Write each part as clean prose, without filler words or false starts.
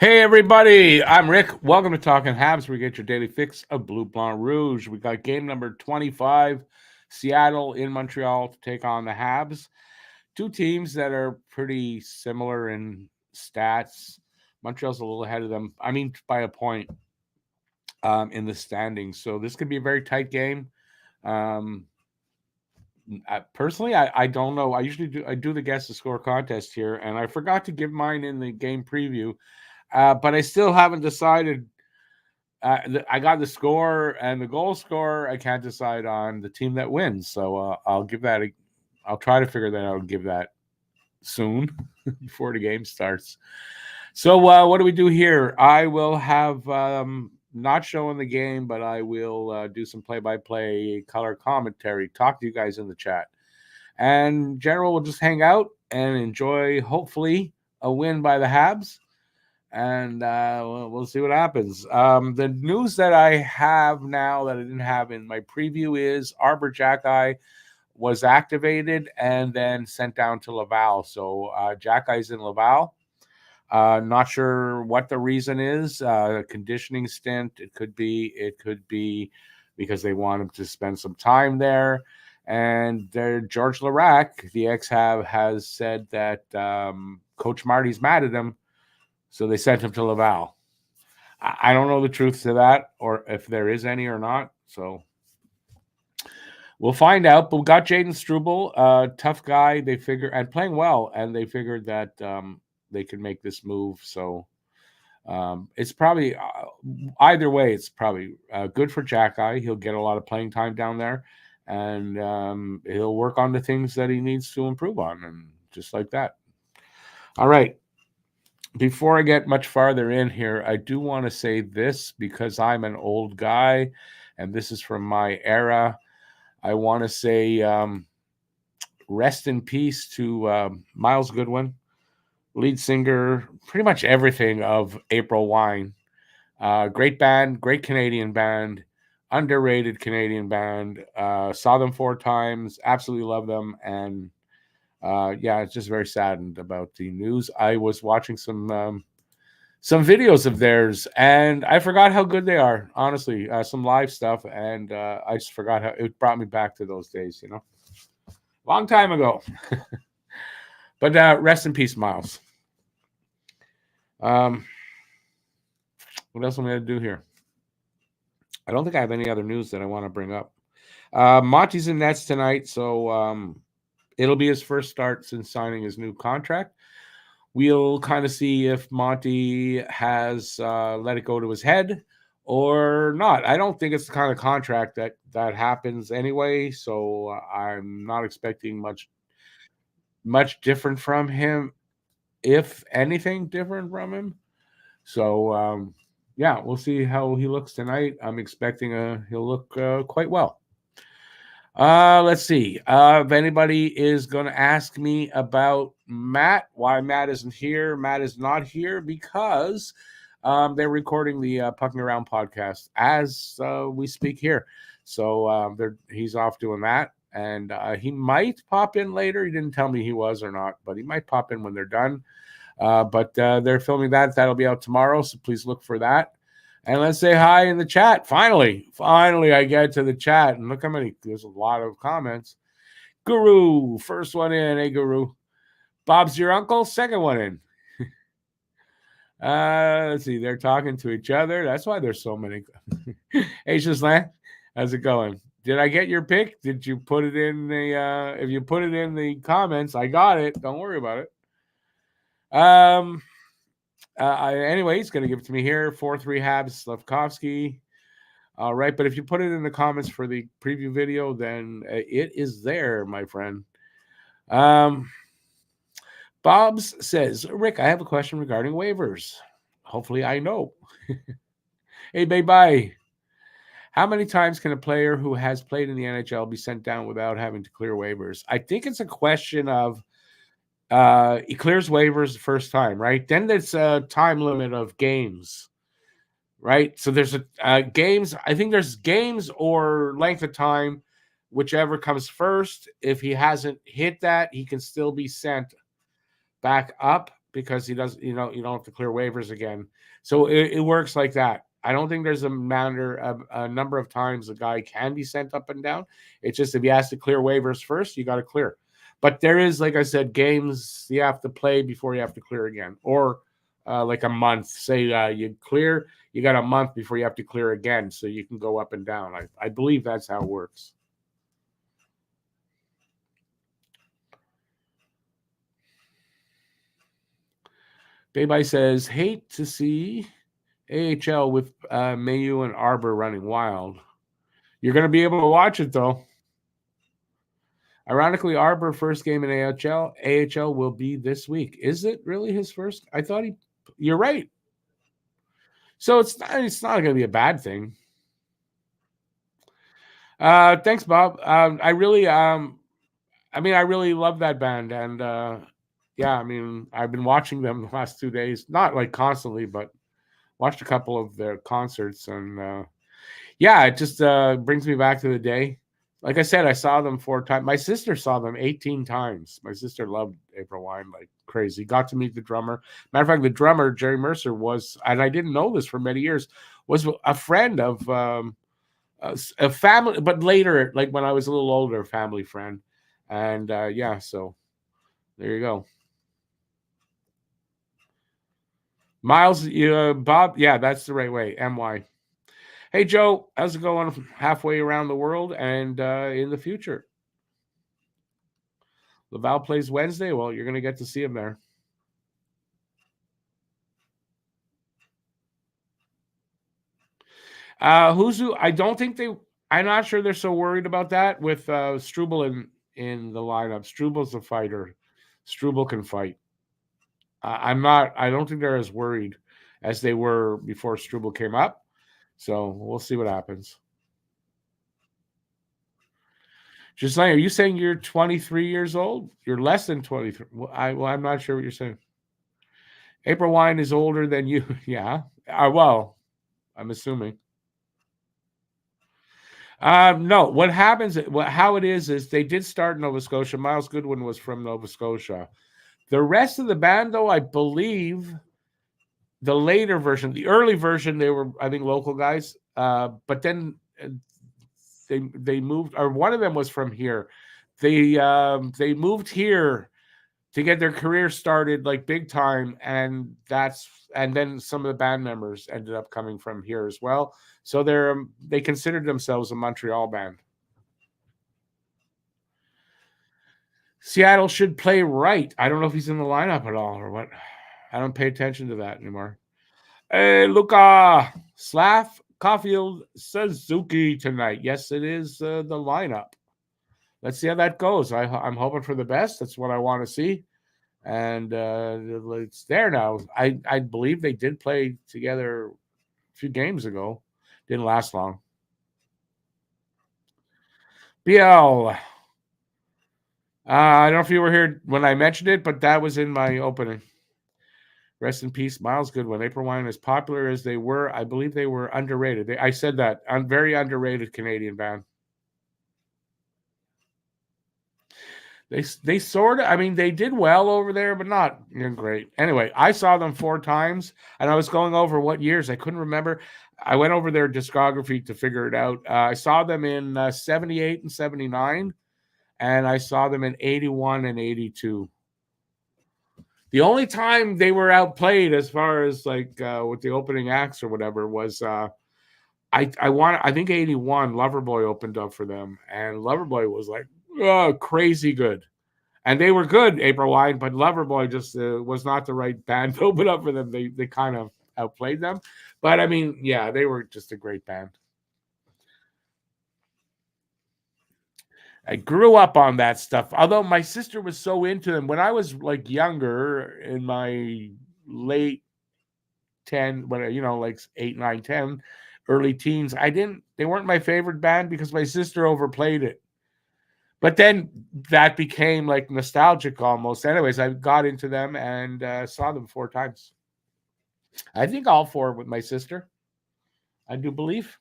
Hey everybody, I'm Rick. Welcome to Talking Habs. We get your daily fix of Blue Blanc Rouge. We got game number 25, Seattle in Montreal to take on the Habs. Two teams that are pretty similar in stats. Montreal's a little ahead of them. I mean, by a point in the standings. So this could be a very tight game. Um, personally, I don't know. I do the guess the score contest here, and I forgot to give mine in the game preview. But I still haven't decided. I got the score and the goal score. I can't decide on the team that wins. So I'll give that. I'll try to figure that out and give that soon before the game starts. So what do we do here? I will have not showing the game, but I will do some play-by-play color commentary. Talk to you guys in the chat. And general will just hang out and enjoy, hopefully, a win by the Habs. And we'll see what happens. The news that I have now that I didn't have in my preview is Arbor Jackeye was activated and then sent down to Laval. So Jackeye's in Laval. Not sure what the reason is. Conditioning stint. It could be because they want him to spend some time there. And George Larac, the ex-Hab, has said that Coach Marty's mad at him. So they sent him to Laval. I don't know the truth to that, or if there is any or not. So we'll find out. But we got Jaden Struble, tough guy. They figure and playing well, and they figured that they could make this move. So it's probably either way. It's probably good for Jackeye. He'll get a lot of playing time down there, and he'll work on the things that he needs to improve on, and just like that. All right. Before I get much farther in here, I do want to say this because I'm an old guy and this is from my era. I want to say rest in peace to Miles Goodwin, lead singer, pretty much everything of April Wine. Great band, great Canadian band, underrated Canadian band. Saw them 4 times, absolutely love them. And it's just very saddened about the news. I was watching some videos of theirs, and I forgot how good they are. Honestly, some live stuff, and I just forgot how it brought me back to those days. Long time ago. But rest in peace, Miles. What else am I going to do here? I don't think I have any other news that I want to bring up. Monty's in nets tonight, so it'll be his first start since signing his new contract. We'll kind of see if Monty has let it go to his head or not. I don't think it's the kind of contract that happens anyway, so I'm not expecting much different from him, if anything different from him. So, we'll see how he looks tonight. I'm expecting he'll look quite well. Let's see. If anybody is going to ask me about Matt, why Matt isn't here. Matt is not here because they're recording the Pucking Around podcast as we speak here. So he's off doing that. And he might pop in later. He didn't tell me he was or not, but he might pop in when they're done. But they're filming that. That'll be out tomorrow. So please look for that. And let's say hi in the chat. Finally, I get to the chat. And look how many, there's a lot of comments. Guru, first one in. Hey, Guru. Bob's your uncle, second one in. Let's see, they're talking to each other. That's why there's so many. Hey, Shazlan, how's it going? Did I get your pick? Did you put it in the, if you put it in the comments, I got it. Don't worry about it. Anyway, he's going to give it to me here. 4-3 Habs, Slavkovsky. All right, but if you put it in the comments for the preview video, then it is there, my friend. Bobs says, Rick, I have a question regarding waivers. Hopefully I know. Hey, bye-bye. How many times can a player who has played in the NHL be sent down without having to clear waivers? I think it's a question of he clears waivers the first time, right? Then there's a time limit of games, right? So there's games. I think there's games or length of time, whichever comes first. If he hasn't hit that, he can still be sent back up because he does, you don't have to clear waivers again. So it works like that. I don't think there's a number of times a guy can be sent up and down. It's just if he has to clear waivers first, you got to clear. But there is, like I said, games you have to play before you have to clear again, or like a month. Say you clear, you got a month before you have to clear again, so you can go up and down. I believe that's how it works. Baby says, hate to see AHL with Mayu and Arbor running wild. You're going to be able to watch it, though. Ironically, Arbor first game in AHL will be this week. Is it really his first? I thought you're right. So it's not going to be a bad thing. Thanks, Bob. I really love that band, and yeah, I mean, I've been watching them the last 2 days, not like constantly, but watched a couple of their concerts, and yeah, it just brings me back to the day. Like I said, I saw them 4 times. My sister saw them 18 times. My sister loved April Wine like crazy. Got to meet the drummer. Matter of fact, the drummer, Jerry Mercer, was, and I didn't know this for many years, was a friend of a family, but later, like when I was a little older, family friend. And yeah, so there you go. Miles, Bob, yeah, that's the right way. MY. Hey, Joe, how's it going halfway around the world and in the future? Laval plays Wednesday. Well, you're going to get to see him there. Who? I don't think I'm not sure they're so worried about that with Struble in the lineup. Struble's a fighter. Struble can fight. I'm not. I don't think they're as worried as they were before Struble came up. So we'll see what happens. Just saying, are you saying you're 23 years old? You're less than 23. I'm not sure what you're saying. April Wine is older than you. Yeah. Well, I'm assuming. No, what happens, how it is they did start in Nova Scotia. Miles Goodwin was from Nova Scotia. The rest of the band, though, I believe the later version, the early version, they were, I think, local guys. But then they moved, or one of them was from here. They moved here to get their career started like big time, and then some of the band members ended up coming from here as well. So they considered themselves a Montreal band. Seattle should play right. I don't know if he's in the lineup at all or what. I don't pay attention to that anymore. Hey, Luca, Slav, Caulfield, Suzuki tonight. Yes, it is the lineup. Let's see how that goes. I'm hoping for the best. That's what I want to see. And it's there now. I believe they did play together a few games ago. Didn't last long. BL. I don't know if you were here when I mentioned it, but that was in my opening. Rest in peace, Miles Goodwin. April Wine, as popular as they were, I believe they were underrated. I said that. Very underrated Canadian band. They sort of, I mean, they did well over there, but not great. Anyway, I saw them 4 times, and I was going over what years. I couldn't remember. I went over their discography to figure it out. I saw them in 78 and 79, and I saw them in 81 and 82. The only time they were outplayed as far as like with the opening acts or whatever was I think 81 Loverboy opened up for them, and Loverboy was like crazy good. And they were good, April Wine, but Loverboy just was not the right band to open up for them. They kind of outplayed them. But I mean, yeah, they were just a great band. I grew up on that stuff. Although my sister was so into them when I was like younger, in my late 10, when like 8, 9, 10, early teens, they weren't my favorite band because my sister overplayed it. But then that became like nostalgic almost. Anyways, I got into them and saw them 4 times. I think all 4 with my sister. I do believe.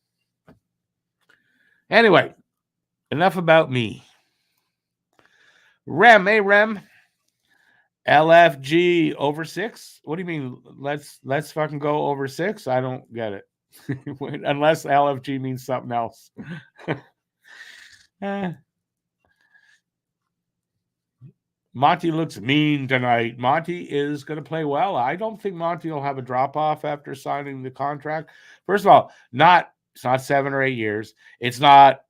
Anyway, enough about me. Rem, hey Rem. LFG over 6? What do you mean? Let's fucking go over 6? I don't get it. Unless LFG means something else. Monty looks mean tonight. Monty is going to play well. I don't think Monty will have a drop off after signing the contract. First of all, it's not 7 or 8 years. It's not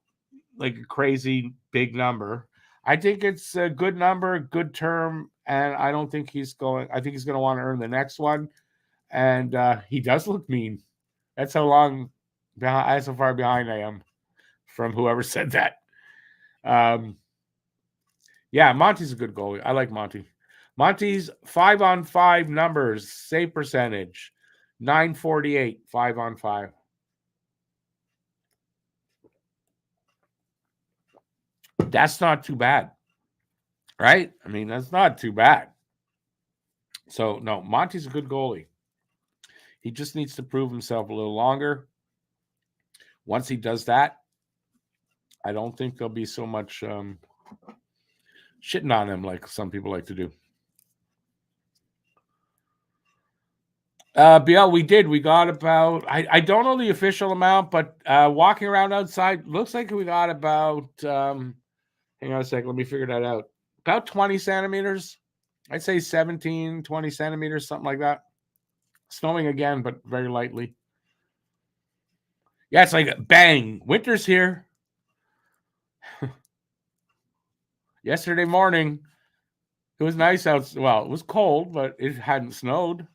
like a crazy big number. I think it's a good number, good term, and I don't think he's going. I think he's going to want to earn the next one. And he does look mean. That's how long behind. That's how far behind I am from whoever said that. Yeah, Monty's a good goalie. I like Monty. Monty's 5-on-5 numbers, save percentage, 948, 5-on-5. That's not too bad, right? I mean, that's not too bad. So, no, Monty's a good goalie. He just needs to prove himself a little longer. Once he does that, I don't think there'll be so much shitting on him like some people like to do. BL, we did. We got about, I don't know the official amount, but walking around outside, looks like we got about, hang on a second, let me figure that out. About 20 centimeters. I'd say 17, 20 centimeters, something like that. Snowing again, but very lightly. Yeah, it's like bang, winter's here. Yesterday morning, it was nice out. Well, it was cold, but it hadn't snowed.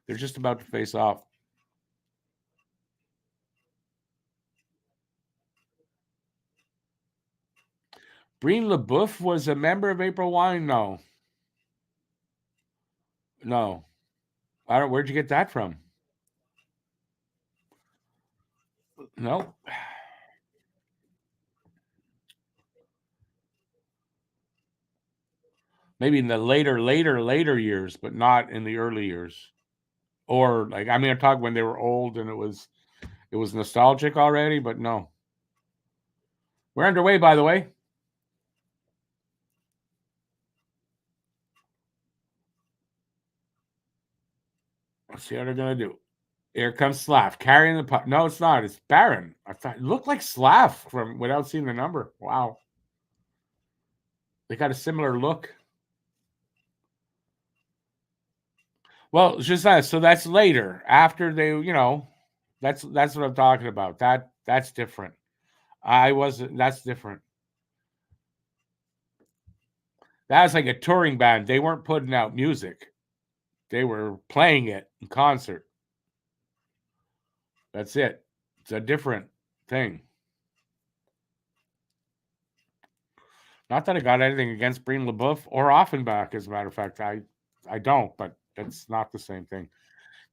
They're just about to face off. Breen LeBoeuf was a member of April Wine? No. I don't. Where'd you get that from? No. Maybe in the later years, but not in the early years. Or like, I mean, I'm talking when they were old and it was nostalgic already, but no. We're underway, by the way. Let's see how they're gonna do. Here comes Slav carrying the puck. No, it's not. It's Barron. I thought it looked like Slav from without seeing the number. Wow. They got a similar look. Well, it's just that. So that's later. After they, that's what I'm talking about. That's different. That's different. That was like a touring band. They weren't putting out music. They were playing it in concert. That's it. It's a different thing. Not that I got anything against Breen LeBoeuf or Offenbach, as a matter of fact. I don't, but that's not the same thing.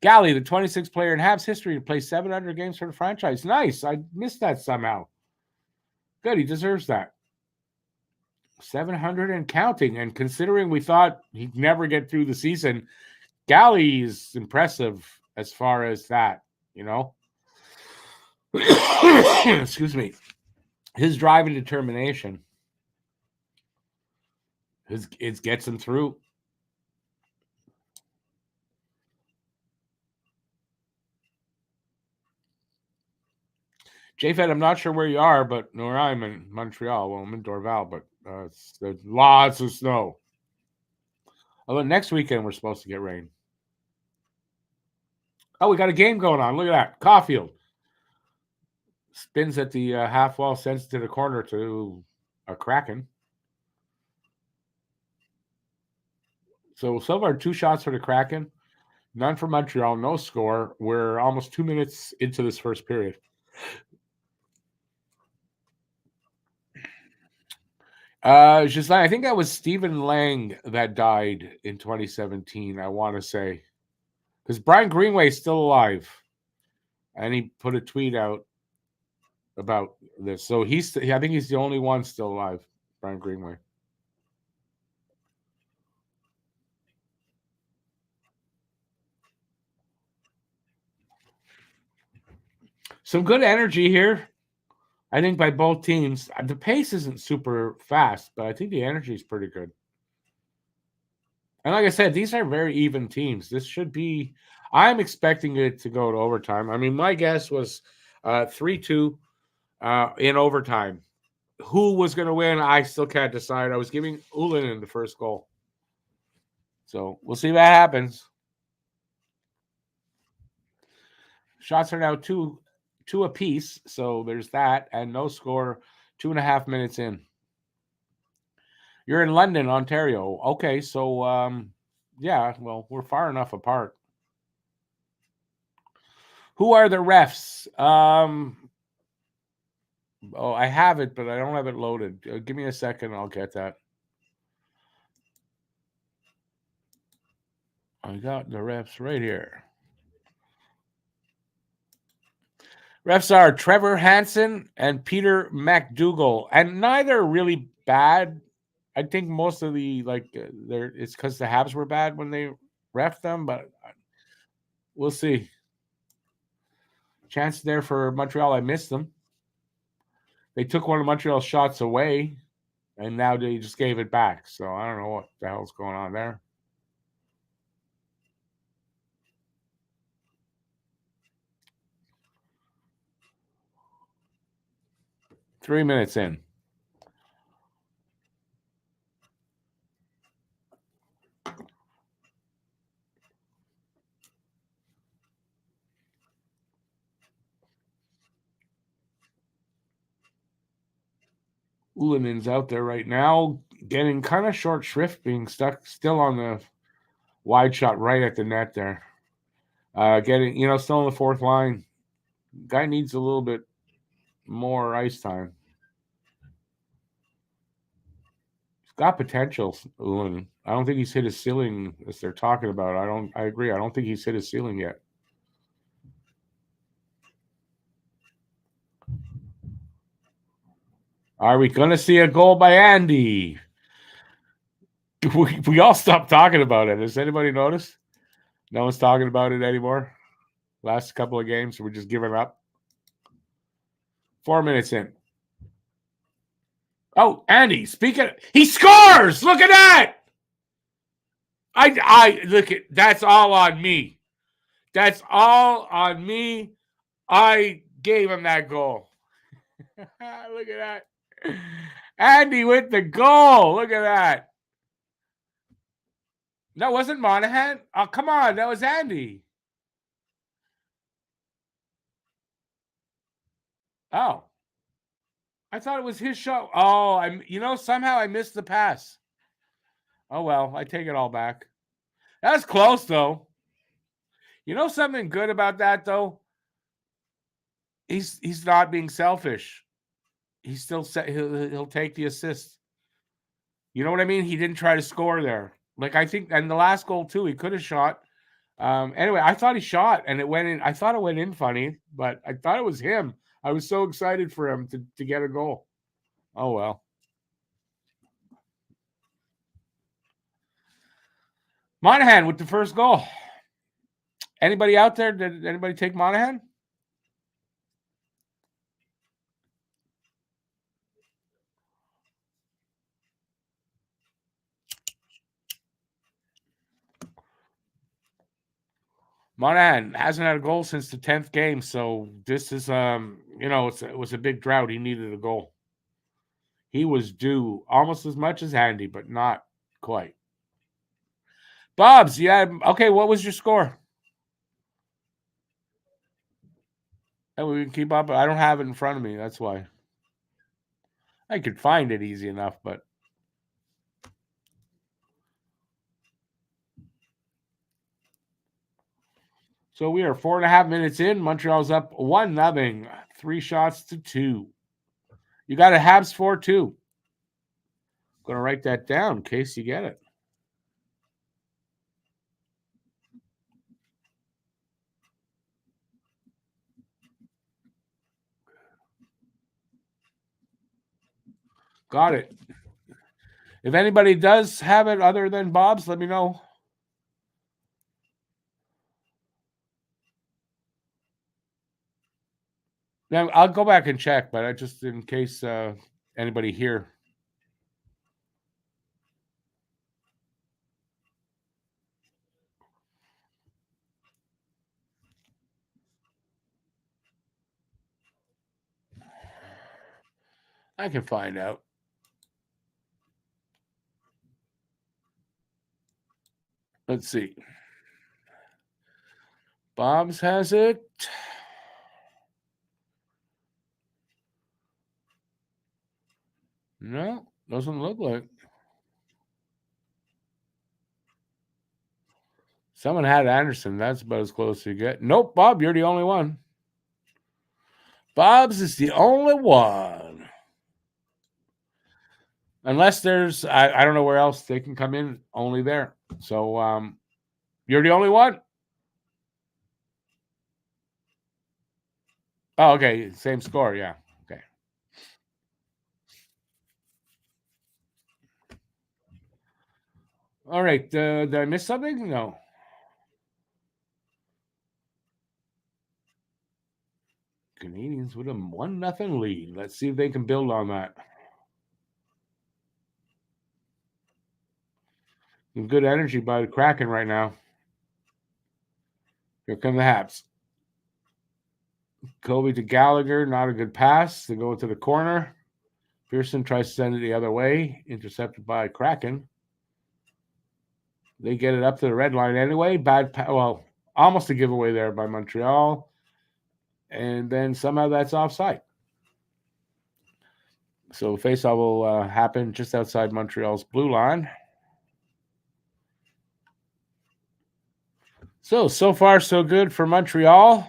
Galley, the 26th player in Habs history to play 700 games for the franchise. Nice. I missed that somehow. Good. He deserves that. 700 and counting. And considering we thought he'd never get through the season, Galley is impressive as far as that, Excuse me. His drive and determination. It gets him through. JFed, I'm not sure where you are, but where I'm in Montreal. Well, I'm in Dorval, but there's lots of snow. Although next weekend we're supposed to get rain. Oh, we got a game going on. Look at that. Caulfield spins at the half wall, sends it to the corner to a Kraken. So far, 2 shots for the Kraken, none for Montreal, no score. We're almost 2 minutes into this first period. Just I think that was Stephen Lang that died in 2017. I want to say, because Brian Greenway is still alive, and he put a tweet out about this. So I think he's the only one still alive, Brian Greenway. Some good energy here. I think by both teams, the pace isn't super fast, but I think the energy is pretty good. And like I said, these are very even teams. This should be. I'm expecting it to go to overtime. I mean, my guess was 3-2 in overtime. Who was going to win? I still can't decide. I was giving Ullinen the first goal. So we'll see what happens. Shots are now two apiece. So there's that. And no score 2.5 minutes in. You're in London, Ontario. Okay. So, yeah, well, we're far enough apart. Who are the refs? Oh, I have it, but I don't have it loaded. Give me a second. I'll get that. I got the refs right here. Refs are Trevor Hansen and Peter McDougall, and neither really bad. I think most of the it's because the Habs were bad when they ref them, but we'll see. Chance there for Montreal. I missed them. They took one of Montreal's shots away, and now they just gave it back. So I don't know what the hell's going on there. Three minutes in. Ullinen's out there right now, getting kind of short shrift, being stuck still on the wide shot right at the net there. Getting, still in the fourth line. Guy needs a little bit more ice time. He's got potential, Ullinen. I don't think he's hit his ceiling as they're talking about. I agree. I don't think he's hit his ceiling yet. Are we going to see a goal by Andy? We all stopped talking about it. Has anybody noticed? No one's talking about it anymore. Last couple of games, we're just giving up. 4 minutes in. Oh, Andy, he scores! Look at that! I look at that's all on me. That's all on me. I gave him that goal. Look at that. Andy with the goal. Look at that. That wasn't Monahan. Oh, come on. That was Andy. Oh. I thought it was his shot. Oh, somehow I missed the pass. Oh, well, I take it all back. That's close, though. You know something good about that, though? He's not being selfish. He's still he'll take the assist. You know what I mean? He didn't try to score there. Like I think, and the last goal too, he could have shot. Anyway, I thought he shot, and it went in. I thought it went in funny, but I thought it was him. I was so excited for him to get a goal. Oh well. Monahan with the first goal. Anybody out there? Did anybody take Monahan? Monahan hasn't had a goal since the 10th game, so this is it was a big drought. He needed a goal. He was due almost as much as Handy, but not quite. Bob's, okay, what was your score? And we can keep up. I don't have it in front of me. That's why. I could find it easy enough, but so we are 4.5 minutes in. Montreal's up 1-0. 3 shots to 2. You got a Habs 4-2. Gonna write that down in case you get it. Got it. If anybody does have it other than Bob's, let me know. Now I'll go back and check, but I just in case anybody here. I can find out. Let's see. Bob's has it. No, doesn't look like. Someone had Anderson. That's about as close as you get. Nope, Bob, you're the only one. Bob's is the only one. Unless there's, I don't know where else they can come in, only there. So you're the only one? Oh, okay. Same score. Yeah. Okay. All right. Did I miss something? No. Canadians with a 1-0 lead. Let's see if they can build on that. Some good energy by the Kraken right now. Here come the Habs. Kobe to Gallagher, not a good pass. They go into the corner. Pearson tries to send it the other way, intercepted by Kraken. They get it up to the red line anyway. Well, almost a giveaway there by Montreal. And then somehow that's offside. So faceoff will happen just outside Montreal's blue line. So far, so good for Montreal.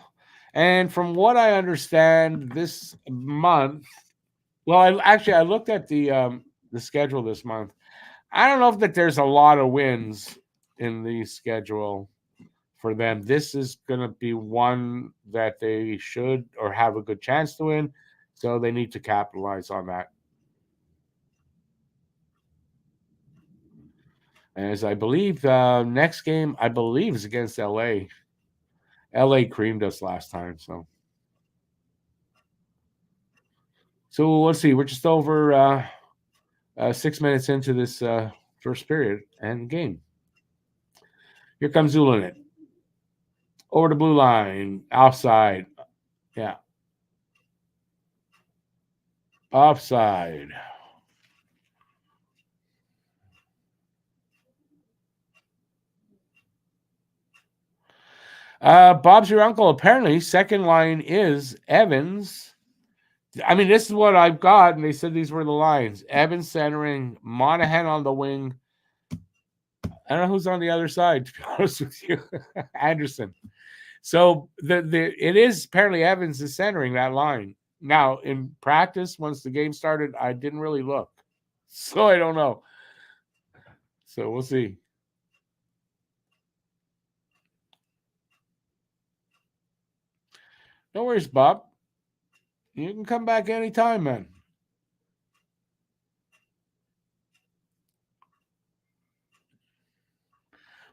And from what I understand, this month, well, I looked at the schedule this month. I don't know if that there's a lot of wins in the schedule for them. This is going to be one that they should or have a good chance to win. So they need to capitalize on that. As I believe next game, I believe, is against LA. LA creamed us last time. So let's see. We're just over 6 minutes into this first period and game. Here comes Zulanin. Over the blue line. Offside. Yeah. Offside. Bob's your uncle. Apparently, second line is Evans. I mean, this is what I've got, and they said these were the lines. Evans centering, Monahan on the wing. I don't know who's on the other side, to be honest with you. Anderson. So it is apparently Evans is centering that line. Now, in practice, once the game started, I didn't really look. So I don't know. So we'll see. No worries, Bob. You can come back anytime, man.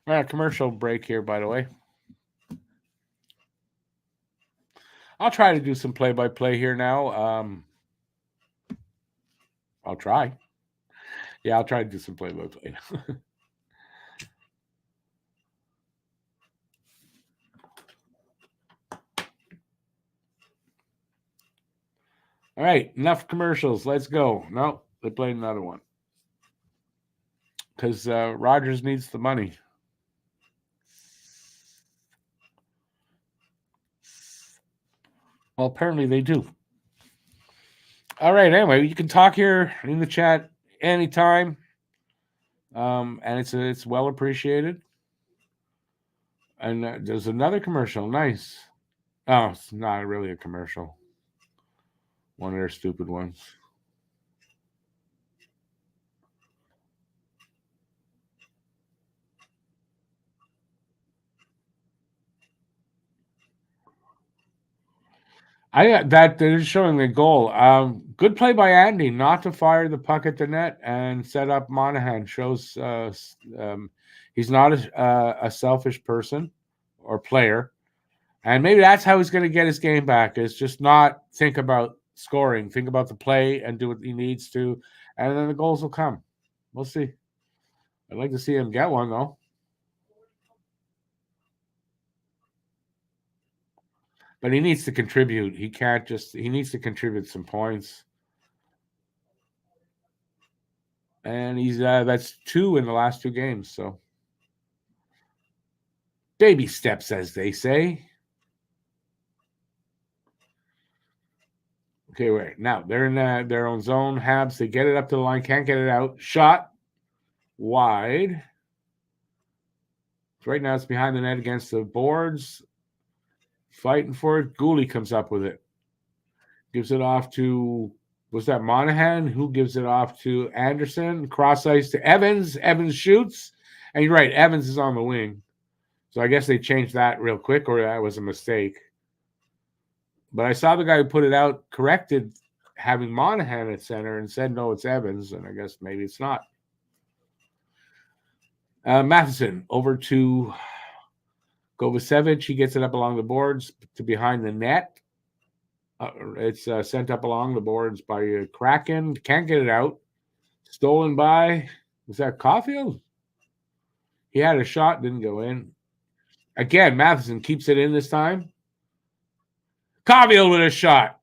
We're on a commercial break here, by the way. I'll try to do some play-by-play here now. I'll try. Yeah, I'll try to do some play-by-play. All right, enough commercials. Let's go. No, they played another one. Because Rogers needs the money. Well, apparently they do. All right, anyway, you can talk here in the chat anytime. And it's well appreciated. And there's another commercial. Nice. Oh, it's not really a commercial. One of their stupid ones. That they're showing the goal. Good play by Andy, not to fire the puck at the net and set up Monahan. Shows he's not a selfish person or player. And maybe that's how he's going to get his game back, is just not think about scoring, think about the play and do what he needs to, and then the goals will come. We'll see. I'd like to see him get one, though. But he needs to contribute. He can't just, he needs to contribute some points. And he's, that's 2 in the last 2 games. So baby steps, as they say. Okay, wait. Now they're in their own zone. Habs, they get it up to the line, can't get it out. Shot wide. Right now it's behind the net against the boards. Fighting for it. Gooley comes up with it. Gives it off to, was that Monahan? Who gives it off to Anderson? Cross ice to Evans. Evans shoots. And you're right, Evans is on the wing. So I guess they changed that real quick, or that was a mistake. But I saw the guy who put it out corrected having Monahan at center and said, no, it's Evans. And I guess maybe it's not. Matheson over to Kovacevic. He gets it up along the boards to behind the net. It's sent up along the boards by Kraken. Can't get it out. Stolen by, was that Caulfield? He had a shot, didn't go in. Again, Matheson keeps it in this time. Caulfield with a shot.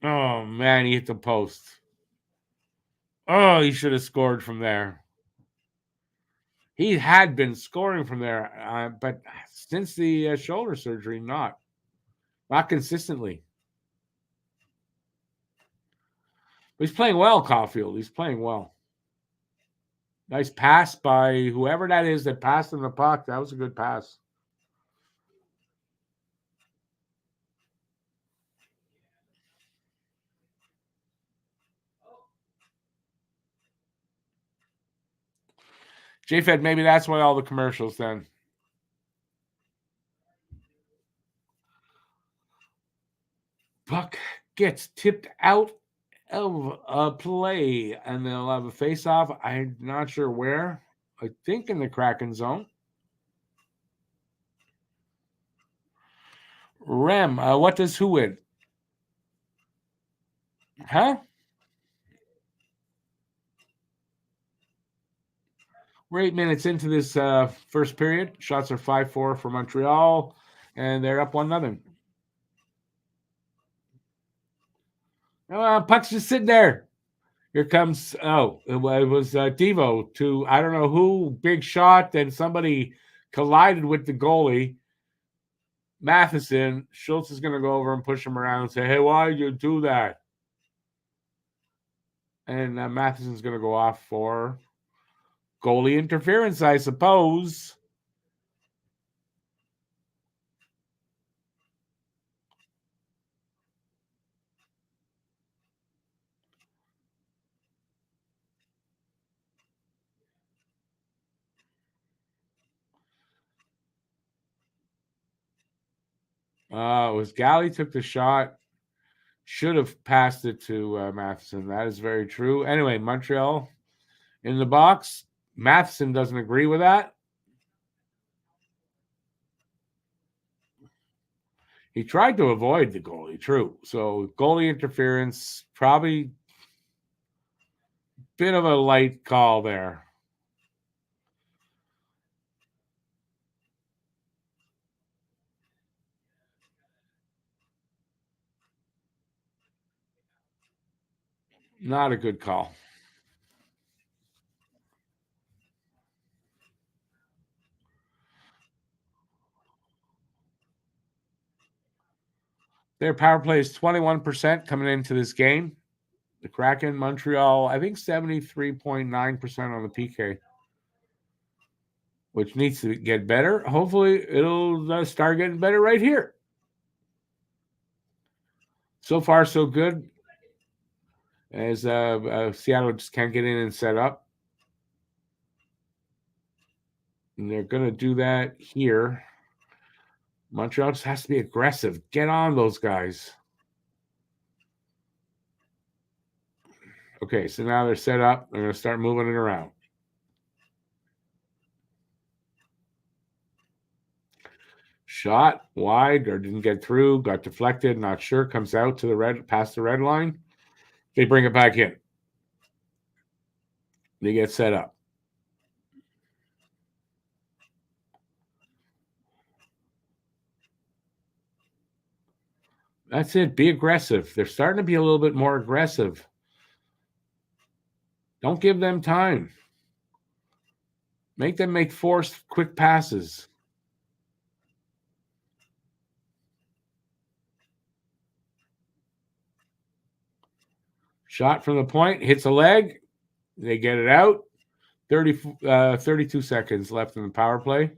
Oh, man, he hit the post. Oh, he should have scored from there. He had been scoring from there, but since the shoulder surgery, not consistently. He's playing well, Caulfield. He's playing well. Nice pass by whoever that is that passed him the puck. That was a good pass. JFed, maybe that's why all the commercials then. Puck gets tipped out of a play, and they'll have a face-off. I'm not sure where. I think in the Kraken zone. Rem, what does who win? Huh? We're 8 minutes into this first period. Shots are 5-4 for Montreal, and they're up 1-0. Puck's just sitting there. Here comes, it was Devo to, I don't know who, big shot, then somebody collided with the goalie. Matheson, Schultz is going to go over and push him around and say, hey, why did you do that? And Matheson's going to go off for goalie interference, I suppose. It was Galley took the shot. Should have passed it to Matheson. That is very true. Anyway, Montreal in the box. Matheson doesn't agree with that. He tried to avoid the goalie, true. So goalie interference, probably bit of a light call there. Not a good call. Their power play is 21% coming into this game. The Kraken, Montreal, I think 73.9% on the PK, which needs to get better. Hopefully, it'll start getting better right here. So far, so good. As Seattle just can't get in and set up. And they're going to do that here. Montreal just has to be aggressive. Get on those guys. Okay, so now they're set up. They're going to start moving it around. Shot wide or didn't get through, got deflected, not sure, comes out to the red, past the red line. They bring it back in. They get set up. That's it. Be aggressive. They're starting to be a little bit more aggressive. Don't give them time. Make them make forced, quick passes. Shot from the point, hits a leg. They get it out. 32 seconds left in the power play.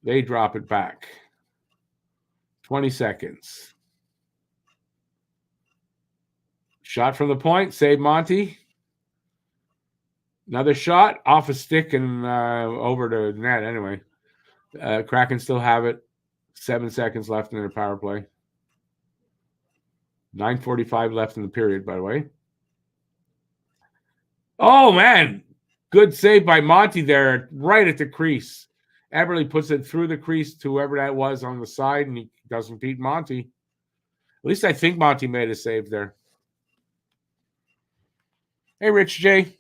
They drop it back. 20 seconds. Shot from the point, save Monty. Another shot off a stick and over to net anyway. Kraken still have it. 7 seconds left in their power play. 9:45 left in the period, by the way. Oh, man. Good save by Monty there, right at the crease. Eberle puts it through the crease to whoever that was on the side, and he doesn't beat Monty. At least I think Monty made a save there. Hey, Rich J.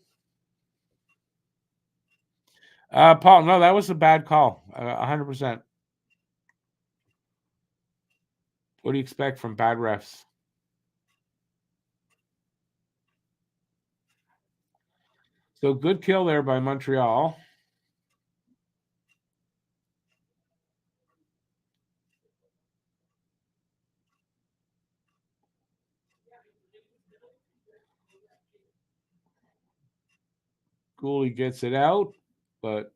Paul, no, that was a bad call. 100%. What do you expect from bad refs? So good kill there by Montreal. Goalie gets it out, but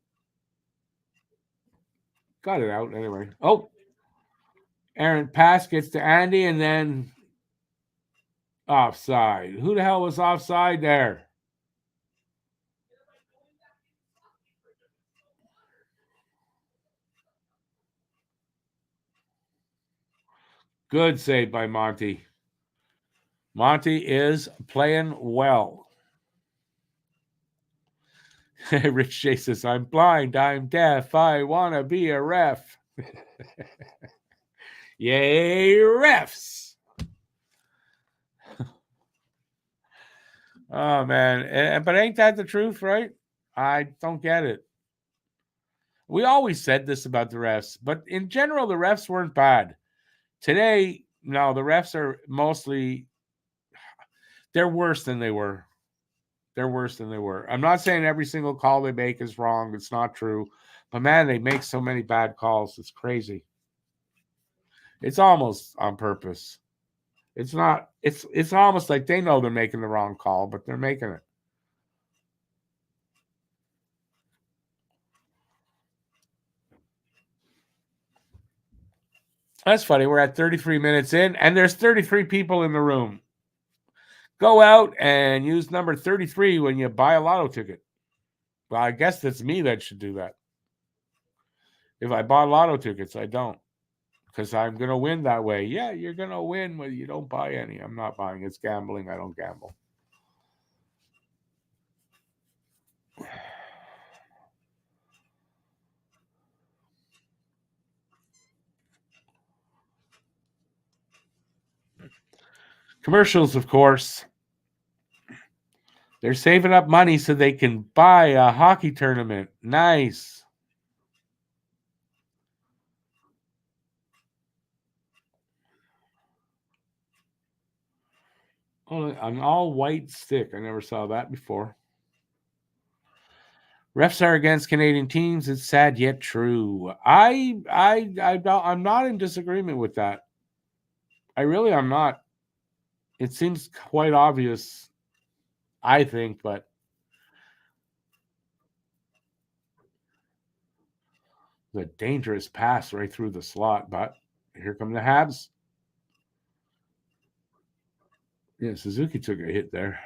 got it out anyway. Oh, Aaron pass gets to Andy and then offside. Who the hell was offside there? Good save by Monty. Monty is playing well. Rich J says, I'm blind, I'm deaf, I want to be a ref. Yay, refs. Oh, man. But ain't that the truth, right? I don't get it. We always said this about the refs, but in general, the refs weren't bad. Today, no, the refs are mostly, they're worse than they were. They're worse than they were. I'm not saying every single call they make is wrong. It's not true. But, man, they make so many bad calls. It's crazy. It's almost on purpose. It's not. It's almost like they know they're making the wrong call, but they're making it. That's funny. We're at 33 minutes in, and there's 33 people in the room. Go out and use number 33 when you buy a lotto ticket. Well, I guess that's me that should do that. If I bought lotto tickets, I don't. Because I'm going to win that way. Yeah, you're going to win when you don't buy any. I'm not buying. It's gambling. I don't gamble. Commercials, of course. They're saving up money so they can buy a hockey tournament. Nice. Oh, an all white stick. I never saw that before. Refs are against Canadian teams. It's sad yet true. I'm not in disagreement with that. I really am not. It seems quite obvious, I think, but the dangerous pass right through the slot. But here come the Habs. Yeah, Suzuki took a hit there.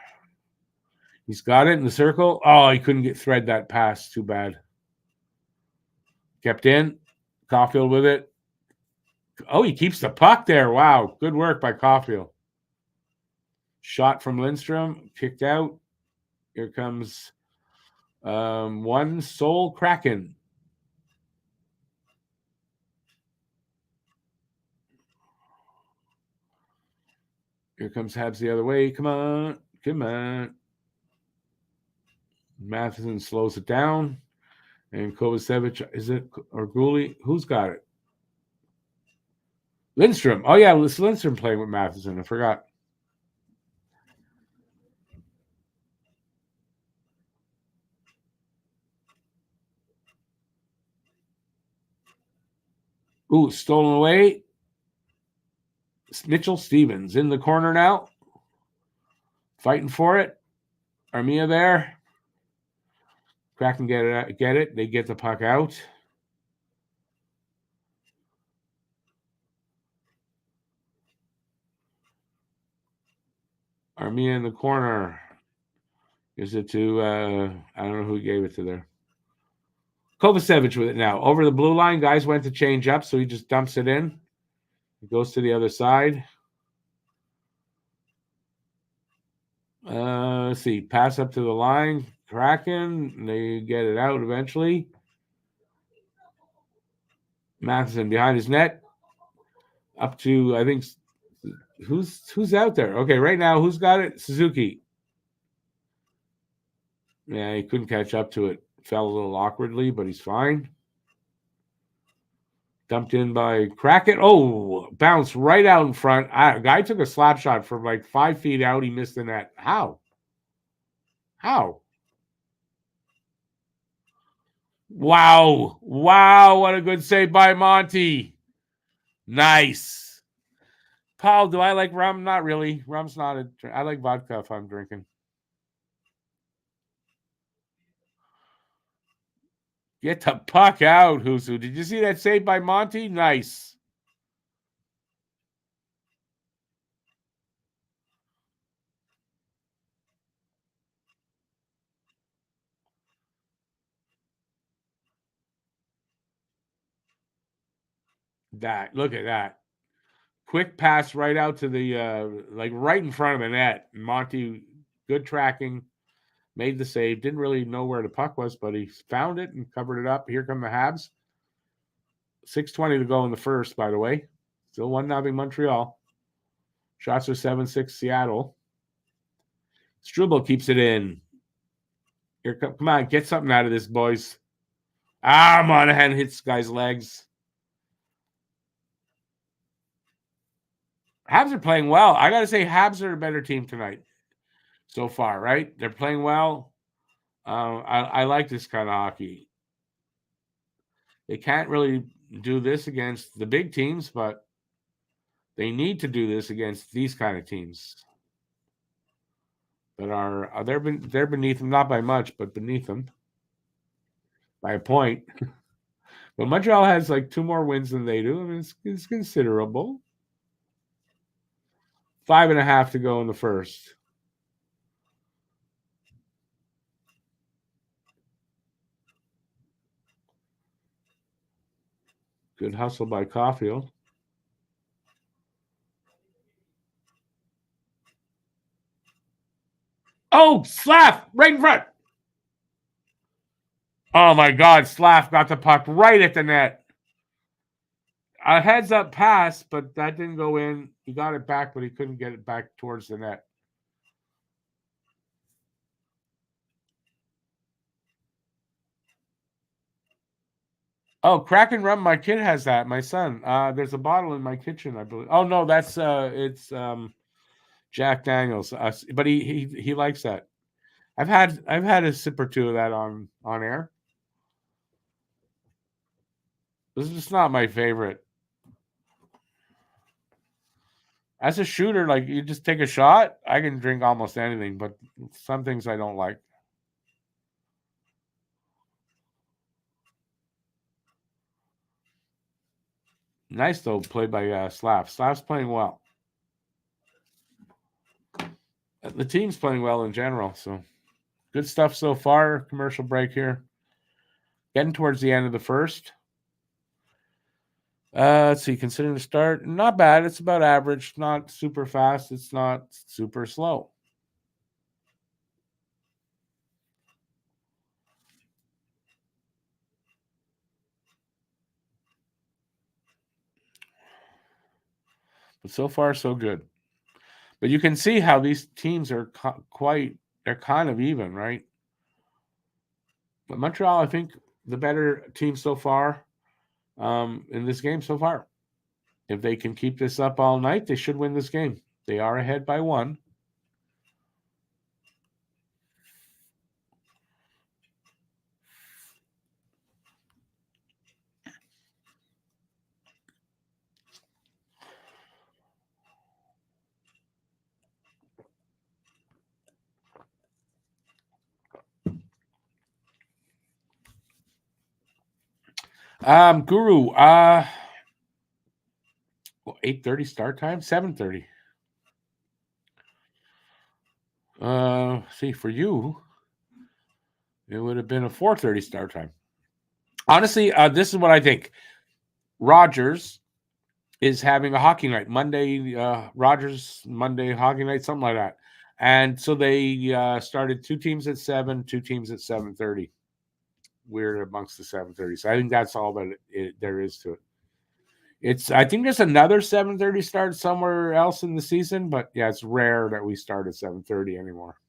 He's got it in the circle. Oh, he couldn't thread that pass. Too bad. Kept in. Caulfield with it. Oh, he keeps the puck there. Wow. Good work by Caulfield. Shot from Lindstrom. Kicked out. Here comes One Soul Kraken. Here comes Habs the other way. Come on. Come on. Matheson slows it down. And Kovacevic, is it, or Gooley? Who's got it? Lindstrom. Oh, yeah, it's Lindstrom playing with Matheson. I forgot. Ooh, stolen away. Mitchell Stevens in the corner now. Fighting for it. Armia there. Kraken get it. They get the puck out. Armia in the corner. Gives it to, I don't know who gave it to there. Kovacevic with it now. Over the blue line, guys went to change up, so he just dumps it in. It goes to the other side. Let's see. Pass up to the line. Kraken. They get it out eventually. Matheson behind his net. Up to, I think, who's out there? Okay, right now, who's got it? Suzuki. Yeah, he couldn't catch up to it. Fell a little awkwardly, but he's fine. Dumped in by Kraken. Oh, bounced right out in front. A guy took a slap shot from like 5 feet out. He missed the net. How? Wow. Wow. What a good save by Monty. Nice. Paul, do I like rum? Not really. Rum's not a drink. I like vodka if I'm drinking. Get the puck out, Husu. Did you see that save by Monty? Nice. Look at that. Quick pass right out to the like right in front of the net. Monty, good tracking, made the save. Didn't really know where the puck was, but he found it and covered it up. Here come the Habs. 6:20 to go in the first, by the way. Still 1-0 Montreal. Shots are 7-6 Seattle. Struble keeps it in. Here, come on, get something out of this, boys. Monahan hits guy's legs. Habs are playing well. I got to say, Habs are a better team tonight so far, right? They're playing well. I like this kind of hockey. They can't really do this against the big teams, but they need to do this against these kind of teams that are they're beneath them, not by much, but beneath them by a point. But Montreal has like 2 more wins than they do. I mean, it's considerable. 5.5 to go in the first. Good hustle by Caulfield. Oh, Slav, right in front. Oh my God, Slav got the puck right at the net. A heads up pass, but that didn't go in. He got it back, but he couldn't get it back towards the net. Oh, Kraken rum. My kid has that. My son. There's a bottle in my kitchen, I believe. Oh no, that's it's Jack Daniels. But he likes that. I've had a sip or two of that on air. This is just not my favorite. As a shooter, like you just take a shot, I can drink almost anything, but some things I don't like. Nice though, play by Slav. Slav's playing well. The team's playing well in general, so good stuff so far. Commercial break here. Getting towards the end of the first. Let's see. Considering the start, not bad. It's about average. Not super fast. It's not super slow. But so far, so good. But you can see how these teams are they're kind of even, right? But Montreal, I think, the better team so far in this game so far. If they can keep this up all night, they should win this game. They are ahead by 1. Guru, 8:30 start time, 7:30. See, for you, it would have been a 4:30 start time. Honestly, this is what I think. Rogers is having a hockey night Monday. Rogers Monday hockey night, something like that. And so they started 2 teams at 7, 2 teams at 7:30. We're amongst the 7:30. So I think that's all that there is to it. I think there's another 7:30 start somewhere else in the season, but yeah, it's rare that we start at 7:30 anymore.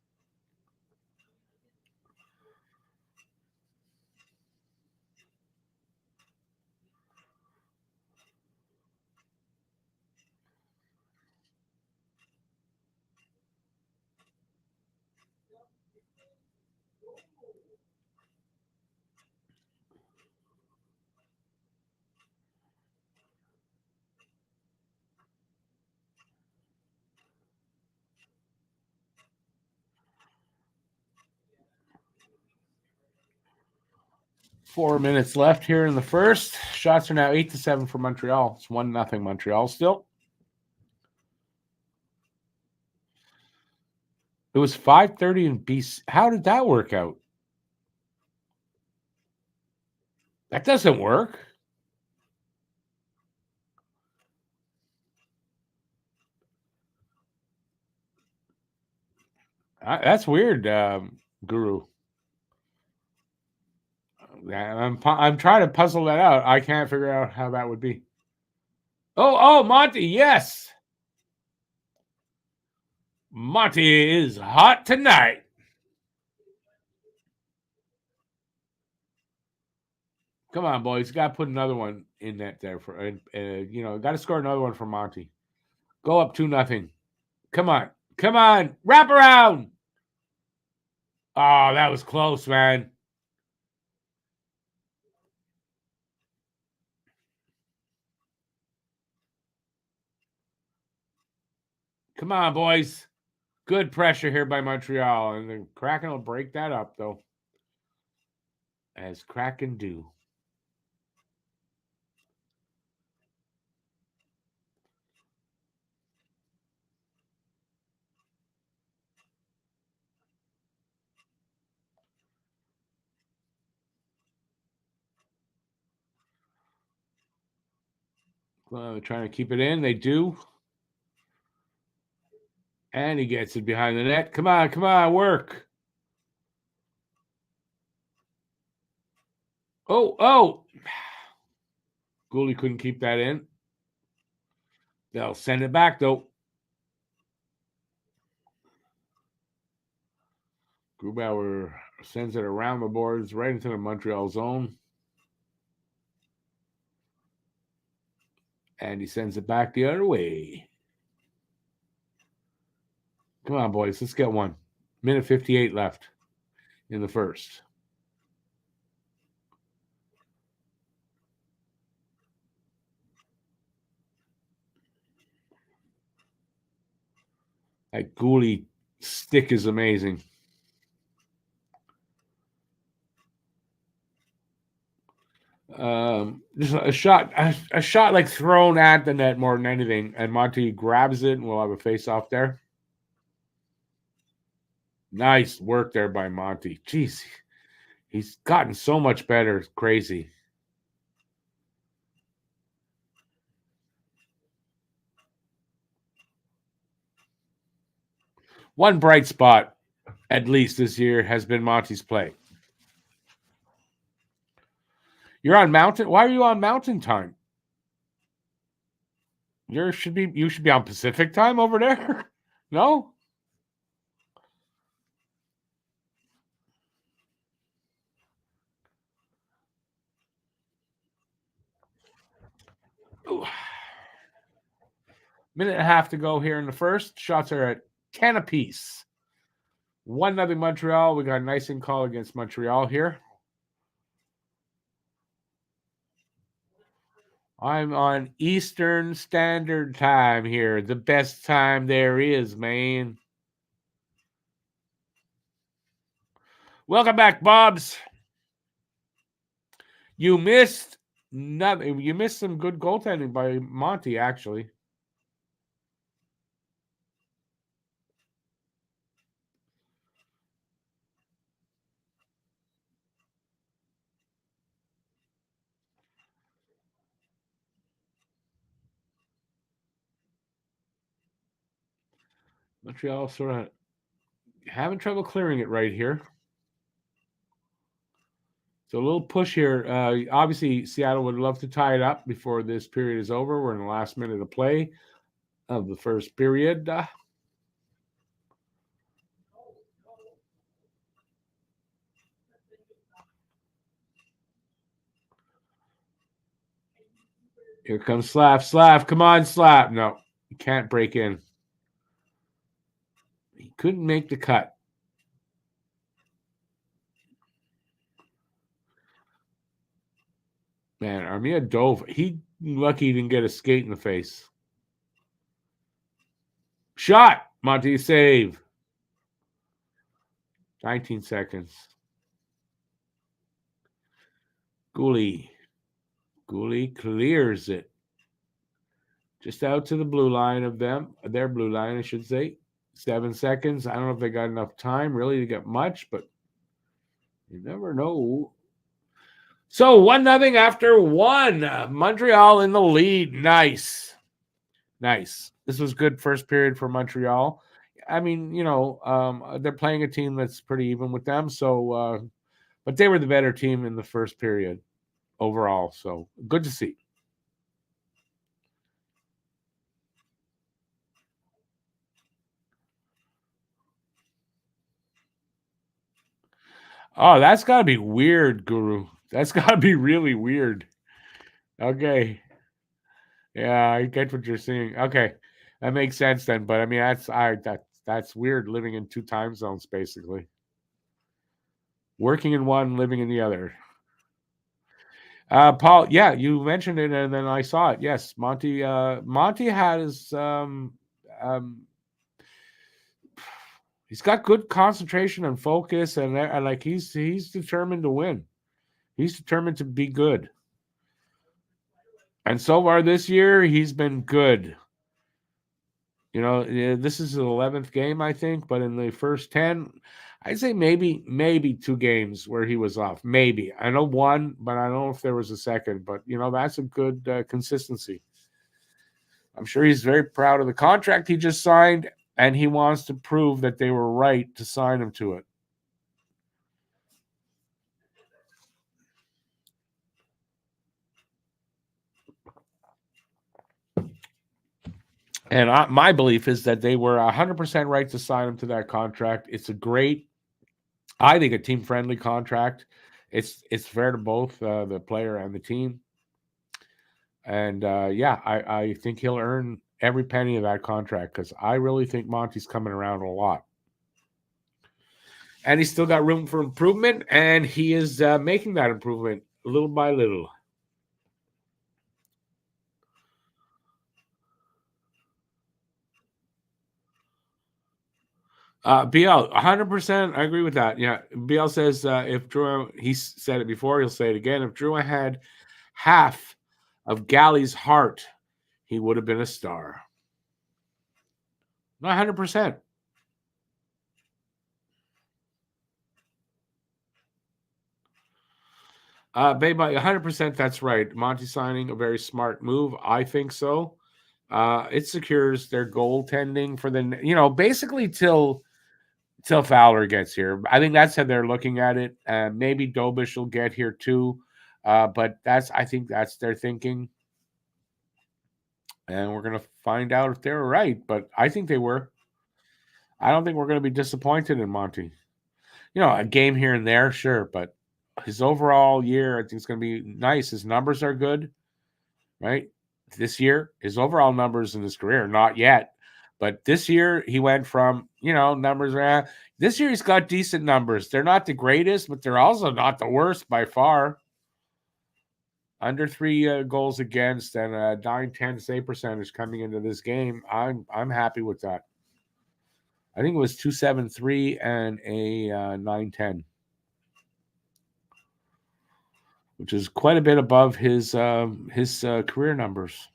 Four minutes left here in the first. Shots are now 8-7 for Montreal. It's 1-0 Montreal still. It was 5:30 in BC. How did that work out? That doesn't work. That's weird, Guru. I'm trying to puzzle that out. I can't figure out how that would be. Oh, Monty, yes. Monty is hot tonight. Come on, boys. Got to put another one in that there for got to score another one for Monty. Go up 2-0. Come on. Wrap around. Oh, that was close, man. Come on, boys. Good pressure here by Montreal. And the Kraken will break that up, though. As Kraken do. They're trying to keep it in. They do. And he gets it behind the net. Come on, work. Oh. Goalie couldn't keep that in. They'll send it back, though. Grubauer sends it around the boards right into the Montreal zone. And he sends it back the other way. Come on, boys. Let's get one. Minute 58 left in the first. That goalie stick is amazing. Just a shot like thrown at the net more than anything, and Monty grabs it, and we'll have a face-off there. Nice work there by Monty. Jeez, he's gotten so much better. It's crazy. One bright spot, at least this year, has been Monty's play. You're on Mountain. Why are you on Mountain time? You should be on Pacific time over there. No? Ooh. Minute and a half to go here in the first. Shots are at 10 apiece. 1-0 Montreal. We got an icing call against Montreal here. I'm on Eastern Standard Time here. The best time there is, man. Welcome back, Bobs. You missed nothing. You missed some good goaltending by Monty, actually. Montreal sort of having trouble clearing it right here. So a little push here. Obviously, Seattle would love to tie it up before this period is over. We're in the last minute of play of the first period. Here comes Slav. Slav, come on, Slav. No, he can't break in. He couldn't make the cut. Man, Armia dove. He lucky he didn't get a skate in the face. Shot. Monty save. 19 seconds. Gooley clears it. Just out to the blue line of them. Their blue line, I should say. 7 seconds. I don't know if they got enough time really to get much, but you never know. So 1-0 after 1. Montreal in the lead. Nice. This was good first period for Montreal. I mean, they're playing a team that's pretty even with them. So, but they were the better team in the first period overall. So good to see. Oh, that's got to be weird, Guru. That's got to be really weird. Okay. Yeah, I get what you're saying. Okay. That makes sense then. But I mean, that's weird living in two time zones, basically. Working in one, living in the other. Paul, yeah, you mentioned it, and then I saw it. Yes, Monty has he's got good concentration and focus, and like he's determined to win. He's determined to be good, and so far this year he's been good. This is his 11th game, I think, but in the first 10, I'd say maybe 2 games where he was off. Maybe. I know one, but I don't know if there was a second. But, that's a good consistency. I'm sure he's very proud of the contract he just signed, and he wants to prove that they were right to sign him to it. And my belief is that they were 100% right to sign him to that contract. It's I think, a team-friendly contract. It's fair to both the player and the team. And I think he'll earn every penny of that contract because I really think Monty's coming around a lot. And he's still got room for improvement, and he is making that improvement little by little. BL, 100%, I agree with that. Yeah, BL says if Drew, he said it before, he'll say it again. If Drew had half of Galley's heart, he would have been a star. 100%. Babe, 100%, that's right. Monty signing a very smart move. I think so. It secures their goaltending for basically till Fowler gets here. I think that's how they're looking at it. Maybe Dobish will get here too. But I think that's their thinking. and we're going to find out if they were right. But I think they were. I don't think we're going to be disappointed in Monty. A game here and there, sure, but his overall year, I think it's going to be nice. His numbers are good, right? This year, his overall numbers in his career, not yet. But this year, he went from, numbers. This year, he's got decent numbers. They're not the greatest, but they're also not the worst by far. Under 3 goals against and a 9-10 save percentage coming into this game. I'm happy with that. I think it was 2.73 and a 9.10, which is quite a bit above his career numbers.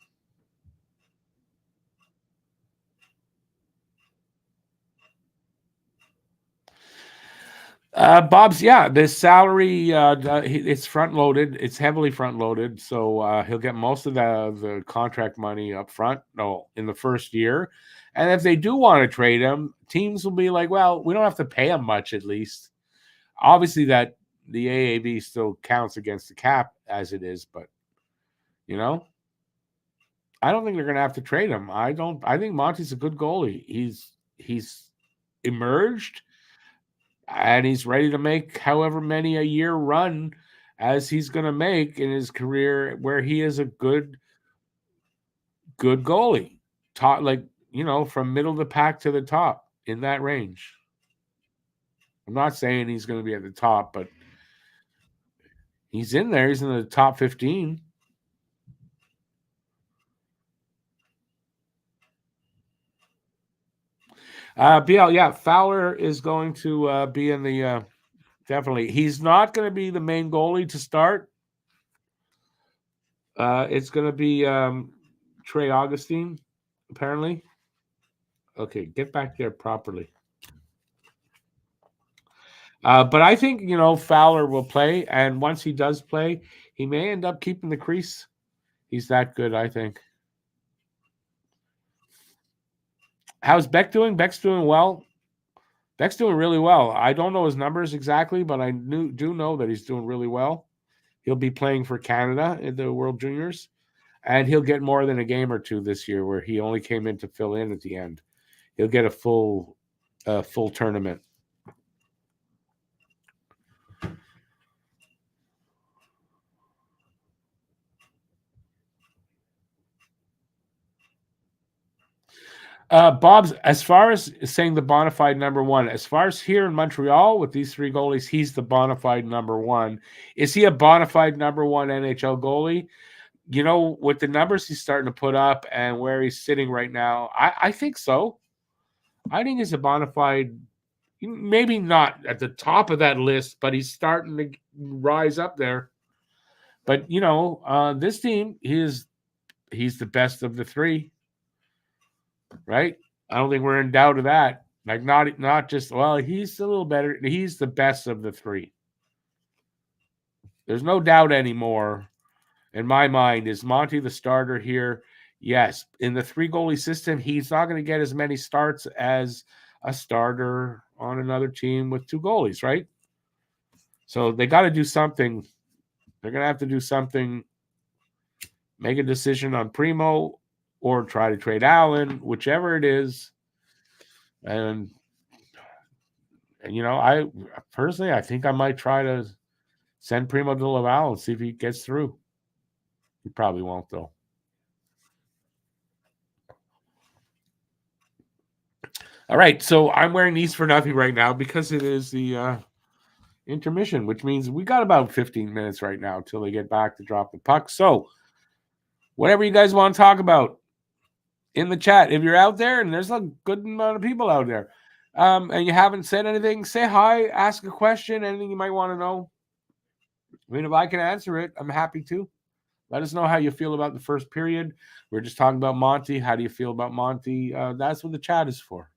Bob's, the salary, it's front loaded. It's heavily front loaded, so he'll get most of the contract money up front. No, in the first year, and if they do want to trade him, teams will be like, "Well, we don't have to pay him much, at least." Obviously, that the AAV still counts against the cap as it is, but I don't think they're going to have to trade him. I don't. I think Monty's a good goalie. He's emerged and he's ready to make however many a year run as he's going to make in his career, where he is a good goalie, from middle of the pack to the top in that range. I'm not saying he's going to be at the top, but he's in there. He's in the top 15. BL, Fowler is going to be in the definitely. He's not going to be the main goalie to start. It's going to be Trey Augustine, apparently. Okay, get back there properly. But I think, Fowler will play, and once he does play, he may end up keeping the crease. He's that good, I think. How's Beck doing? Beck's doing well. Beck's doing really well. I don't know his numbers exactly, but I do know that he's doing really well. He'll be playing for Canada in the World Juniors, and he'll get more than a game or two this year, where he only came in to fill in at the end. He'll get a full tournament. Bob's, as far as saying the bona fide number one, as far as here in Montreal with these 3 goalies, he's the bona fide number one. Is he a bona fide number one NHL goalie? With the numbers he's starting to put up and where he's sitting right now, I think so. I think he's a bona fide, maybe not at the top of that list, but he's starting to rise up there. But, this team, he's the best of the 3. Right? I don't think we're in doubt of that. Like, not just, well, he's a little better. He's the best of the 3. There's no doubt anymore in my mind. Is Monty the starter here? Yes. In the 3 goalie system, he's not going to get as many starts as a starter on another team with 2 goalies, right? So they got to do something. They're going to have to do something, make a decision on Primo, or try to trade Allen, whichever it is. And I personally, I think I might try to send Primo to Laval and see if he gets through. He probably won't, though. All right, so I'm wearing these for nothing right now because it is the intermission, which means we got about 15 minutes right now till they get back to drop the puck. So whatever you guys want to talk about in the chat, if you're out there, and there's a good amount of people out there, and you haven't said anything, say hi, ask a question, anything you might want to know. I mean, if I can answer it, I'm happy to. Let us know how you feel about the first period. We're just talking about Monty. How do you feel about Monty? That's what the chat is for.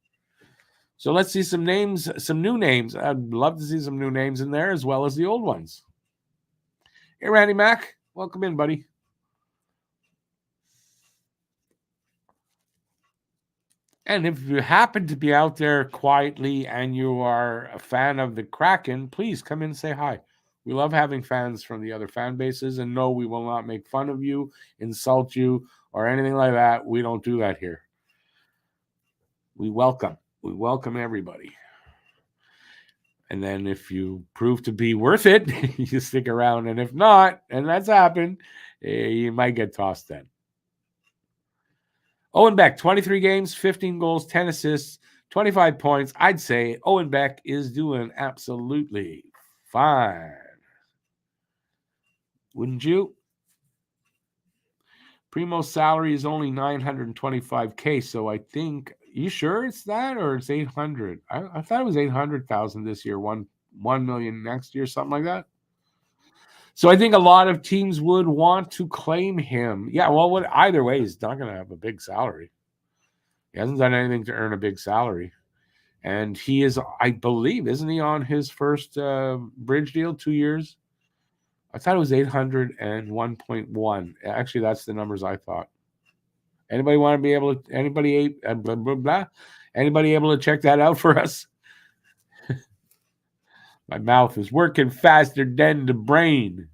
So let's see some names, some new names. I'd love to see some new names in there as well as the old ones. Hey, Randy Mack, welcome in, buddy. And if you happen to be out there quietly and you are a fan of the Kraken, please come in and say hi. We love having fans from the other fan bases, and no, we will not make fun of you, insult you, or anything like that. We don't do that here. We welcome everybody. And then if you prove to be worth it, you stick around. And if not, and that's happened, you might get tossed then. Owen Beck, 23 games, 15 goals, 10 assists, 25 points. I'd say Owen Beck is doing absolutely fine. Wouldn't you? Primo's salary is only $925K, so I think, you sure it's that, or it's 800? I thought it was 800,000 this year, 1 million next year, something like that. So I think a lot of teams would want to claim him. Yeah, well, either way, he's not going to have a big salary. He hasn't done anything to earn a big salary. And he is, I believe, isn't he on his first bridge deal, 2 years? I thought it was 801.1. Actually, that's the numbers I thought. Anybody want to be able to, anybody able to check that out for us? My mouth is working faster than the brain.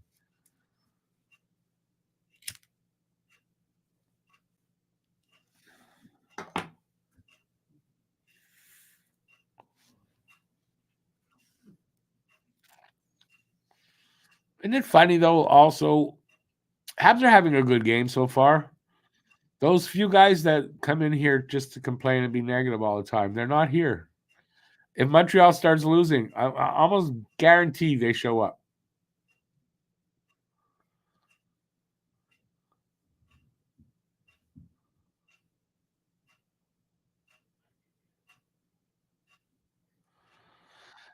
Isn't it funny, though, also, Habs are having a good game so far. Those few guys that come in here just to complain and be negative all the time, they're not here. If Montreal starts losing, I almost guarantee they show up.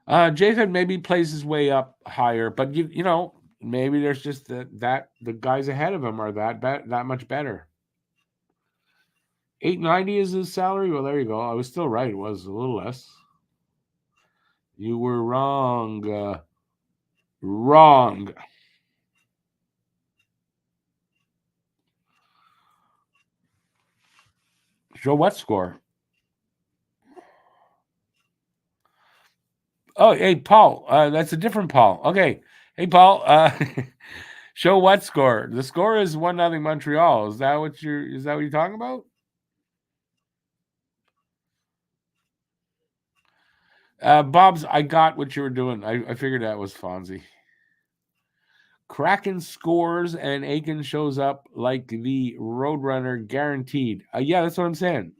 Japheth maybe plays his way up higher, but you know, maybe there's just that the guys ahead of him are that much better. 890 is his salary. Well, there you go. I was still right. It was a little less. You were wrong. Wrong. Show what score? Oh, hey, Paul. That's a different Paul. Okay. Hey, Paul. Show what score? The score is 1-0 Montreal. Is that what you're talking about? Bob's, I got what you were doing. I figured that was Fonzie. Kraken scores and Aiken shows up like the Roadrunner, guaranteed. Yeah, that's what I'm saying.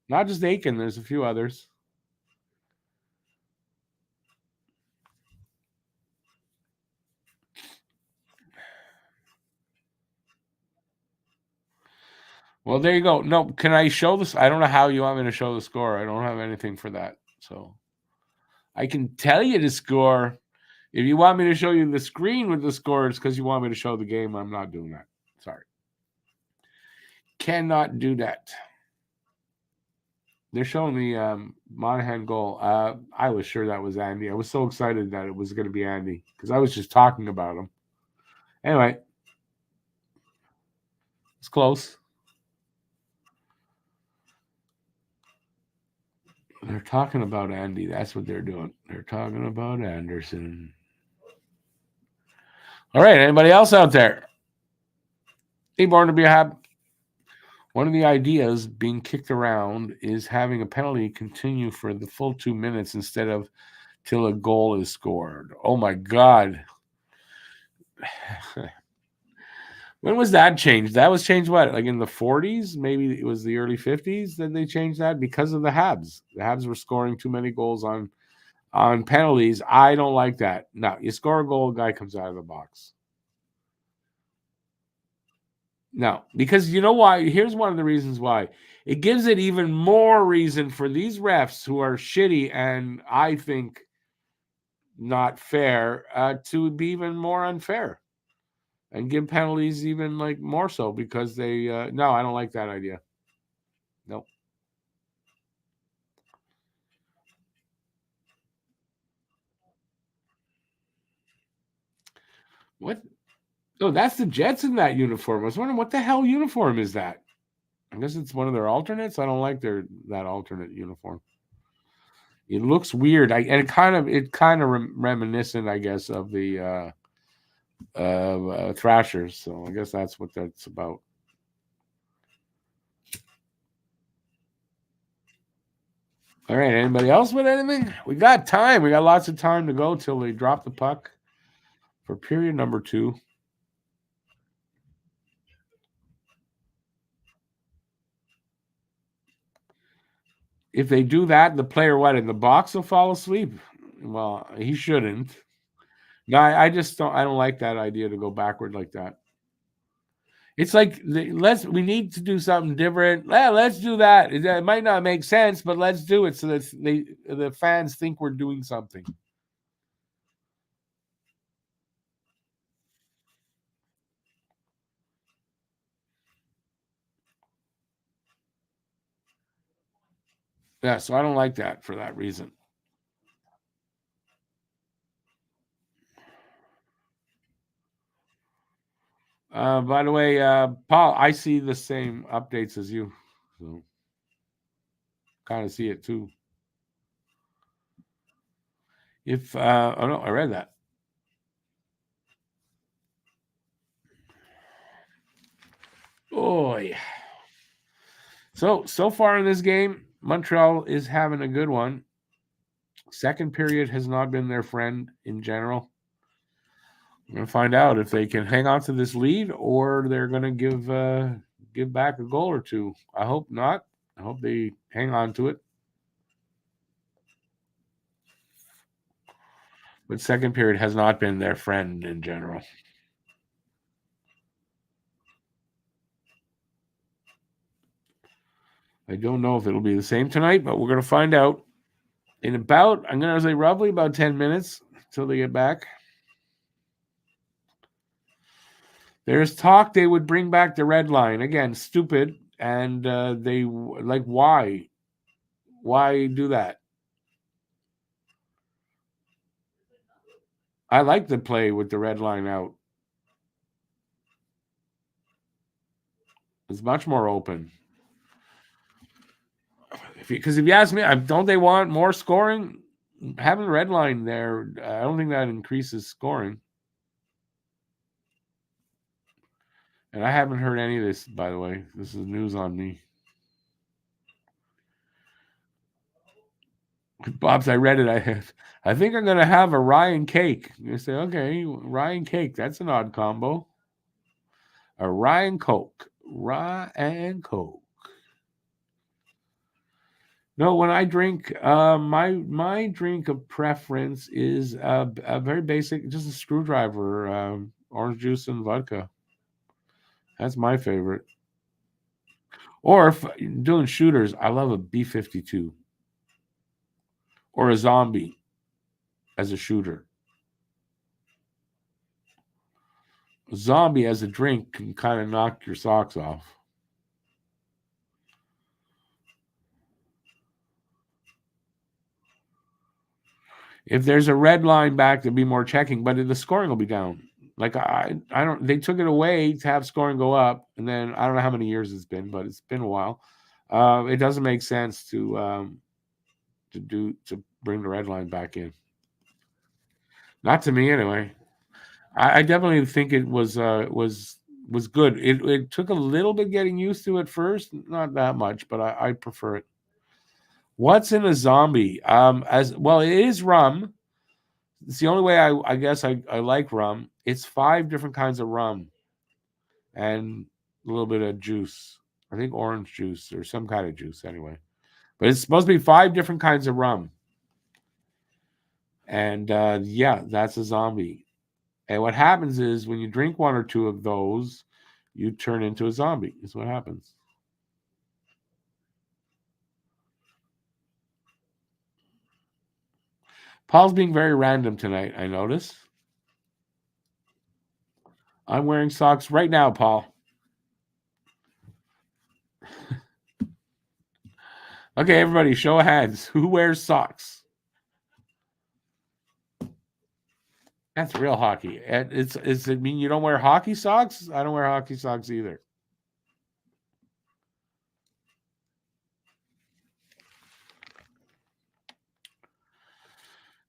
Not just Aiken. There's a few others. Well, there you go. No, can I show this? I don't know how you want me to show the score. I don't have anything for that. So I can tell you the score. If you want me to show you the screen with the score, it's because you want me to show the game. I'm not doing that. Sorry. Cannot do that. They're showing the Monahan goal. I was sure that was Andy. I was so excited that it was going to be Andy because I was just talking about him. Anyway, it's close. They're talking about Andy. That's what they're doing. They're talking about Anderson. All right. Anybody else out there? Hey, born to be a Hab. One of the ideas being kicked around is having a penalty continue for the full 2 minutes instead of till a goal is scored. Oh, my God. When was that changed? That was changed what? Like in the 40s? Maybe it was the early 50s that they changed that because of the Habs. The Habs were scoring too many goals on penalties. I don't like that. No, you score a goal, guy comes out of the box. No, because you know why? Here's one of the reasons why. It gives it even more reason for these refs who are shitty and I think not fair to be even more unfair and give penalties even like more so because they no, I don't like that idea. Nope. What? Oh, that's the Jets in that uniform. I was wondering what the hell uniform is that? I guess it's one of their alternates. I don't like that alternate uniform. It looks weird. And it kind of reminiscent, I guess, of the Thrashers. So I guess that's what that's about. All right. Anybody else with anything? We got time. We got lots of time to go till they drop the puck for period number 2. If they do that, the player in the box will fall asleep. Well, he shouldn't. No, I just don't. I don't like that idea to go backward like that. It's like we need to do something different. Yeah, let's do that. It might not make sense, but let's do it so that the fans think we're doing something. Yeah, so I don't like that for that reason. By the way, Paul, I see the same updates as you, so kind of see it too. If oh no, I read that. Oh yeah. So far in this game, Montreal is having a good one. Second period has not been their friend in general. We're going to find out if they can hang on to this lead or they're going to give back a goal or two. I hope not. I hope they hang on to it. But second period has not been their friend in general. I don't know if it'll be the same tonight, but we're going to find out in about, I'm going to say roughly about 10 minutes until they get back. There's talk they would bring back the red line. Again, stupid. And they, like, why? Why do that? I like to play with the red line out. It's much more open. Because if you ask me, don't they want more scoring? Having a red line there, I don't think that increases scoring. And I haven't heard any of this, by the way. This is news on me. Bob's, I read it. I think I'm going to have a Ryan cake. You say, okay, Ryan cake. That's an odd combo. A Ryan Coke. Ryan Coke. No, when I drink, my drink of preference is a very basic, just a screwdriver, orange juice and vodka. That's my favorite. Or if doing shooters, I love a B-52 or a zombie as a shooter. A zombie as a drink can kind of knock your socks off. If there's a red line back, there'll be more checking, but the scoring will be down. Like I don't. They took it away to have scoring go up, and then I don't know how many years it's been, but it's been a while. It doesn't make sense to bring the red line back in. Not to me, anyway. I definitely think it was good. It took a little bit getting used to at first, not that much, but I prefer it. What's in a zombie? As well, it is rum. It's the only way I guess I like rum. It's 5 different kinds of rum and a little bit of juice. I think orange juice or some kind of juice anyway. But it's supposed to be 5 different kinds of rum. And yeah, that's a zombie. And what happens is when you drink 1 or 2 of those, you turn into a zombie. Is what happens. Paul's being very random tonight, I notice. I'm wearing socks right now, Paul. Okay, everybody, show of hands. Who wears socks? That's real hockey. And does it mean you don't wear hockey socks? I don't wear hockey socks either.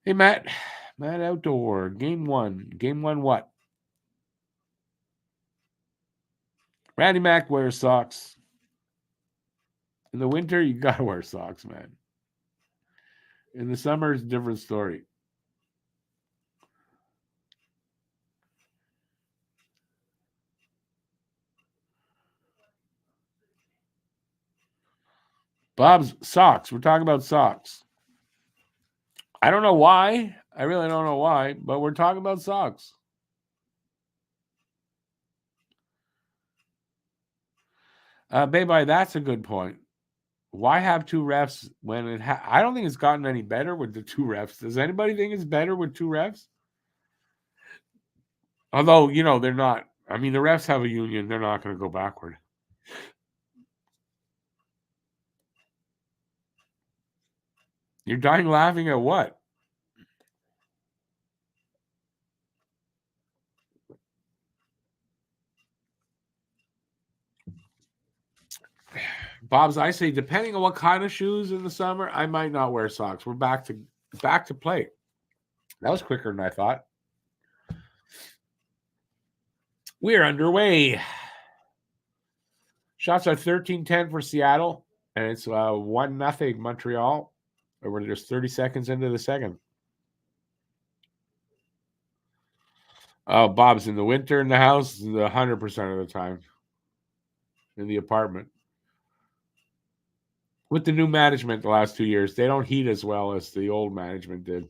Hey, Matt. Matt Outdoor. Game one. Game one what? Randy Mac wears socks. In the winter, you gotta wear socks, man. In the summer, it's a different story. Bob's socks. We're talking about socks. I don't know why. I really don't know why, but we're talking about socks. Baby, that's a good point. Why have two refs when I don't think it's gotten any better with the two refs. Does anybody think it's better with two refs? Although, they're not. I mean, the refs have a union. They're not going to go backward. You're dying laughing at what? Bob's, I say, depending on what kind of shoes in the summer, I might not wear socks. We're back to play. That was quicker than I thought. We're underway. Shots are 13-10 for Seattle, and it's 1-0 Montreal. We're just 30 seconds into the second. Oh, Bob's in the winter in the house 100% of the time in the apartment. With the new management the last 2 years, they don't heat as well as the old management did.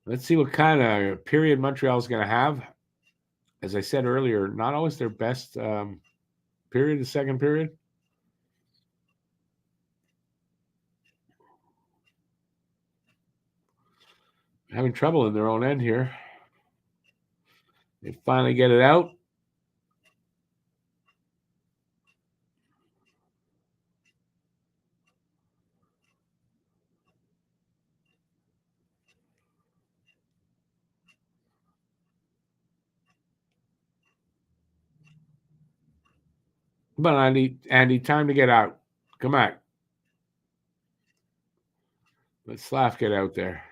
Let's see what kind of period Montreal is going to have. As I said earlier, not always their best period, the second period. Having trouble in their own end here. They finally get it out. Come on, Andy, time to get out. Come on. Let Slav get out there.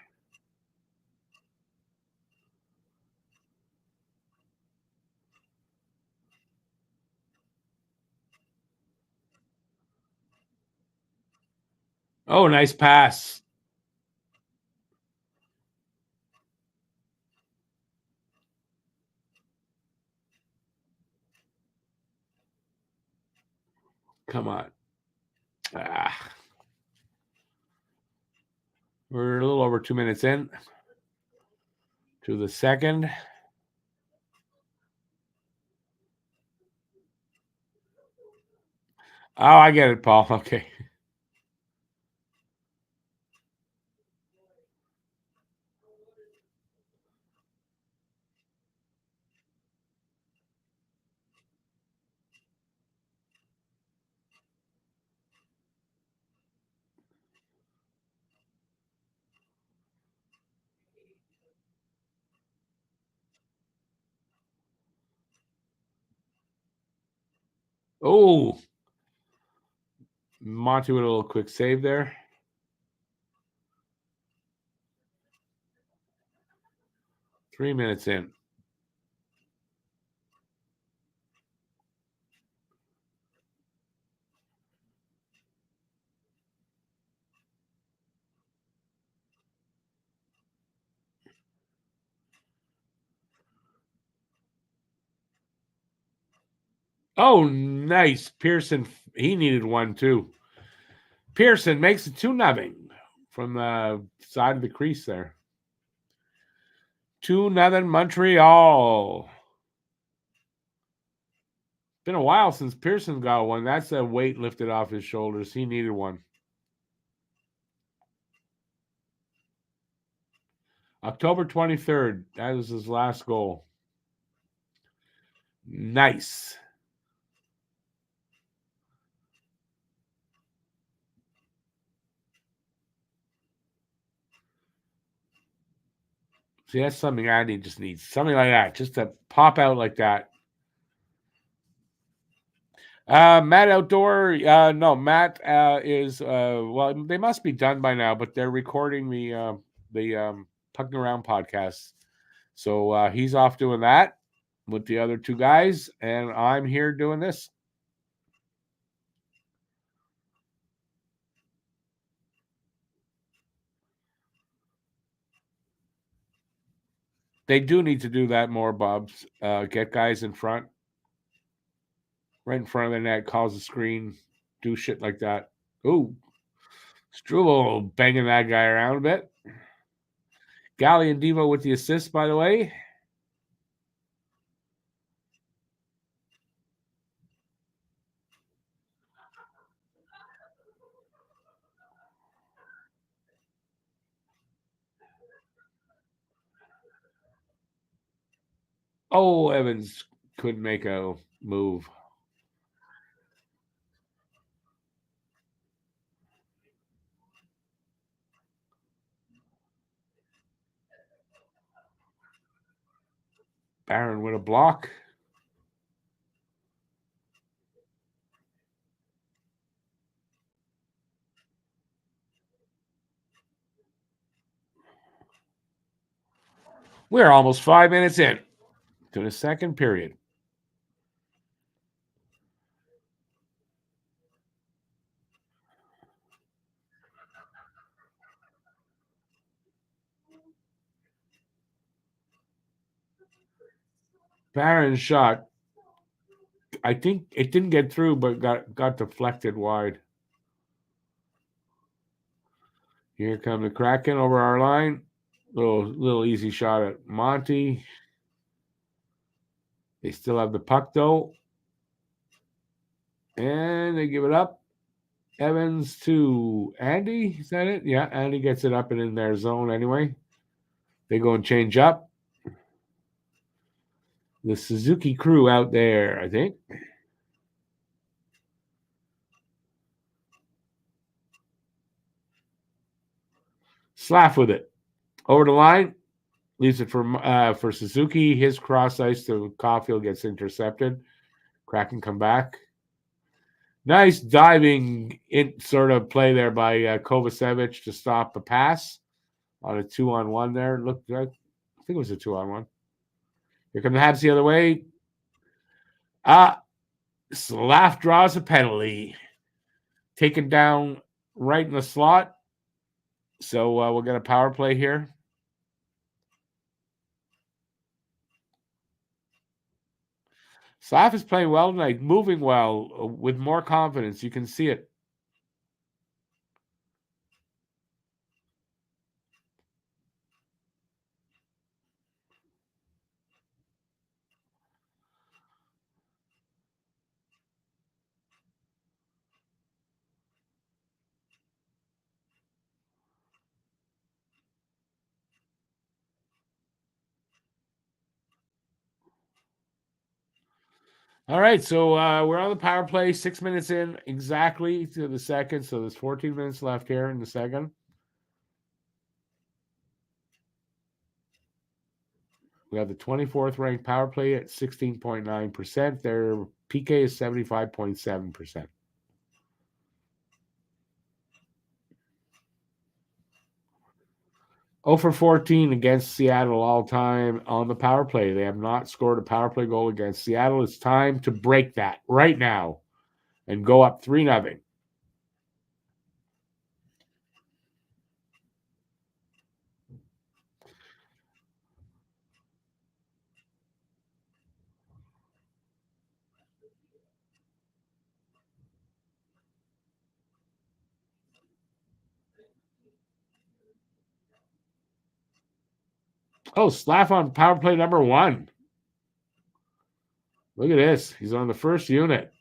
Oh, nice pass. Come on. We're a little over 2 minutes in to the second. Oh, I get it, Paul. Okay. Oh, Monty with a little quick save there. 3 minutes in. Oh, nice. Pearson, he needed one too. Pearson makes it 2-0 from the side of the crease there. 2-0 Montreal. Been a while since Pearson got one. That's a weight lifted off his shoulders. He needed one. October 23rd. That was his last goal. Nice. See, that's something Andy just needs. Something like that. Just to pop out like that. Matt Outdoor. No, Matt is well. They must be done by now, but they're recording the Pucking Around podcast. So he's off doing that with the other two guys, and I'm here doing this. They do need to do that more, Bubs. Get guys in front, right in front of the net, cause the screen, do shit like that. Ooh, Struble banging that guy around a bit. Galley and Devo with the assist, by the way. Oh, Evans couldn't make a move. Barron with a block. We're almost 5 minutes in to the second period. Barron's shot, I think it didn't get through, but got deflected wide. Here come the Kraken over our line. Little easy shot at Monty. They still have the puck though. And they give it up. Evans to Andy. Is that it? Yeah, Andy gets it up and in their zone anyway. They go and change up. The Suzuki crew out there, I think. Slaff with it. Over the line. Leaves it for Suzuki. His cross ice to Caulfield gets intercepted. Kraken come back. Nice diving in sort of play there by Kovacevic to stop a pass on a 2-on-1 there. Looked like, I think it was a 2-on-1. Here come the Habs the other way. Slav draws a penalty. Taken down right in the slot. So we'll get a power play here. Slav is playing well tonight, moving well, with more confidence. You can see it. All right, so we're on the power play, 6 minutes in exactly to the second. So there's 14 minutes left here in the second. We have the 24th ranked power play at 16.9%. Their PK is 75.7%. Oh for 14 against Seattle all time on the power play. They have not scored a power play goal against Seattle. It's time to break that right now and go up 3-0. Oh, Slav on power play number 1. Look at this. He's on the first unit.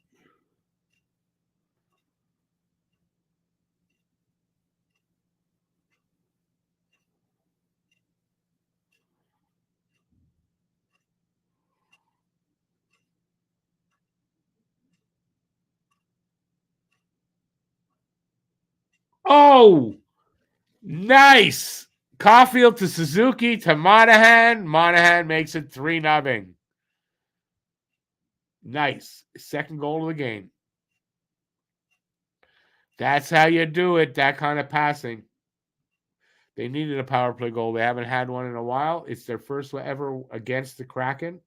Oh, nice. Caulfield to Suzuki to Monahan. Monahan makes it 3-0. Nice. Second goal of the game. That's how you do it. That kind of passing. They needed a power play goal. They haven't had one in a while. It's their first one ever against the Kraken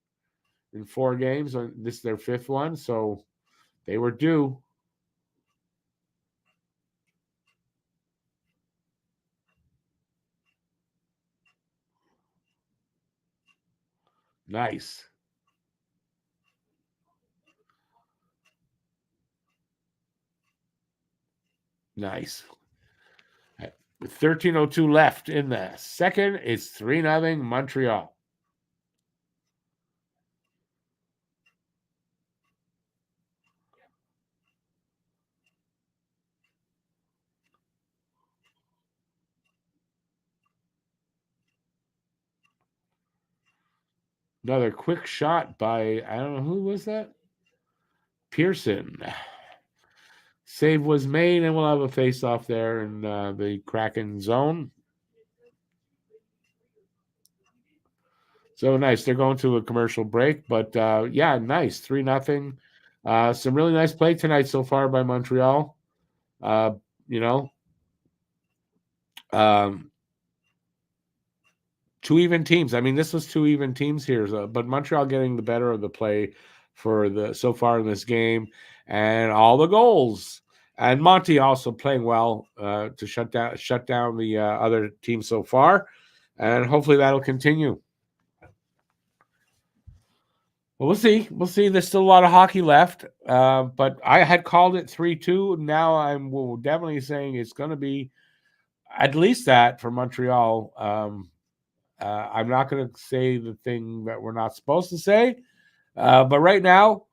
in 4 games. This is their fifth one, so they were due. Nice. Nice. With 13:02 left in the second, it's 3-0 Montreal. Another quick shot by, I don't know, who was that? Pearson. Save was made, and we'll have a face off there in the Kraken zone. So nice. They're going to a commercial break, but yeah, nice. 3-0. Some really nice play tonight so far by Montreal. Uh, you know, um, two even teams. I mean, this was two even teams here, but Montreal getting the better of the play for the so far in this game, and all the goals. And Monty also playing well to shut down the other team so far, and hopefully that'll continue. Well, we'll see. We'll see. There's still a lot of hockey left, but I had called it 3-2. Now I'm definitely saying it's going to be at least that for Montreal. I'm not going to say the thing that we're not supposed to say, but right now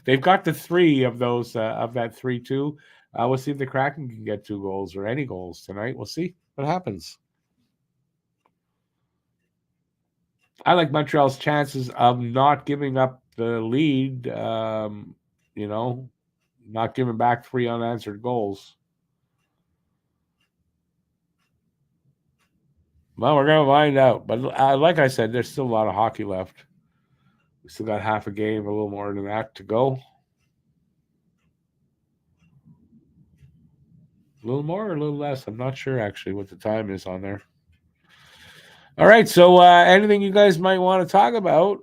they've got the three of those of that 3-2. We'll see if the Kraken can get 2 goals or any goals tonight. We'll see what happens. I like Montreal's chances of not giving up the lead. You know, not giving back 3 unanswered goals. Well, we're going to find out. But like I said, there's still a lot of hockey left. We still got half a game, a little more than that to go. A little more or a little less. I'm not sure actually what the time is on there. All right. So anything you guys might want to talk about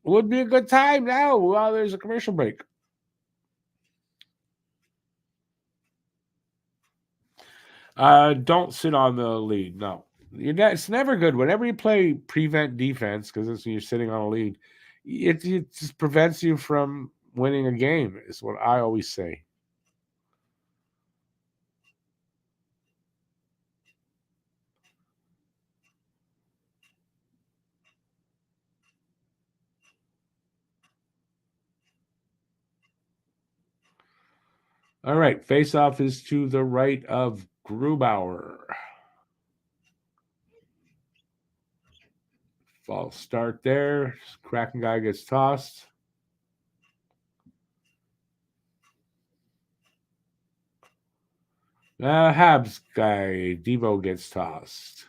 would be a good time now while there's a commercial break. Don't sit on the lead. No. It's never good. Whenever you play prevent defense, because you're sitting on a lead, it just prevents you from winning a game, is what I always say. All right. Face off is to the right of Grubauer. False start there. Kraken guy gets tossed. Habs guy, Devo gets tossed.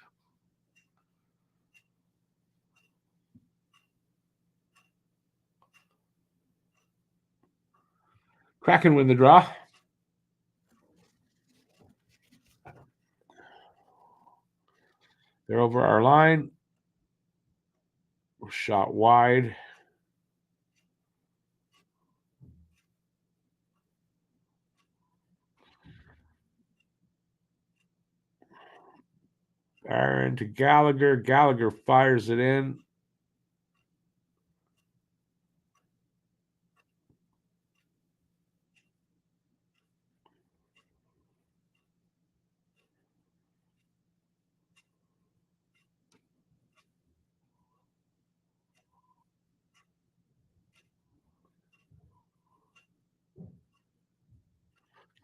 Kraken win the draw. They're over our line. Shot wide. Aaron to Gallagher. Gallagher fires it in.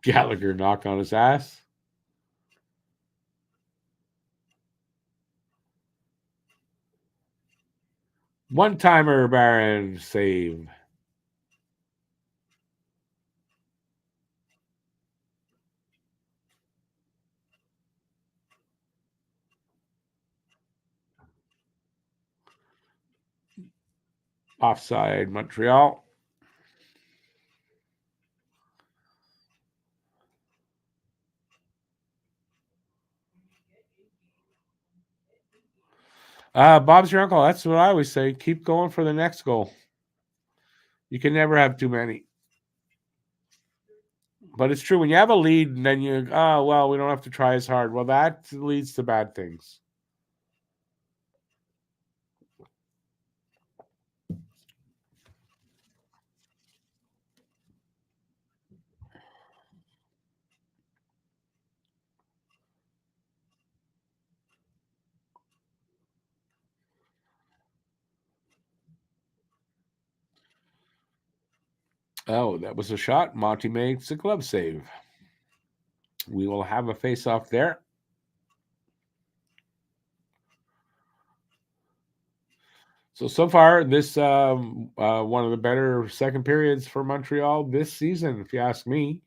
Gallagher knocked on his ass. One timer, Baron save. Offside, Montreal. Bob's your uncle. That's what I always say. Keep going for the next goal. You can never have too many. But it's true. When you have a lead and then you, oh, well, we don't have to try as hard. Well, that leads to bad things. Oh, that was a shot. Monty makes a glove save. We will have a face-off there. So far, this one of the better second periods for Montreal this season, if you ask me.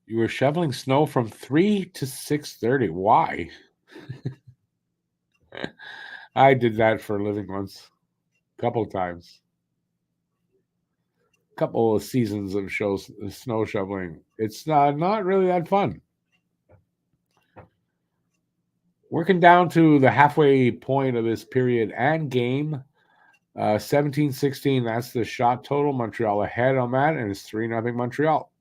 You were shoveling snow from 3 to 6:30. Why? I did that for a living once, a couple of times. Couple of seasons of snow shoveling. It's not really that fun. Working down to the halfway point of this period and game, 17-16. That's the shot total. Montreal ahead on that, and it's 3-0 Montreal.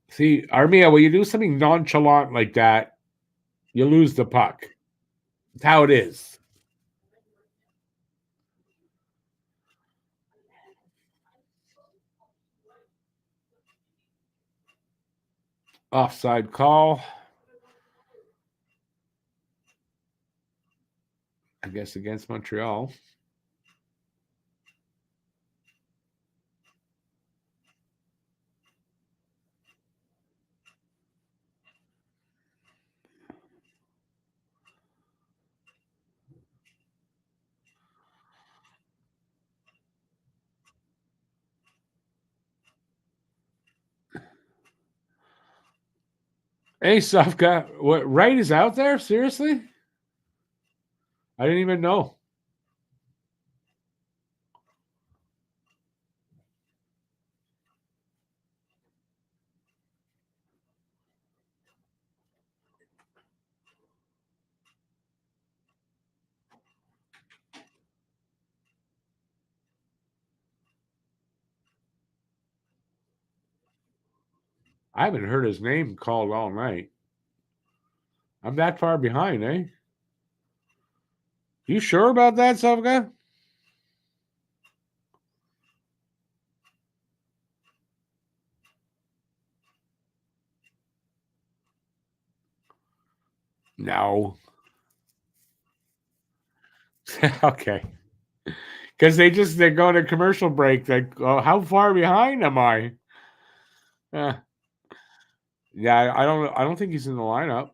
See, Armia, when you do something nonchalant like that, you lose the puck. That's how it is. Offside call. I guess against Montreal. Hey, Sufka, what Wright is out there? Seriously? I didn't even know. I haven't heard his name called all night. I'm that far behind, eh? You sure about that, Sufka? No. Okay. Because they're going to commercial break. Like, oh, how far behind am I? Uh, yeah, I don't think he's in the lineup.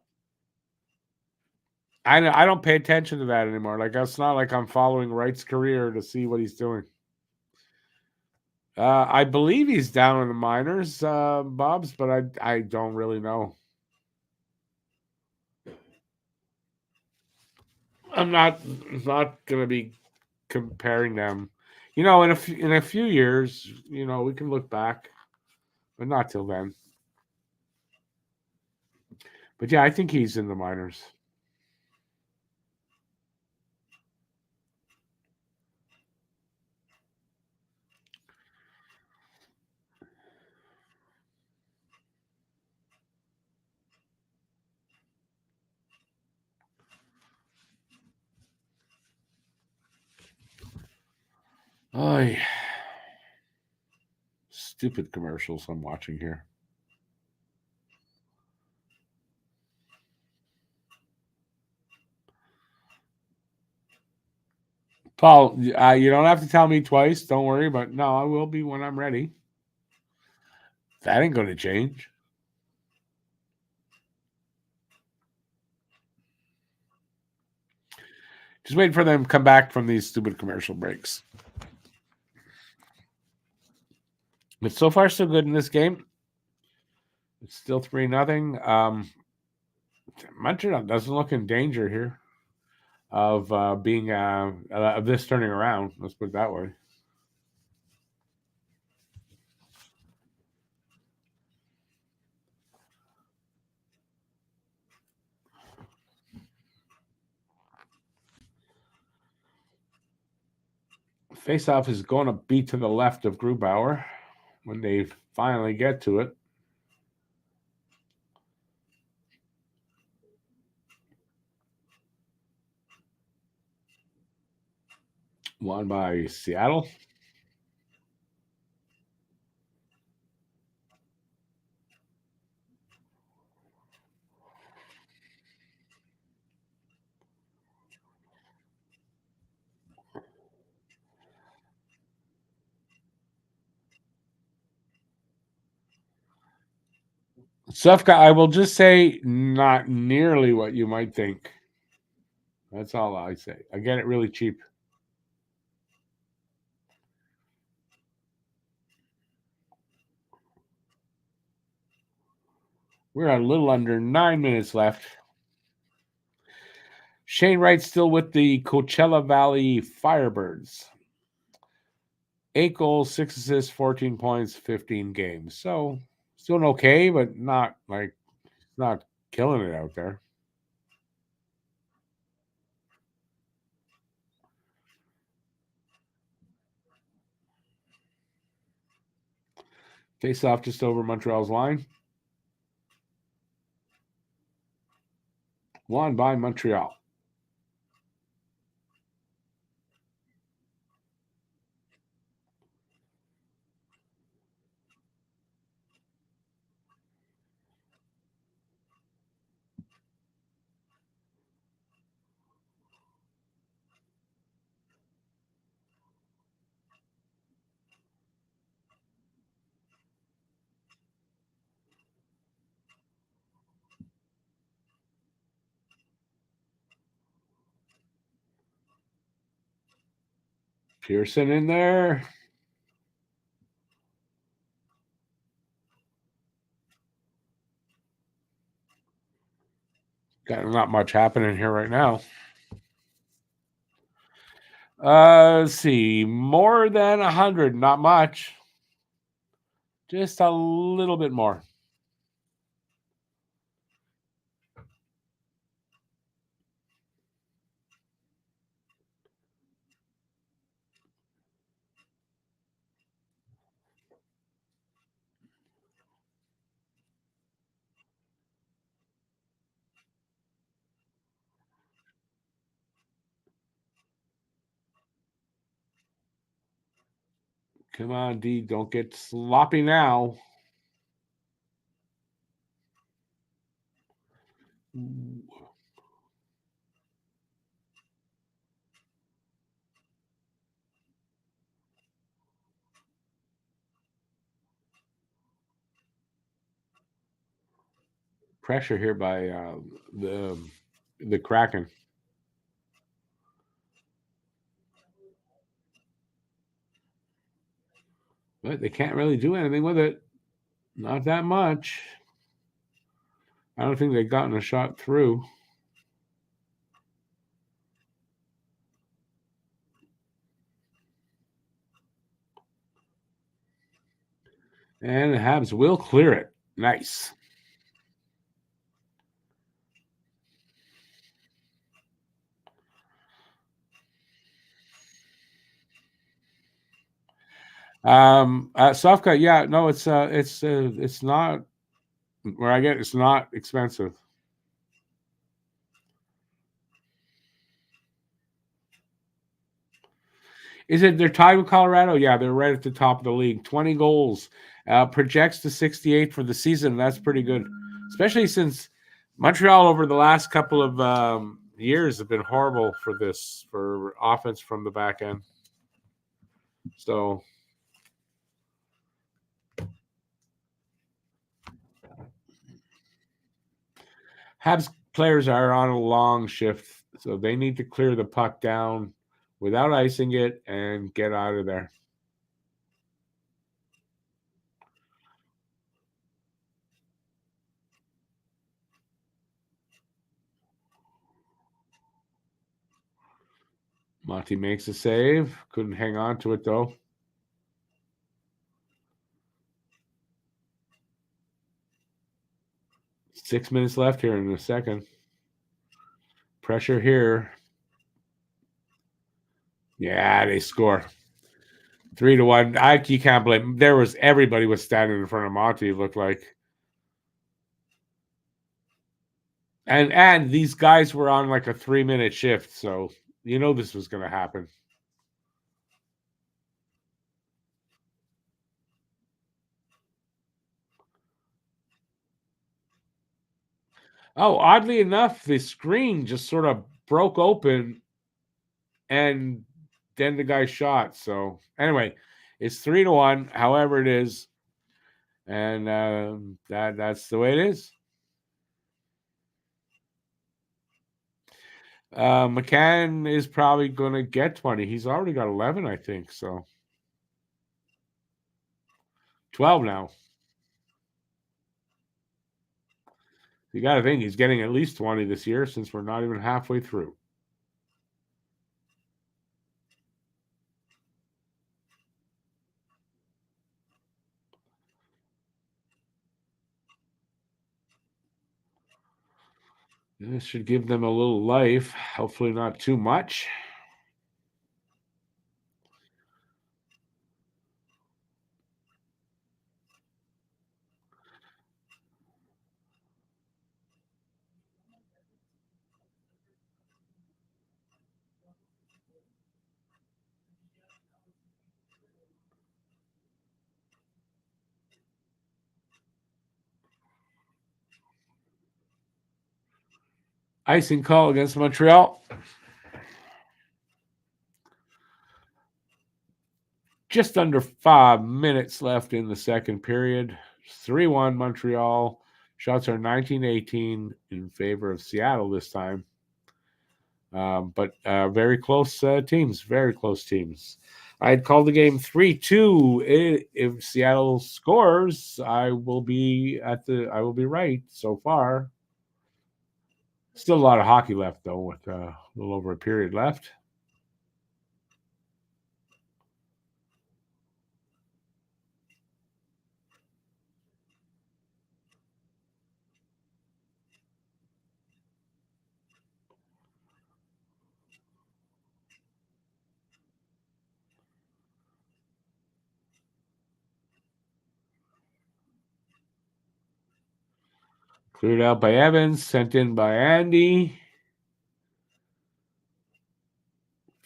I don't pay attention to that anymore. Like it's not like I'm following Wright's career to see what he's doing. I believe he's down in the minors, Bob's, but I don't really know. I'm not going to be comparing them. In a few years, we can look back, but not till then. But yeah, I think he's in the minors. Oh, stupid commercials I'm watching here. Paul, you don't have to tell me twice. Don't worry, but no, I will be when I'm ready. That ain't going to change. Just waiting for them to come back from these stupid commercial breaks. But so far, so good in this game. It's still 3-0. Montreal doesn't look in danger here of being of this turning around. Let's put it that way. Face-off is going to be to the left of Grubauer when they finally get to it. Won by Seattle. Sufka, I will just say, not nearly what you might think. That's all I say. I get it really cheap. We're a little under 9 minutes left. Shane Wright still with the Coachella Valley Firebirds. 8 goals, 6 assists, 14 points, 15 games. So it's doing okay, but not killing it out there. Face off just over Montreal's line. Won by Montreal. Pearson in there. Got not much happening here right now. Let's see. More than 100, not much. Just a little bit more. Come on, D. Don't get sloppy now. Pressure here by the Kraken. But they can't really do anything with it. Not that much. I don't think they've gotten a shot through. And the Habs will clear it. Nice. Sofka, yeah, no, it's not where I get it's not expensive. Is it they're tied with Colorado? Yeah, they're right at the top of the league. 20 goals. Projects to 68 for the season. That's pretty good. Especially since Montreal over the last couple of years have been horrible for offense from the back end. So Habs players are on a long shift So they need to clear the puck down without icing it and get out of there. Monty makes a save. Couldn't hang on to it, though. Six minutes left here in the second. Pressure here. Yeah, they score. 3-1. You can't blame. Everybody was standing in front of Monty, it looked like. And these guys were on like a 3-minute shift, so you know this was going to happen. Oh, oddly enough, the screen just sort of broke open and then the guy shot. So anyway, it's 3-1, however it is. And that's the way it is. McCann is probably going to get 20. He's already got 11, I think. So 12 now. You got to think he's getting at least 20 this year since we're not even halfway through. This should give them a little life. Hopefully not too much. Icing call against Montreal. Just under 5 minutes left in the second period. 3-1 Montreal. Shots are 19-18 in favor of Seattle this time. But very close teams, very close teams. I had called the game 3-2. If Seattle scores, I will be right so far. Still a lot of hockey left, though, with a little over a period left. Cleared out by Evans, sent in by Andy.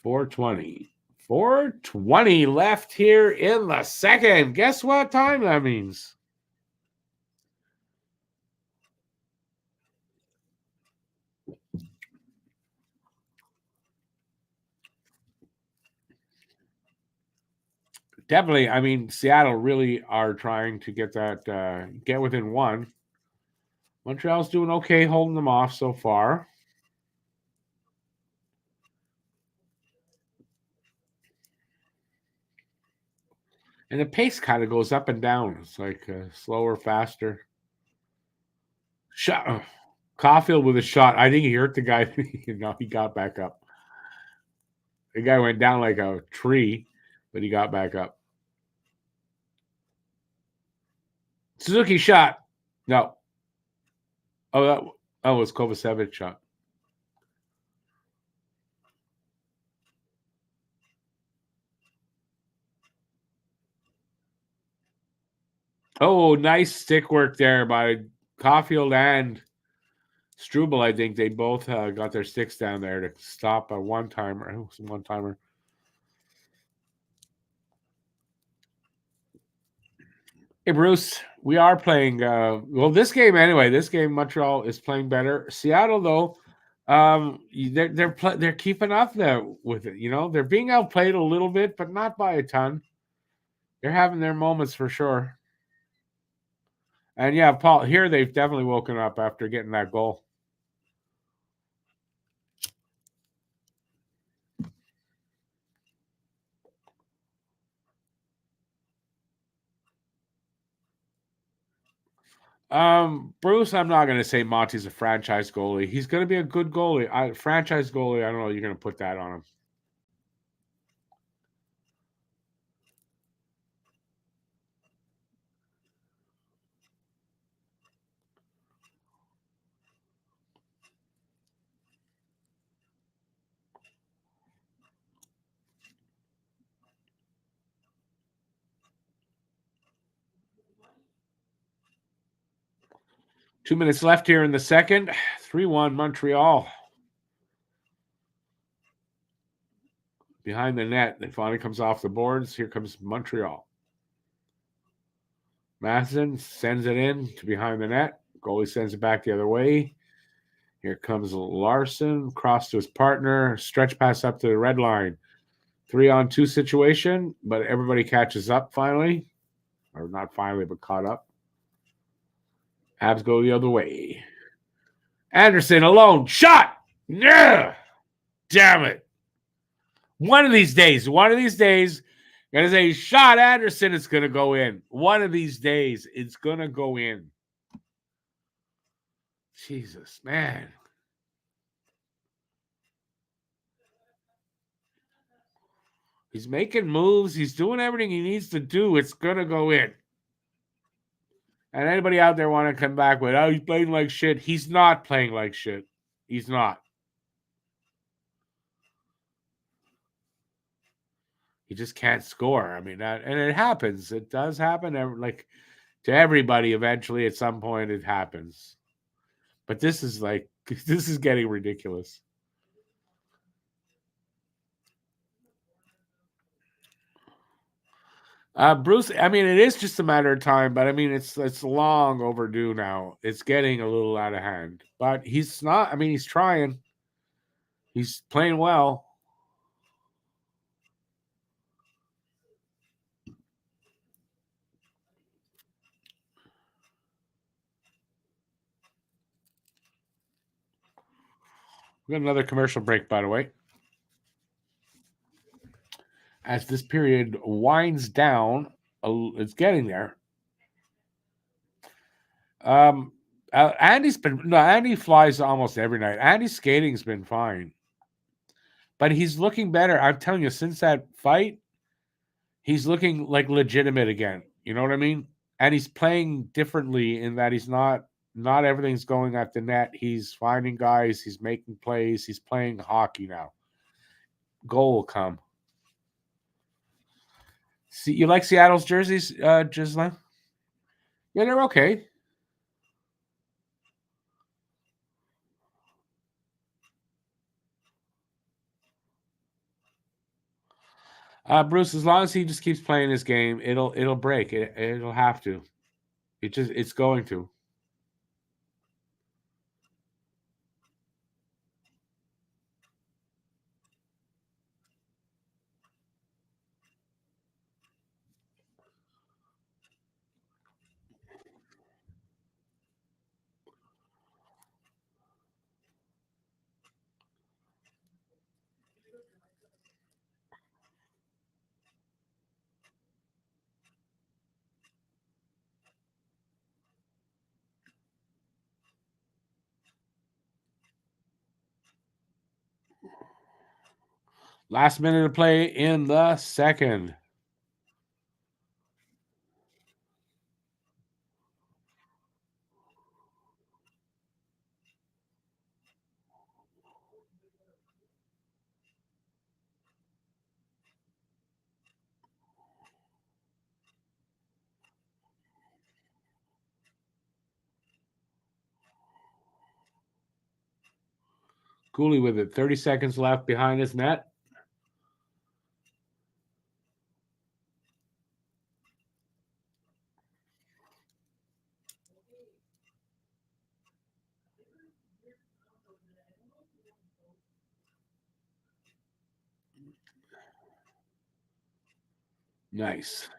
4:20. 4:20 left here in the second. Guess what time that means? Definitely. I mean, Seattle really are trying to get within one. Montreal's doing okay holding them off so far. And the pace kind of goes up and down. It's like slower, faster. Shot. Caulfield with a shot. I think he hurt the guy. He got back up. The guy went down like a tree, but he got back up. Suzuki shot. No. Oh, that was Kovacevic shot. Oh, nice stick work there by Caulfield and Struble. I think they both got their sticks down there to stop a one-timer. It was a one-timer. Hey, Bruce, we are playing. This game anyway. This game, Montreal is playing better. Seattle, though, they're keeping up there with it. You know, they're being outplayed a little bit, but not by a ton. They're having their moments for sure. And yeah, Paul, here they've definitely woken up after getting that goal. Bruce, I'm not going to say Monty's a franchise goalie. He's going to be a good goalie. Franchise goalie, I don't know. You're going to put that on him. Two minutes left here in the second. 3-1 Montreal. Behind the net. It finally comes off the boards. Here comes Montreal. Matheson sends it in to behind the net. Goalie sends it back the other way. Here comes Larson. Cross to his partner. Stretch pass up to the red line. 3-on-2 situation, but everybody catches up finally. Or not finally, but caught up. Habs go the other way. Anderson alone. Shot! Yeah! Damn it. One of these days, gonna say, shot Anderson, it's gonna go in. One of these days, it's gonna go in. Jesus, man. He's making moves. He's doing everything he needs to do. It's gonna go in. And anybody out there want to come back with, oh, he's playing like shit. He's not playing like shit. He's not. He just can't score. I mean, and it happens. It does happen. Like to everybody, eventually, at some point, it happens. But this is getting ridiculous. Bruce, I mean, it is just a matter of time, but I mean, it's long overdue now. It's getting a little out of hand, but he's not. I mean, he's trying. He's playing well. We got another commercial break, by the way. As this period winds down, it's getting there. Andy flies almost every night. Andy's skating's been fine, but he's looking better. I'm telling you, since that fight, he's looking like legitimate again. You know what I mean? And he's playing differently in that he's not everything's going at the net. He's finding guys. He's making plays. He's playing hockey now. Goal will come. See, you like Seattle's jerseys, Gisela? Yeah, they're okay. Bruce, as long as he just keeps playing his game, it'll break. It'll have to. It's going to. Last minute of play in the second. Cooley with it. 30 seconds left behind his net. Nice.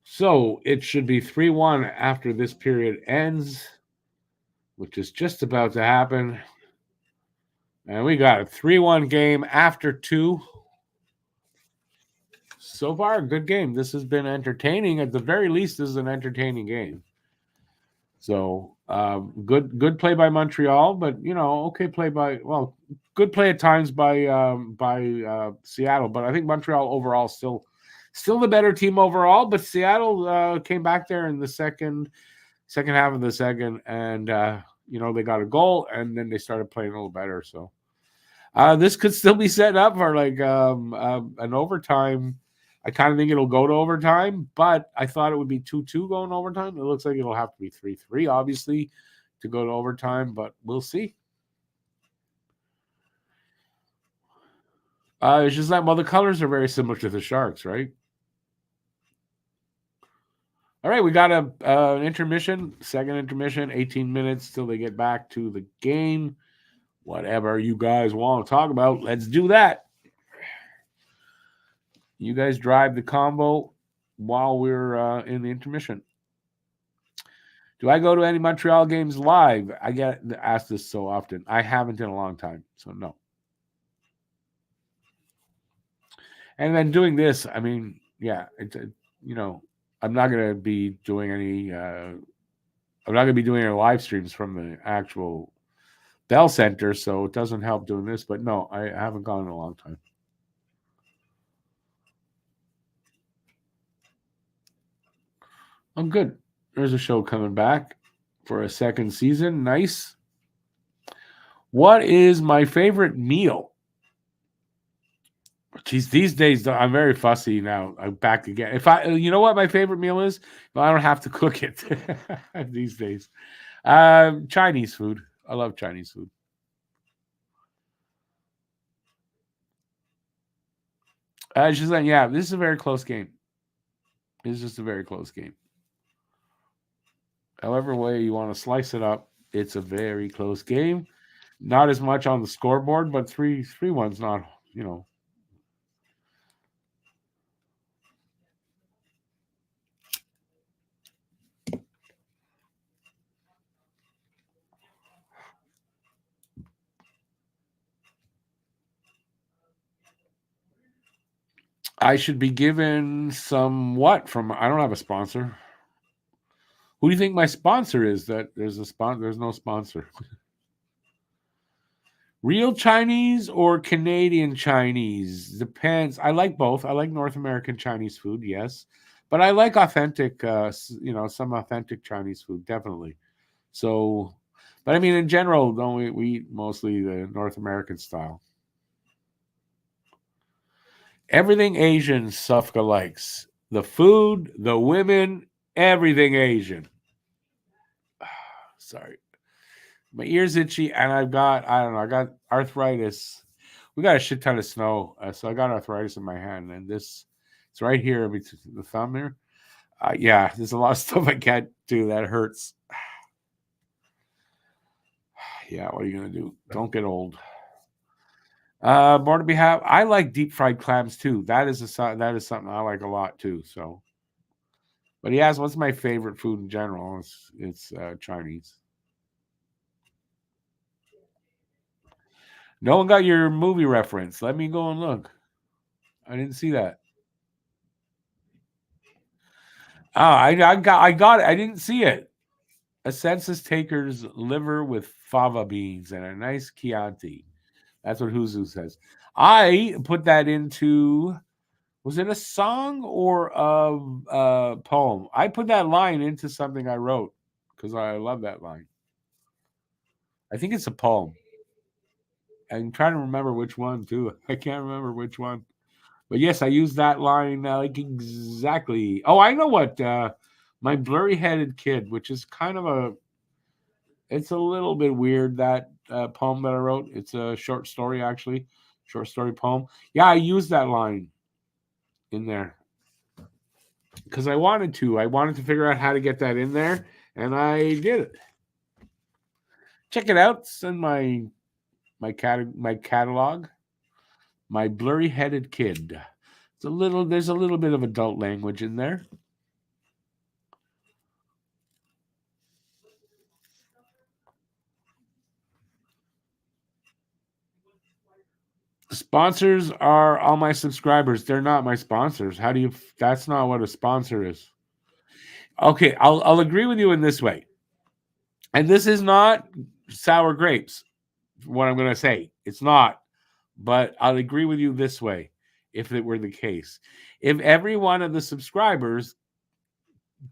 So it should be 3-1 after this period ends, which is just about to happen. And we got a 3-1 game after 2. So far, a good game. This has been entertaining. At the very least, this is an entertaining game. So good play by Montreal, but okay play by good play at times by Seattle. But I think Montreal overall still the better team overall. But Seattle came back there in the second half of the second, and they got a goal, and then they started playing a little better. So this could still be set up for like an overtime. I kind of think it'll go to overtime, but I thought it would be 2-2 going overtime. It looks like it'll have to be 3-3, obviously, to go to overtime, but we'll see. It's just that, well, the colors are very similar to the Sharks, right? All right, we got an intermission, second intermission, 18 minutes till they get back to the game. Whatever you guys want to talk about, let's do that. You guys drive the combo while we're in the intermission. Do I go to any Montreal games live? I get asked this so often. I haven't in a long time, so no. And then doing this, I mean, yeah, I'm not going to be doing any. I'm not going to be doing any live streams from the actual Bell Center, so it doesn't help doing this. But no, I haven't gone in a long time. I'm good. There's a show coming back for a second season. Nice. What is my favorite meal? Geez, these days I'm very fussy now. I'm back again. You know what my favorite meal is? Well, I don't have to cook it these days. Chinese food. I love Chinese food. She's like, yeah, this is a very close game. It's just a very close game. However way you want to slice it up, it's a very close game. Not as much on the scoreboard, but 3-3-1's not. I should be given some what from? I don't have a sponsor. Who do you think my sponsor is? That there's a sponsor. There's no sponsor. Real Chinese or Canadian Chinese? Depends. I like both. I like North American Chinese food, yes, but I like authentic. Some authentic Chinese food, definitely. So, but I mean, in general, don't we eat mostly the North American style? Everything Asian, Sufka likes the food, the women, everything Asian. Sorry. My ear's itchy, and I don't know, I got arthritis. We got a shit ton of snow, so I got arthritis in my hand, and it's right here between the thumb here. Yeah, there's a lot of stuff I can't do that hurts. Yeah, what are you gonna do? Don't get old. More to be have. I like deep fried clams too. That is something I like a lot too. So, but he asked, "What's my favorite food in general?" It's Chinese. No one got your movie reference. Let me go and look. I didn't see that. Oh, I got it. I didn't see it. A census taker's liver with fava beans and a nice Chianti. That's what Huzu says. I put that into. Was it a song or a poem? I put that line into something I wrote because I love that line. I think it's a poem. I'm trying to remember which one too. I can't remember which one. But yes, I used that line like exactly. Oh, I know what. My blurry-headed kid, which is kind of it's a little bit weird, that poem that I wrote. It's a short story, actually, short story poem. Yeah, I used that line in there because I wanted to. I wanted to figure out how to get that in there, and I did it. Check it out. It's in my catalog. My blurry-headed kid. There's a little bit of adult language in there. Sponsors are all my subscribers. They're not my sponsors. How do you? That's not what a sponsor is. Okay, I'll agree with you in this way. And this is not sour grapes, what I'm going to say. It's not. But I'll agree with you this way, if it were the case. If every one of the subscribers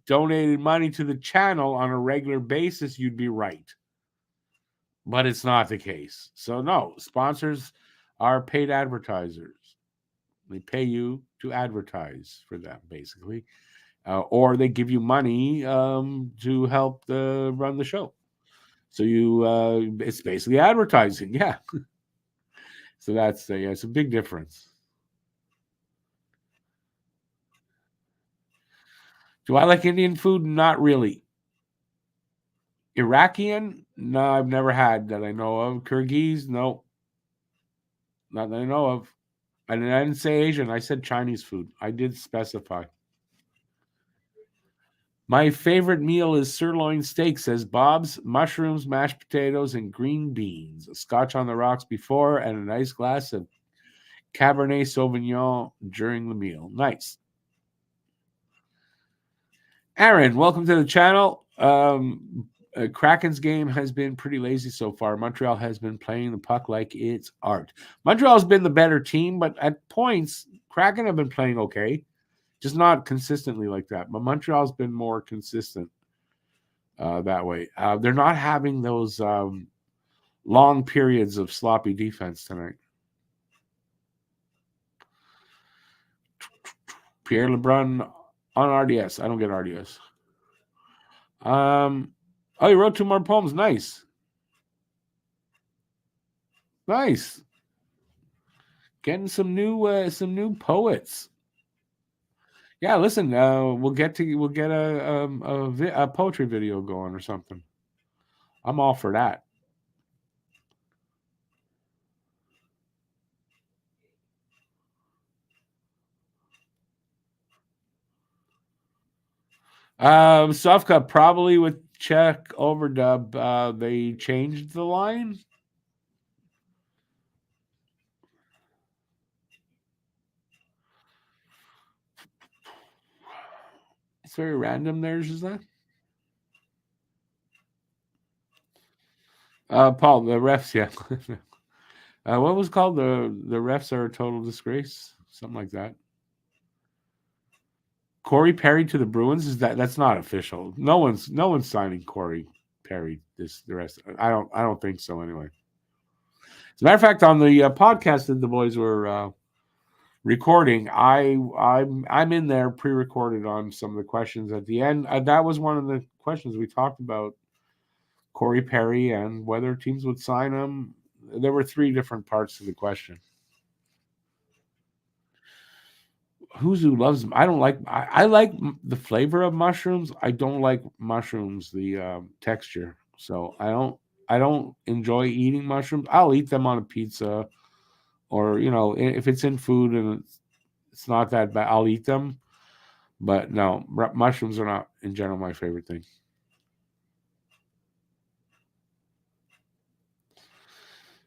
donated money to the channel on a regular basis, you'd be right. But it's not the case. So, no, sponsors are paid advertisers. They pay you to advertise for them, basically. Or they give you money to help run the show. So it's basically advertising. Yeah. So that's it's a big difference. Do I like Indian food? Not really. Iraqian? No, I've never had that I know of. Kyrgyz? No, not that I know of. I didn't say Asian. I said Chinese food. I did specify. My favorite meal is sirloin steak, says Bob's. Mushrooms, mashed potatoes, and green beans. A scotch on the rocks before, and a nice glass of Cabernet Sauvignon during the meal. Nice. Aaron, welcome to the channel. Kraken's game has been pretty lazy so far. Montreal has been playing the puck like it's art. Montreal's been the better team, but at points, Kraken have been playing okay, just not consistently like that. But Montreal's been more consistent that way. They're not having those long periods of sloppy defense tonight. Pierre LeBrun on RDS. I don't get RDS. Oh, he wrote 2 more poems. Nice. Nice. Getting some new poets. Yeah, listen. We'll get a poetry video going or something. I'm all for that. Sofka probably with Czech overdub. They changed the line. It's very random. Theirs is that. Paul, the refs, yeah. What was called the refs are a total disgrace, something like that. Corey Perry to the Bruins that's not official. No one's signing Corey Perry the rest. I don't think so anyway. As a matter of fact, on the podcast that the boys were recording, I'm in there pre-recorded on some of the questions at the end. That was one of the questions we talked about Corey Perry and whether teams would sign him. There were 3 different parts to the question. Who loves them? I don't like. I like the flavor of mushrooms. I don't like mushrooms, the texture. So I don't enjoy eating mushrooms. I'll eat them on a pizza, or if it's in food and it's not that bad, I'll eat them. But no, mushrooms are not in general my favorite thing.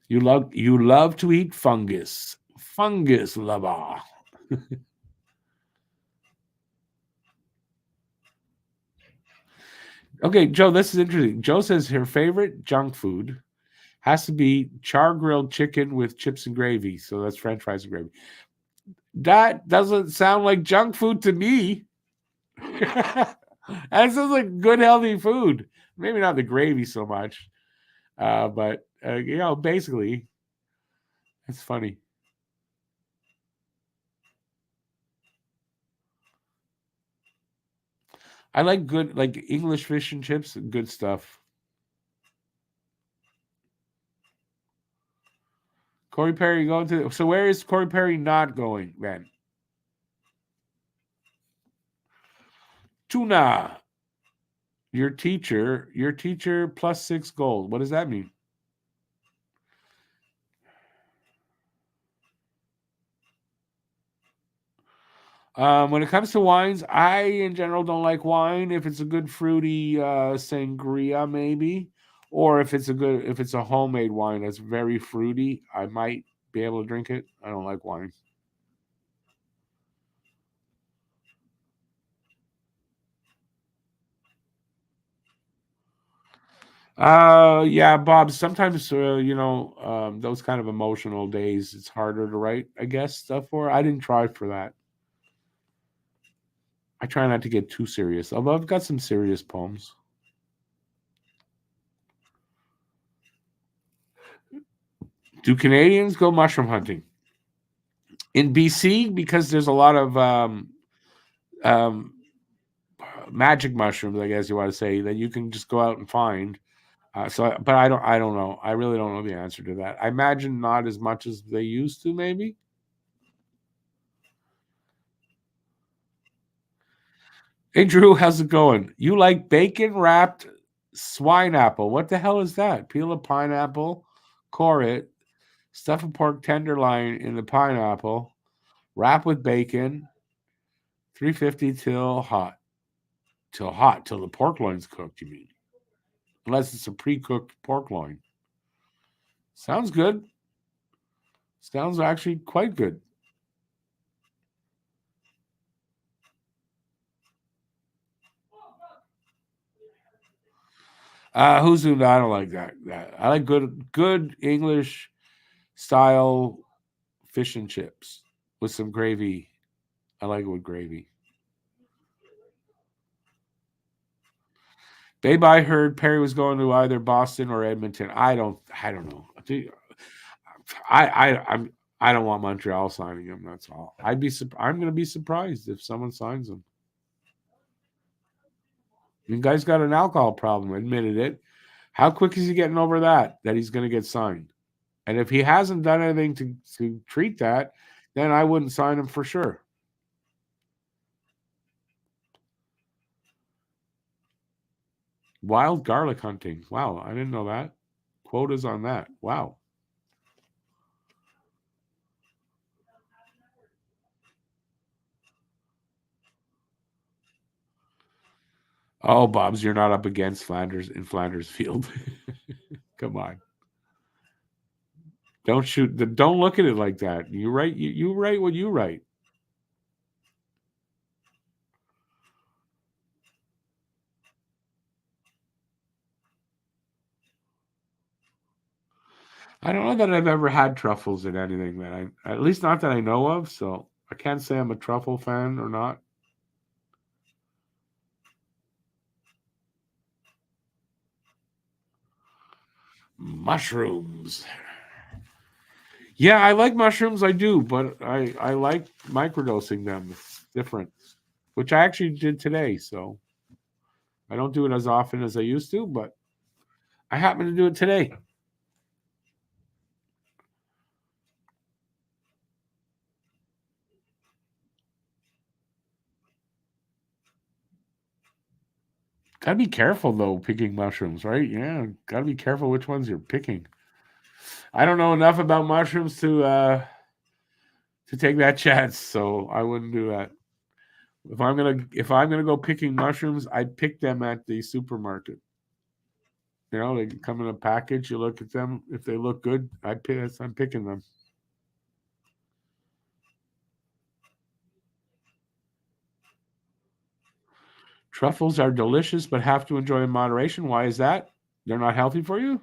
You love to eat fungus lover. Okay, Joe, this is interesting. Joe says her favorite junk food has to be char grilled chicken with chips and gravy. So that's French fries and gravy. That doesn't sound like junk food to me. That sounds like good, healthy food. Maybe not the gravy so much, but basically, it's funny. I like good, like English fish and chips, good stuff. Corey Perry going to. So where is Corey Perry not going then? Tuna. Your teacher +6 gold. What does that mean? When it comes to wines, I in general don't like wine. If it's a good fruity sangria, maybe, or if it's a homemade wine that's very fruity, I might be able to drink it. I don't like wine. Yeah, Bob. Sometimes, those kind of emotional days, it's harder to write, I guess, stuff for. I didn't try for that. I try not to get too serious, although I've got some serious poems. Do Canadians go mushroom hunting in BC? Because there's a lot of um, magic mushrooms, I guess you want to say, that you can just go out and find. But I don't know. I really don't know the answer to that. I imagine not as much as they used to, maybe. Hey, Drew, how's it going? You like bacon wrapped swine apple? What the hell is that? Peel a pineapple, core it, stuff a pork tenderloin in the pineapple, wrap with bacon, 350 till hot. Till hot, till the pork loin's cooked, you mean? Unless it's a pre-cooked pork loin. Sounds good. Sounds actually quite good. Who's who? I don't like that. I like good English style fish and chips with some gravy. I like it with gravy. Babe, I heard Perry was going to either Boston or Edmonton. I don't know. I don't want Montreal signing him. That's all. I'm going to be surprised if someone signs him. The guy's got an alcohol problem. Admitted it. How quick is he getting over that? That he's going to get signed. And if he hasn't done anything to treat that, then I wouldn't sign him for sure. Wild garlic hunting. Wow, I didn't know that. Quotas on that. Wow. Oh, Bob's, you're not up against Flanders in Flanders Field. Come on. Don't shoot. Don't look at it like that. You write. You write what you write. I don't know that I've ever had truffles in anything that at least not that I know of. So I can't say I'm a truffle fan or not. Mushrooms. Yeah, I like mushrooms. I do, but I like microdosing them. It's different, which I actually did today. So I don't do it as often as I used to, but I happen to do it today. Gotta be careful though, picking mushrooms, right? Yeah, gotta be careful which ones you're picking. I don't know enough about mushrooms to take that chance, so I wouldn't do that. If I'm gonna go picking mushrooms, I pick them at the supermarket. You know, they come in a package. You look at them. If they look good, I'm picking them. Truffles are delicious, but have to enjoy in moderation. Why is that? They're not healthy for you.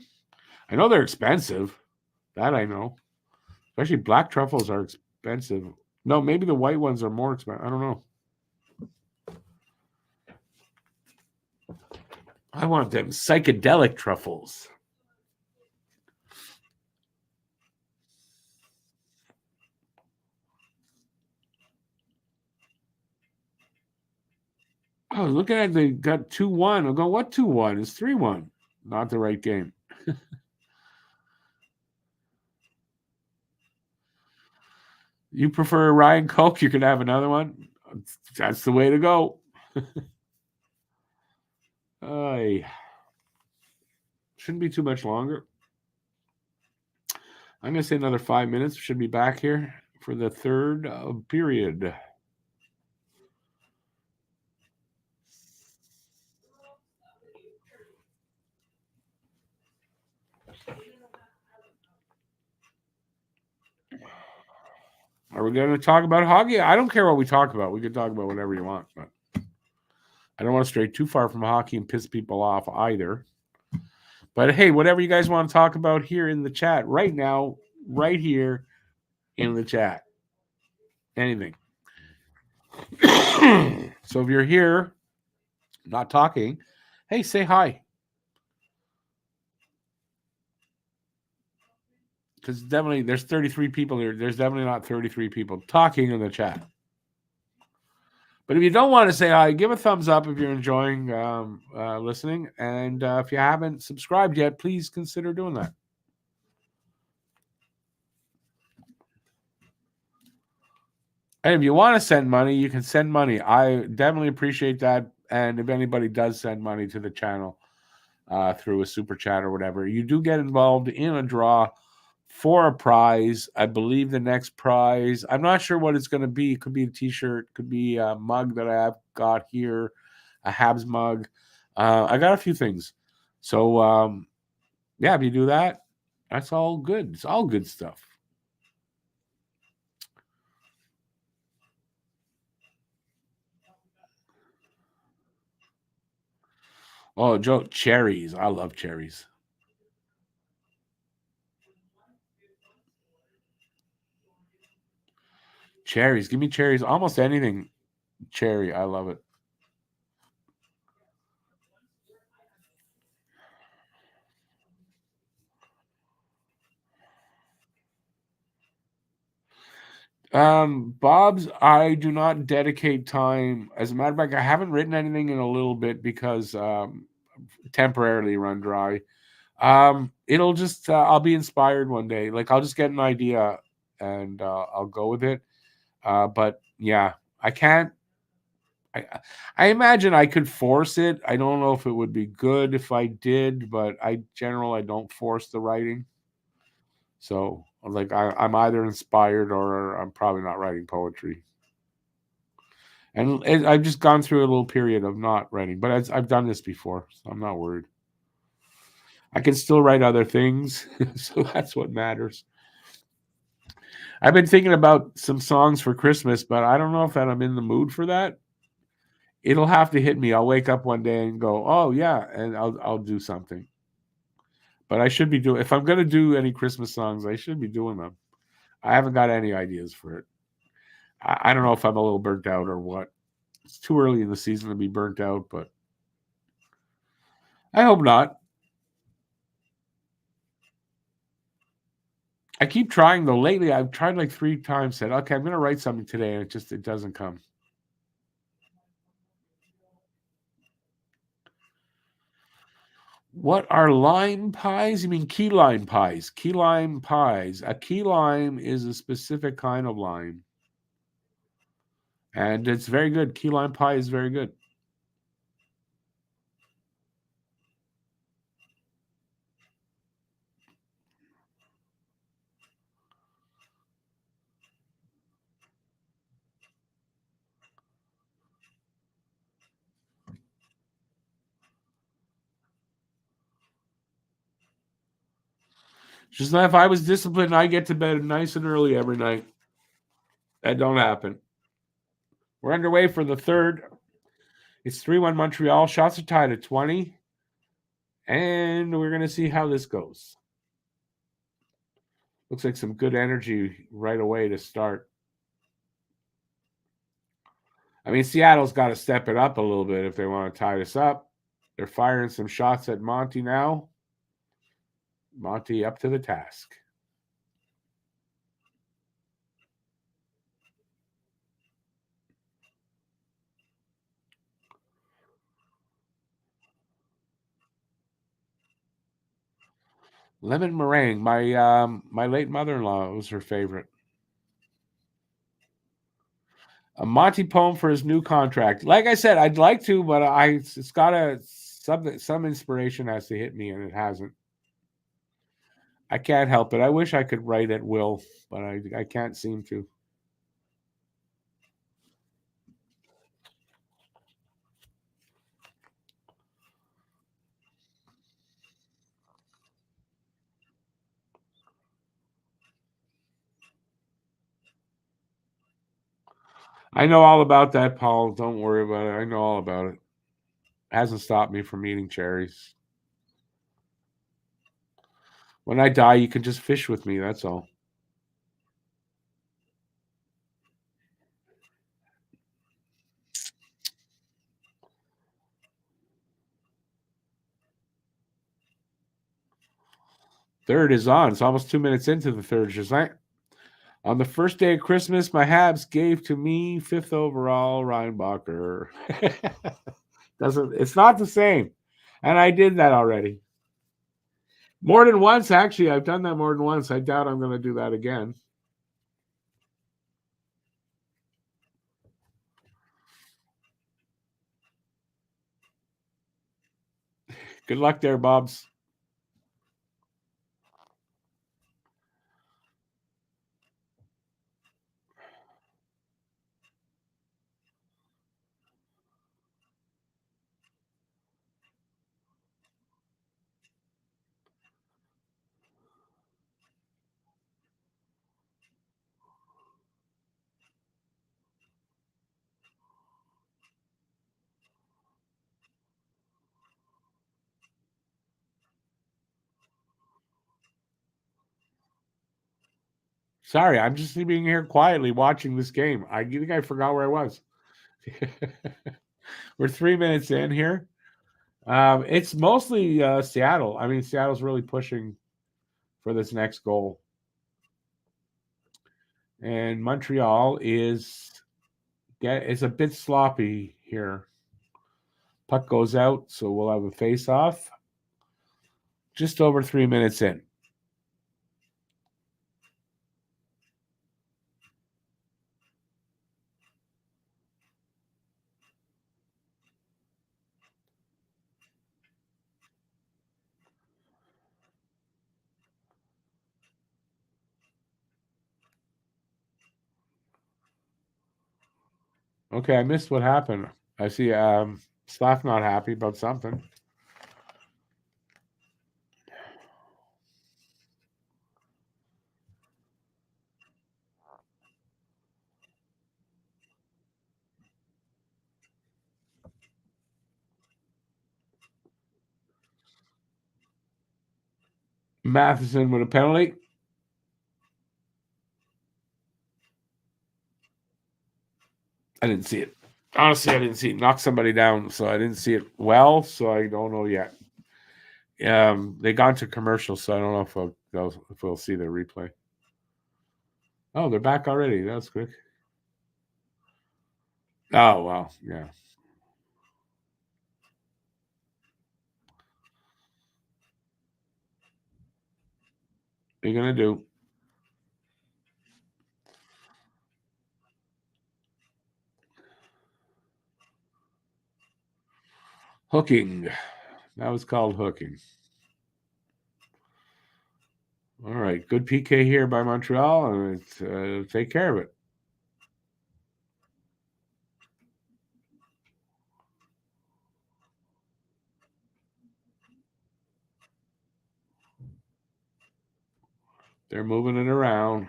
I know they're expensive. That I know. Especially black truffles are expensive. No, maybe the white ones are more expensive. I don't know. I want them psychedelic truffles. Oh, looking at they got 2-1. I'll go, what 2-1? It's 3-1. Not the right game. You prefer Ryan Coke? You can have another one. That's the way to go. I shouldn't be too much longer. I'm going to say another 5 minutes. Should be back here for the third period. Are we going to talk about hockey? I don't care what we talk about. We can talk about whatever you want, but I don't want to stray too far from hockey and piss people off either. But hey, whatever you guys want to talk about here in the chat right now, right here in the chat, anything. So if you're here, not talking, hey, say hi. Because definitely there's 33 people here. There's definitely not 33 people talking in the chat. But if you don't want to say hi, give a thumbs up if you're enjoying listening. And if you haven't subscribed yet, please consider doing that. And if you want to send money, you can send money. I definitely appreciate that. And if anybody does send money to the channel through a super chat or whatever, you do get involved in a draw for a prize. I believe the next prize, I'm not sure what it's going to be. It could be a t-shirt, could be a mug that I have got here, a Habs mug. I got a few things. So, yeah, if you do that, that's all good. It's all good stuff. Oh, Joe, cherries. I love cherries. Cherries. Give me cherries. Almost anything cherry. I love it. Bob's, I do not dedicate time. As a matter of fact, I haven't written anything in a little bit because temporarily run dry. It'll just I'll be inspired one day. Like I'll just get an idea and I'll go with it. But yeah, I can't. I I imagine I could force it. I don't know if it would be good if I did, but I don't force the writing. So like I'm either inspired or I'm probably not writing poetry. And I've just gone through a little period of not writing, but I've done this before, so I'm not worried. I can still write other things, so that's what matters. I've been thinking about some songs for Christmas, but I don't know if that I'm in the mood for that. It'll have to hit me. I'll wake up one day and go, "Oh yeah," and I'll do something. But I should be doing if I'm going to do any Christmas songs, I should be doing them. I haven't got any ideas for it. I don't know if I'm a little burnt out or what. It's too early in the season to be burnt out, but I hope not. I keep trying though. Lately, I've tried like 3 times. Said, "Okay, I'm going to write something today," and it doesn't come. What are lime pies? You mean key lime pies? Key lime pies. A key lime is a specific kind of lime, and it's very good. Key lime pie is very good. Just not if I was disciplined, I get to bed nice and early every night. That don't happen. We're underway for the third. It's 3-1 Montreal. Shots are tied at 20. And we're going to see how this goes. Looks like some good energy right away to start. I mean, Seattle's got to step it up a little bit if they want to tie this up. They're firing some shots at Monty now. Monty up to the task. Lemon meringue. My late mother-in-law was her favorite. A Monty poem for his new contract. Like I said, I'd like to, but it's got to some inspiration has to hit me, and it hasn't. I can't help it. I wish I could write at will, but I can't seem to. I know all about that, Paul. Don't worry about it. I know all about it. Hasn't stopped me from eating cherries. When I die, you can just fish with me. That's all. Third is on. It's almost 2 minutes into the third, Gislain. On the first day of Christmas, my Habs gave to me 5th overall Reinbacher. It's not the same. And I did that already. More than once, actually. I've done that more than once. I doubt I'm going to do that again. Good luck there, Bobs. Sorry, I'm just being here quietly watching this game. I think I forgot where I was. We're 3 minutes in here. It's mostly Seattle. I mean, Seattle's really pushing for this next goal. And Montreal is a bit sloppy here. Puck goes out, so we'll have a face-off. Just over 3 minutes in. Okay, I missed what happened. I see Slav not happy about something. Matheson with a penalty. I didn't see it. Honestly, I didn't see it. Knocked somebody down, so I didn't see it well, so I don't know yet. They got to commercial, so I don't know if we'll see the replay. Oh, they're back already. That's quick. Oh, well, yeah. What are you going to do? Hooking. That was called hooking. All right. Good PK here by Montreal, and take care of it. They're moving it around.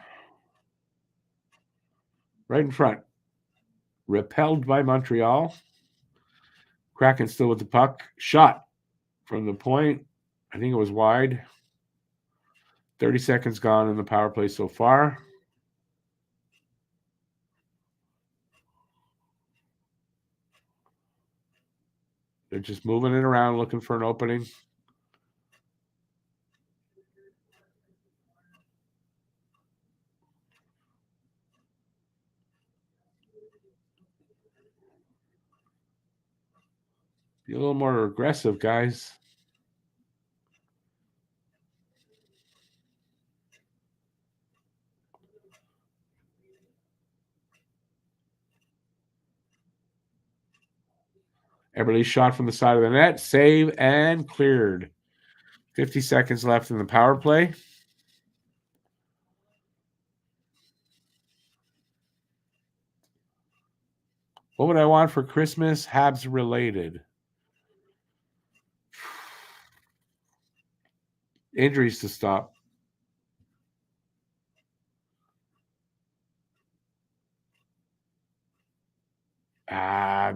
Right in front. Repelled by Montreal. Kraken still with the puck. Shot from the point. I think it was wide. 30 seconds gone in the power play so far. They're just moving it around, looking for an opening. Be a little more aggressive, guys. Everybody's shot from the side of the net. Save and cleared. 50 seconds left in the power play. What would I want for Christmas? Habs related. Injuries to stop.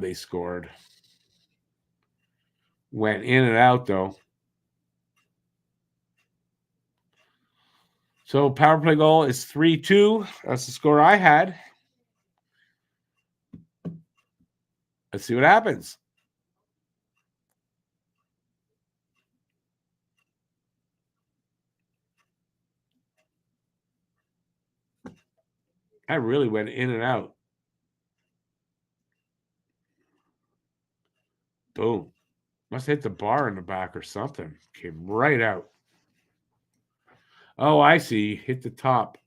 They scored. Went in and out, though. So power play goal is 3-2. That's the score I had. Let's see what happens. I really went in and out. Boom. Must hit the bar in the back or something. Came right out. Oh, I see. Hit the top.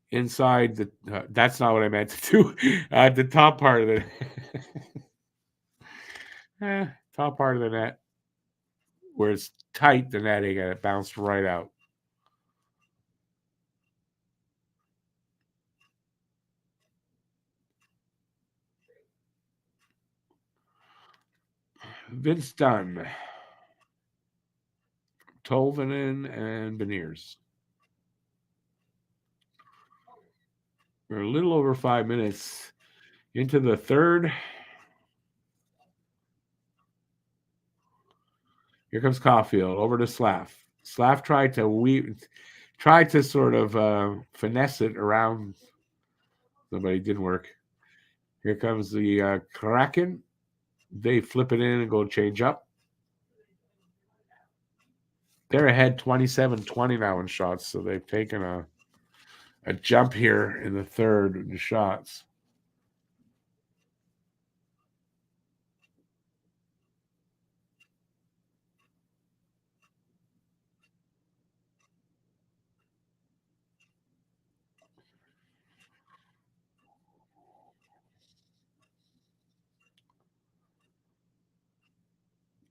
Inside the that's not what I meant to do. The top part of the top part of the net where it's tight, the netting, and it bounced right out. Vince Dunn, Tolvanen, and Beniers. We're a little over 5 minutes into the third. Here comes Caulfield over to Slav. Slav tried to sort of finesse it around, but it didn't work. Here comes the Kraken. They flip it in and go change up. They're ahead 27-20 now in shots, so they've taken a jump here in the third in the shots.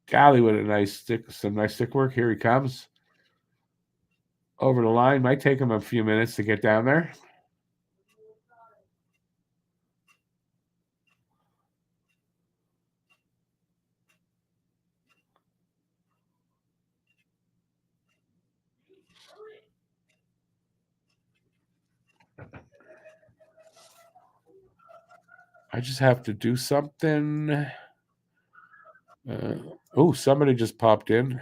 Galley with some nice stick work. Here he comes. Over the line. Might take him a few minutes to get down there. I just have to do something. Oh, somebody just popped in.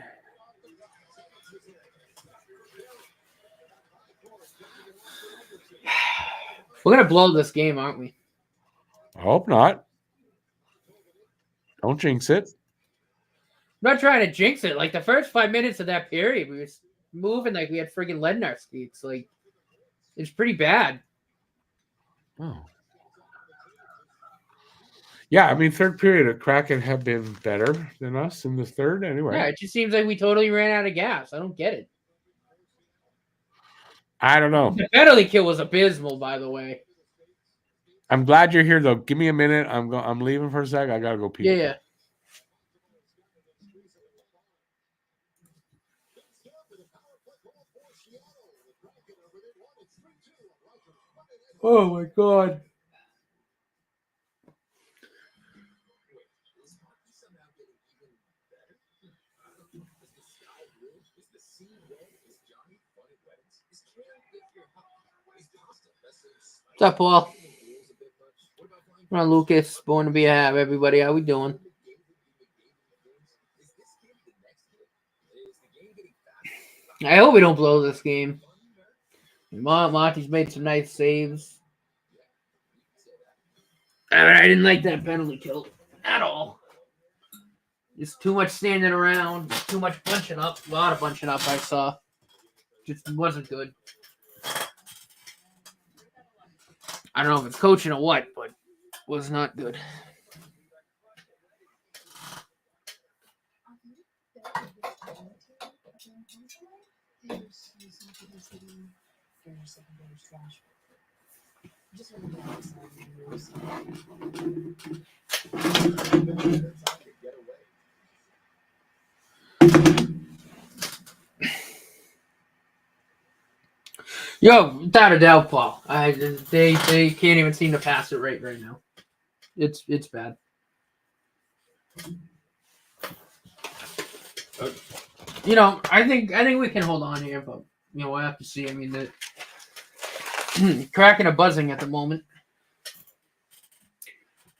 We're going to blow this game, aren't we? I hope not. Don't jinx it. I'm not trying to jinx it. Like, the first 5 minutes of that period, we were moving like we had friggin' lead in our skates. Like, it's pretty bad. Oh. Yeah, I mean, third period of Kraken have been better than us in the third anyway. Yeah, it just seems like we totally ran out of gas. I don't get it. I don't know. The penalty kill was abysmal, by the way. I'm glad you're here, though. Give me a minute. I'm leaving for a sec. I got to go pee. Yeah. Oh, my God. What's up, Paul? Ron Lucas, born to be a Hab, everybody. How we doing? I hope we don't blow this game. Monty's made some nice saves. I didn't like that penalty kill at all. Just too much standing around, too much bunching up. A lot of bunching up I saw. Just wasn't good. I don't know if it's coaching or what, but was not good. Yo, without a doubt, Paul. They can't even seem to pass it right now. It's bad. You know, I think we can hold on here, but you know we'll have to see. I mean, the Kraken are buzzing at the moment.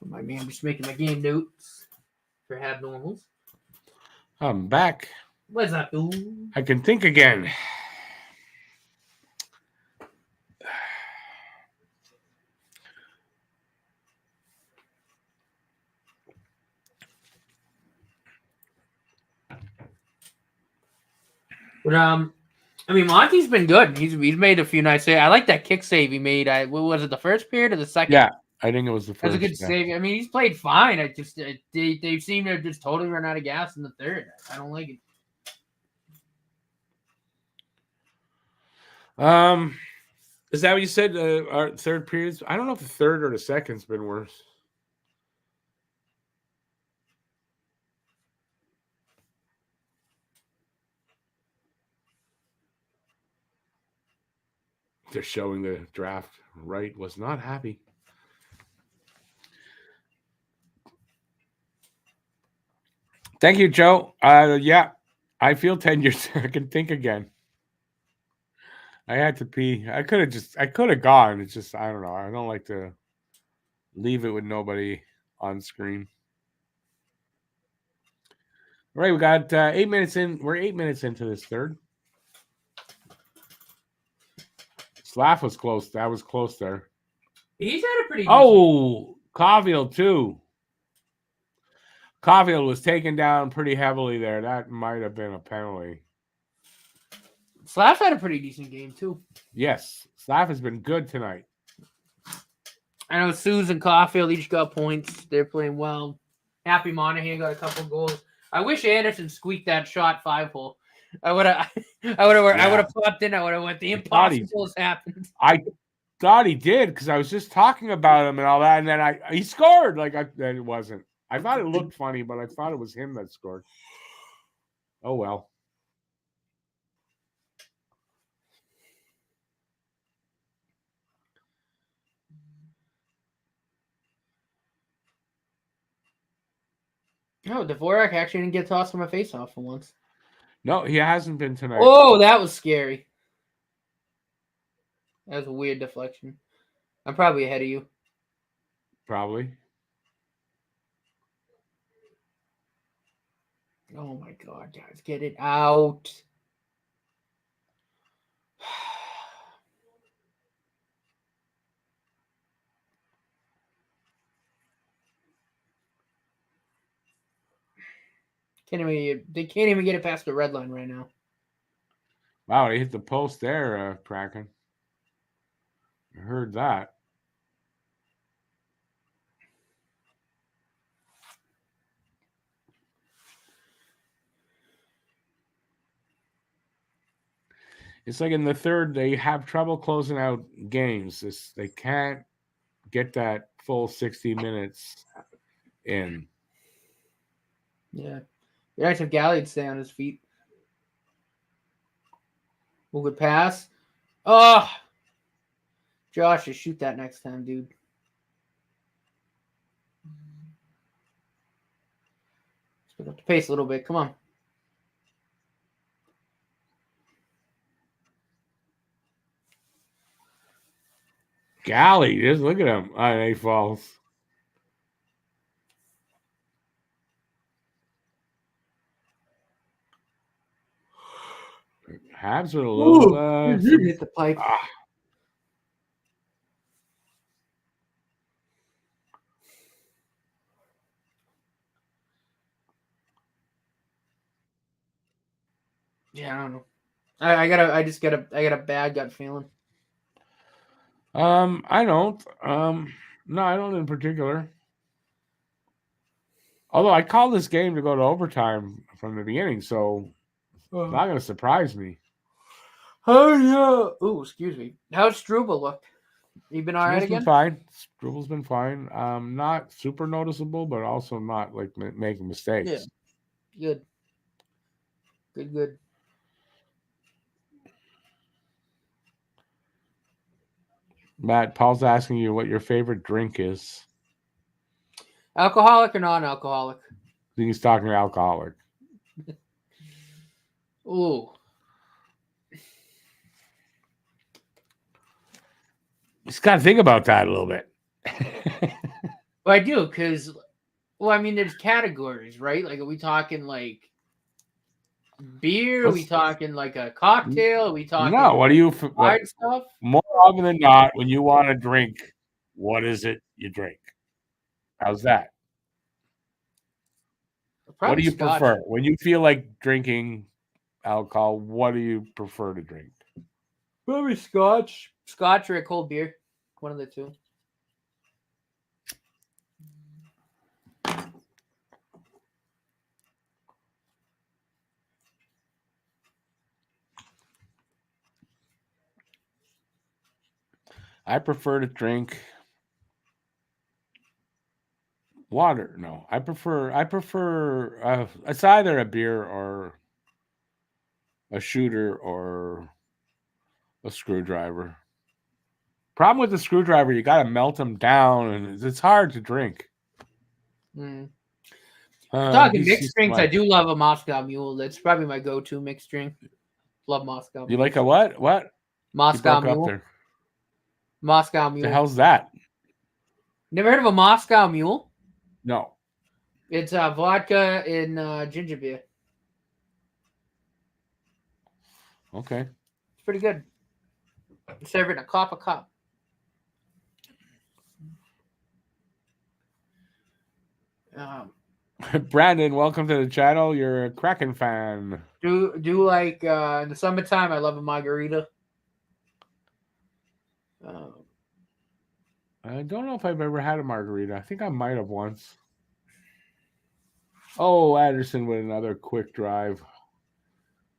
My man just making my game notes for Hab normals. I'm back. What's up, dude? I can think again. But I mean, Monty's been good. He's made a few nice saves. I like that kick save he made. What was it, the first period or the second? Yeah, I think it was the first. That's a good save. I mean, he's played fine. I just they seem to just totally run out of gas in the third. I don't like it. Is that what you said? Our third periods? I don't know if the third or the second's been worse. They're showing the draft. Wright was not happy. Thank you, Joe. Yeah, I feel 10 years. I can think again. I had to pee. I could have gone. It's just, I don't know. I don't like to leave it with nobody on screen. All right, we got 8 minutes in. We're 8 minutes into this third. Slav was close. That was close there. He's had a pretty. Oh, Caulfield too. Caulfield was taken down pretty heavily there. That might have been a penalty. Slav had a pretty decent game too. Yes, Slav has been good tonight. I know Suze and Caulfield each got points. They're playing well. Happy Monahan got a couple goals. I wish Anderson squeaked that shot 5-hole. I would have popped in. I would have went. The impossible has happened. I thought he did because I was just talking about him and all that, and then he scored. Then it wasn't. I thought it looked funny, but I thought it was him that scored. Oh well. No, Dvorak actually didn't get tossed from a face-off for once. No, he hasn't been tonight. Oh, that was scary. That was a weird deflection. I'm probably ahead of you. Probably. Oh my God, guys, get it out. They can't even get it past the red line right now. Wow, they hit the post there, Kraken. I heard that. It's like in the third, they have trouble closing out games. They can't get that full 60 minutes in. Yeah. You'd nice if Galley would stay on his feet. Who could pass? Oh! Josh, just shoot that next time, dude. Let's pick up the pace a little bit. Come on. Galley, just look at him. He falls. Habs with a little. Hit the pipe. Yeah, I don't know. I got a bad gut feeling. I don't. No, I don't in particular. Although I called this game to go to overtime from the beginning, so it's not going to surprise me. Oh yeah. Ooh, excuse me. How's Struble look? You been all right again? Fine. Struble's been fine. Not super noticeable, but also not like making mistakes. Yeah. Good. Matt, Paul's asking you what your favorite drink is. Alcoholic or non-alcoholic? I think he's talking alcoholic. Ooh. Just got to think about that a little bit. Well, I do, because, I mean, there's categories, right? Like, are we talking, like, beer? Are we talking, like, a cocktail? Are we talking... No, what do you... stuff? More often than not, when you want to drink, what is it you drink? How's that? Probably what do you Scotch. prefer? When you feel like drinking, alcohol, what do you prefer to drink? Probably Scotch. Scotch or a cold beer. One of the two. I prefer to drink water. No, I prefer it's either a beer or a shooter or a screwdriver. Problem with the screwdriver, you got to melt them down, and it's hard to drink. Mm. Talking mixed drinks, much. I do love a Moscow Mule. That's probably my go-to mixed drink. Love Moscow Mule. You like a what? What? Moscow You broke Mule. up there. Moscow Mule. The hell's that? Never heard of a Moscow Mule? No. It's vodka and ginger beer. Okay. It's pretty good. Serve it in a copper cup. Brandon, welcome to the channel. You're a Kraken fan. Do like in the summertime, I love a margarita. I don't know if I've ever had a margarita. I think I might have once. Oh, Anderson with another quick drive.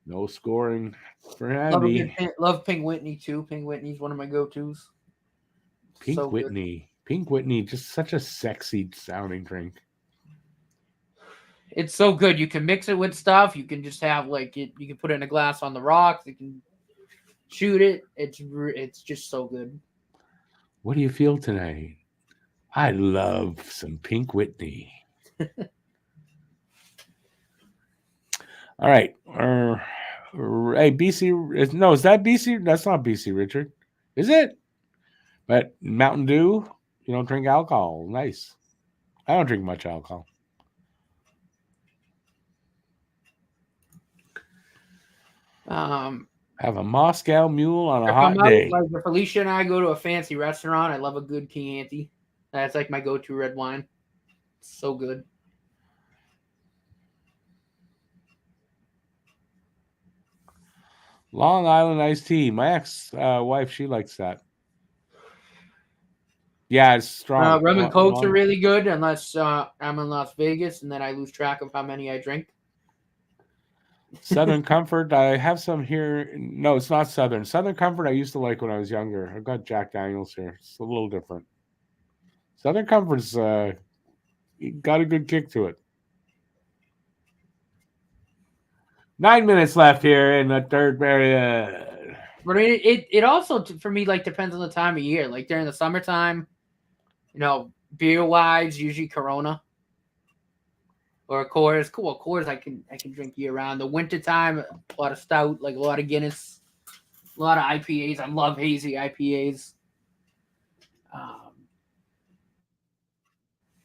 No scoring for Andy. Love Pink Whitney too. Pink Whitney's one of my go-tos. Pink Whitney. Pink Whitney, just such a sexy sounding drink. It's so good. You can mix it with stuff. You can just have like it. You can put it in a glass on the rocks. You can shoot it. It's just so good. What do you feel tonight? I love some Pink Whitney. All right. Hey, BC. No, is that BC? That's not BC, Richard. Is it? But Mountain Dew, you don't drink alcohol. Nice. I don't drink much alcohol. Have a Moscow Mule on a hot day. Like if Felicia and I go to a fancy restaurant, I love a good Chianti. That's like my go-to red wine. It's so good. Long Island iced tea. My ex-wife, she likes that. Yeah, it's strong. Rum and Cokes are really good unless I'm in Las Vegas and then I lose track of how many I drink. Southern Comfort, I have some here. No, it's not Southern. Southern Comfort I used to like when I was younger. I've got Jack Daniels here. It's a little different. Southern Comfort's got a good kick to it. 9 minutes left here in the third period. But it also, for me, like depends on the time of year. Like during the summertime, you know, beer-wise, usually Corona. Or Coors. Cool, Coors I can drink year round. The wintertime, a lot of stout, like a lot of Guinness, a lot of IPAs. I love hazy IPAs.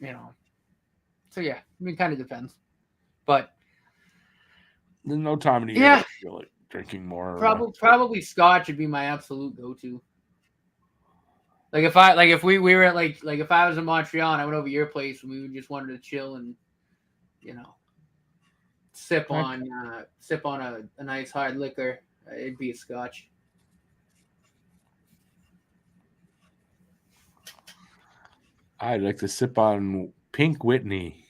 You know. So yeah, I mean, it kind of depends. But there's no time of the year I feel like drinking more. Probably Scotch would be my absolute go-to. Like if we were at like if I was in Montreal and I went over your place and we just wanted to chill and sip on a nice hard liquor, it'd be a Scotch. I'd like to sip on Pink Whitney.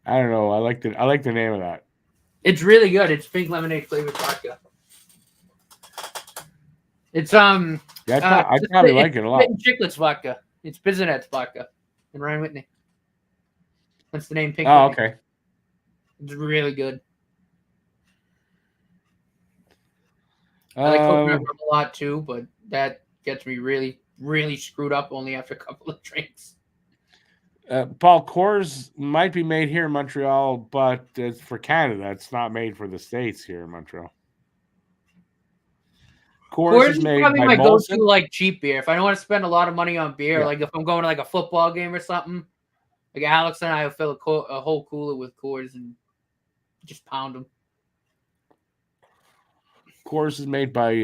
I don't know. I like the name of that. It's really good. It's pink lemonade flavored vodka. It's I probably like it a lot. Chiclets vodka. It's Bizinet's vodka and Ryan Whitney. That's the name. Pink. Oh, Whitney. okay. It's really good. I like coconut rum a lot too, but that gets me really, really screwed up only after a couple of drinks. Paul, Coors might be made here in Montreal, but it's for Canada. It's not made for the States here in Montreal. Coors is made probably my go-to like cheap beer. If I don't want to spend a lot of money on beer, like if I'm going to like a football game or something, like Alex and I will fill a whole cooler with Coors and just pound them. Coors is made by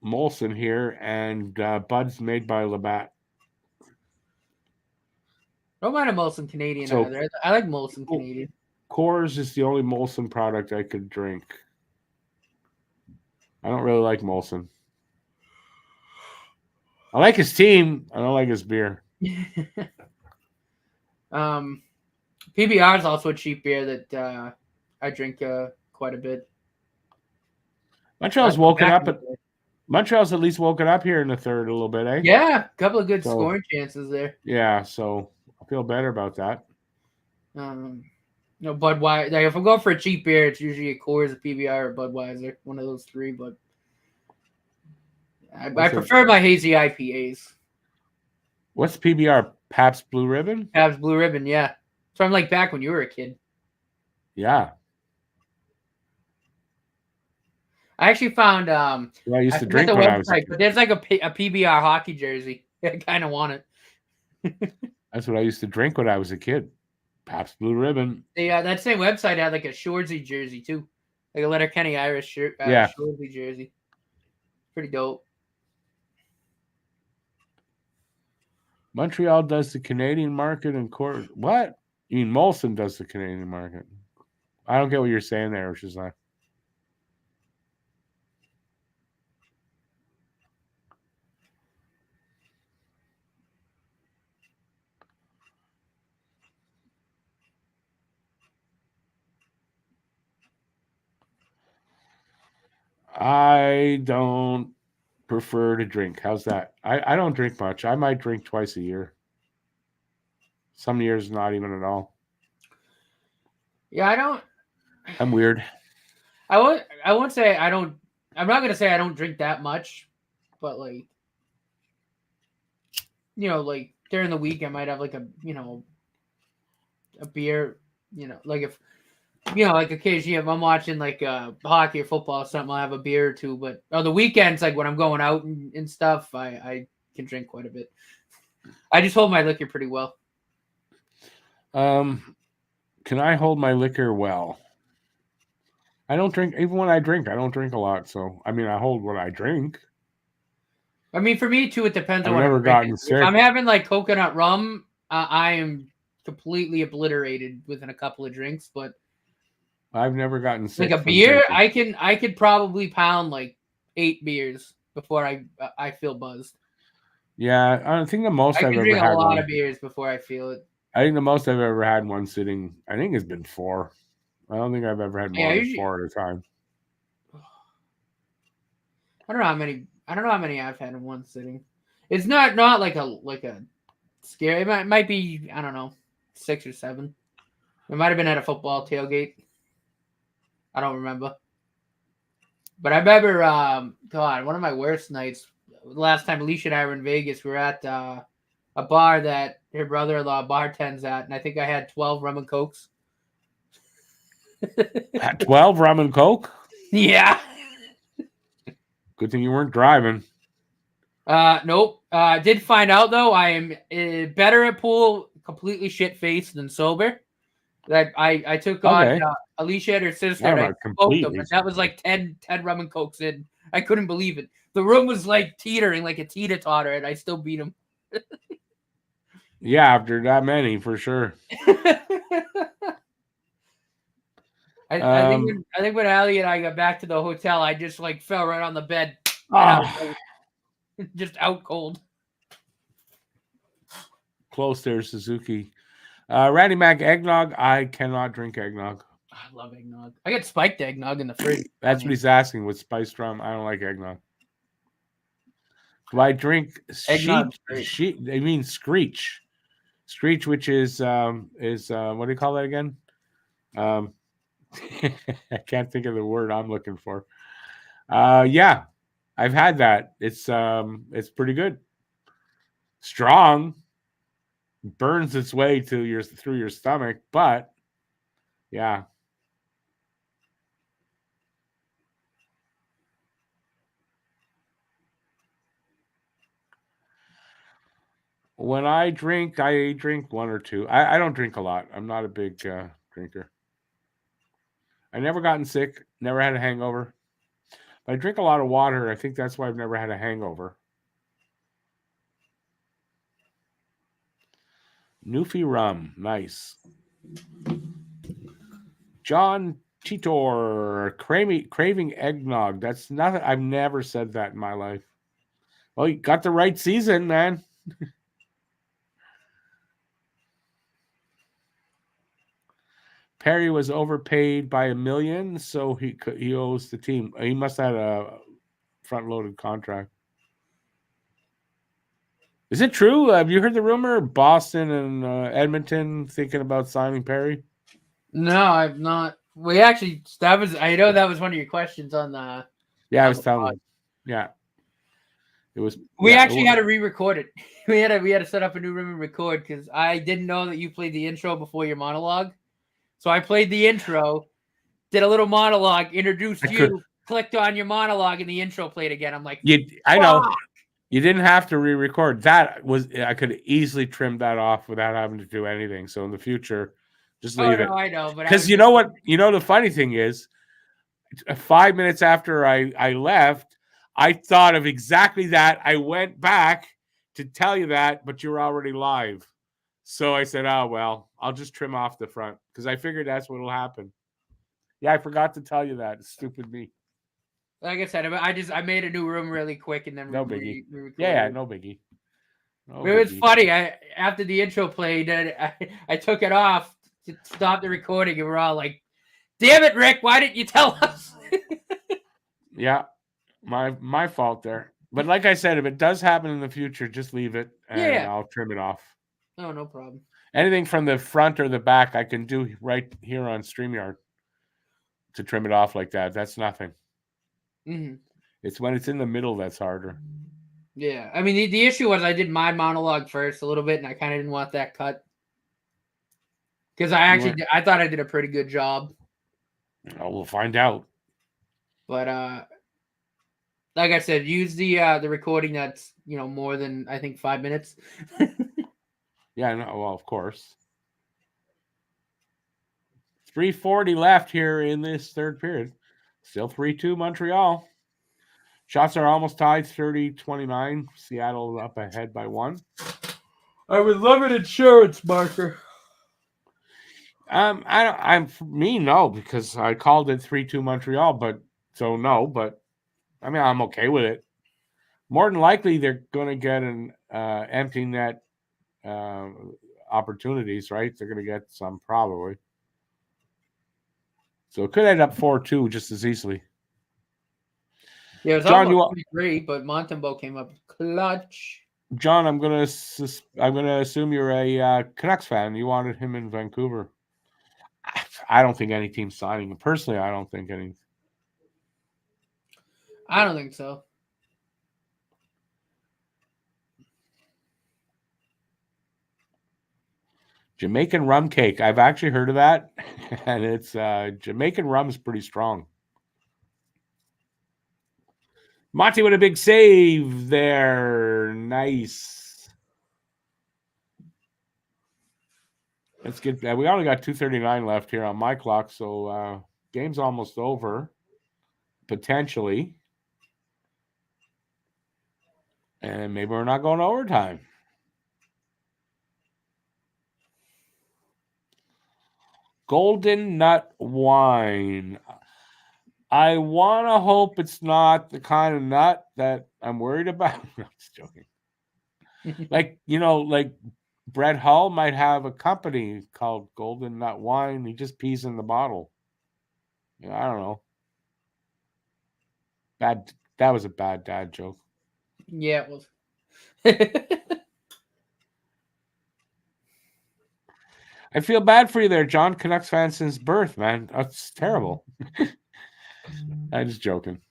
Molson here, and Bud's made by Labatt. I don't mind a Molson Canadian So- either. I like Molson Canadian. Coors is the only Molson product I could drink. I don't really like Molson. I like his team. I don't like his beer. PBR is also a cheap beer that I drink quite a bit. Montreal's woken up. Montreal's at least woken up here in the third a little bit, eh? Yeah, a couple of good scoring chances there. Yeah, so I feel better about that. Budweiser. Like if I'm going for a cheap beer, it's usually a Coors, a PBR, or Budweiser, one of those three. But I prefer my hazy IPAs. What's PBR? Pabst Blue Ribbon? Habs Blue Ribbon, yeah. So I'm like back when you were a kid. Yeah. I actually found I used to drink the when website, I was a kid. but there's like a PBR hockey jersey. I kind of want it. That's what I used to drink when I was a kid. Pabst Blue Ribbon. Yeah, that same website had like a Shoresy jersey too, like a Letterkenny Irish shirt. Yeah. Shoresy jersey. Pretty dope. Montreal does the Canadian market and Coors. What? You mean Molson does the Canadian market? I don't get what you're saying there, which is like. I don't prefer to drink. How's that? I don't drink much. I might drink twice a year. Some years, not even at all. Yeah, I don't. I'm weird. I won't say I don't. I'm not gonna say I don't drink that much, but like, like during the week I might have like a beer. Like if like occasionally if I'm watching like hockey or football or something, I'll have a beer or two. But on the weekends, like when I'm going out and stuff, I can drink quite a bit. I just hold my liquor pretty well. Can I hold my liquor well? I don't drink. Even when I drink, I don't drink a lot. So, I mean, I hold what I drink. I mean, for me too, it depends on I've what never I'm drinking. gotten sick. If I'm having like coconut rum, I am completely obliterated within a couple of drinks. But I've never gotten sick. like a beer, I could probably pound like 8 beers before I feel buzzed. Yeah, I think the most I I've can ever drink had a lot of beers before I feel it. I think the most I've ever had one sitting, I think has been 4. I don't think I've ever had more than 4 at a time. I don't know how many I've had in one sitting. It's not like a scary. It might be, I don't know, 6 or 7. It might have been at a football tailgate. I don't remember. But I remember, God, one of my worst nights. Last time Alicia and I were in Vegas, we were at a bar that her brother-in-law bartends at, and I think I had 12 rum and cokes. 12 rum and coke? Yeah. Good thing you weren't driving. Nope. Did find out though I am better at pool, completely shit faced than sober. That I took on Alicia and her sister, and I smoked them, and that was like 10 rum and cokes in. I couldn't believe it. The room was like teetering, like a teeter-totter, and I still beat him. Yeah, after that many, for sure. I think when Allie and I got back to the hotel, I just like fell right on the bed, just out cold. Close there, Suzuki. Randy Mac eggnog. I cannot drink eggnog. I love eggnog. I get spiked eggnog in the fridge. That's what he's asking with spiced rum. I don't like eggnog. Do I drink eggnog? I mean screech. Screech, which is what do you call that again? I can't think of the word I'm looking for. Yeah, I've had that. It's pretty good. Strong, burns its way through your stomach, but yeah. When I drink 1 or 2. I don't drink a lot. I'm not a big drinker. I never gotten sick, never had a hangover. But I drink a lot of water. I think that's why I've never had a hangover. Newfie rum. Nice. John Titor. Craving eggnog. That's nothing. I've never said that in my life. Well, you got the right season, man. Perry was overpaid by $1 million, so he owes the team. He must have had a front-loaded contract. Is it true? Have you heard the rumor? Boston and Edmonton thinking about signing Perry? No, I've not. We actually, that was, I know that was one of your questions on the. Yeah, I was telling you. Yeah. It was. We yeah, actually had to re-record it. We had to set up a new room and record because I didn't know that you played the intro before your monologue. So I played the intro, did a little monologue, introduced you, clicked on your monologue, and the intro played again. I'm like, I know. You didn't have to re-record. That was, I could easily trim that off without having to do anything. So in the future, just leave it. I know, but because you know what? You know the funny thing is, 5 minutes after I left, I thought of exactly that. I went back to tell you that, but you were already live. So I said, "Oh well, I'll just trim off the front because I figured that's what will happen." Yeah, I forgot to tell you that. Stupid me. Like I said, I made a new room really quick and then no biggie. Yeah, no biggie. It was funny. After the intro played, I took it off to stop the recording, and we're all like, "Damn it, Rick! Why didn't you tell us?" Yeah, my fault there. But like I said, if it does happen in the future, just leave it and I'll trim it off. Oh, no problem. Anything from the front or the back, I can do right here on Streamyard to trim it off like that. That's nothing. Mm-hmm. It's when it's in the middle that's harder. Yeah, I mean the issue was I did my monologue first a little bit, and I kind of didn't want that cut because I thought I did a pretty good job. Oh, we'll find out. But like I said, use the recording that's more than I think 5 minutes. Yeah, no, well, of course. 3:40 left here in this third period. Still 3-2 Montreal. Shots are almost tied, 30-29. Seattle up ahead by 1. I would love an insurance marker. No, because I called it 3-2 Montreal, but I mean I'm okay with it. More than likely they're going to get an empty net opportunities, right? They're going to get some probably. So it could end up 4-2 just as easily. Yeah, it was John, almost 3-3, but Montembeault came up clutch. John, I'm gonna assume you're a Canucks fan. You wanted him in Vancouver. I don't think any team's signing him. Personally, I don't think any. I don't think so. Jamaican rum cake. I've actually heard of that, and it's Jamaican rum is pretty strong. Monty with a big save there. Nice. Let's get that. We only got 2:39 left here on my clock, so game's almost over. Potentially. And maybe we're not going to overtime. Golden nut wine. I want to hope it's not the kind of nut that I'm worried about. I'm just joking. like Brett Hull might have a company called Golden Nut Wine. He just pees in the bottle. I don't know. That was a bad dad joke. Yeah, it was. I feel bad for you there, John. Canucks fan since birth, man. That's terrible. I'm just joking.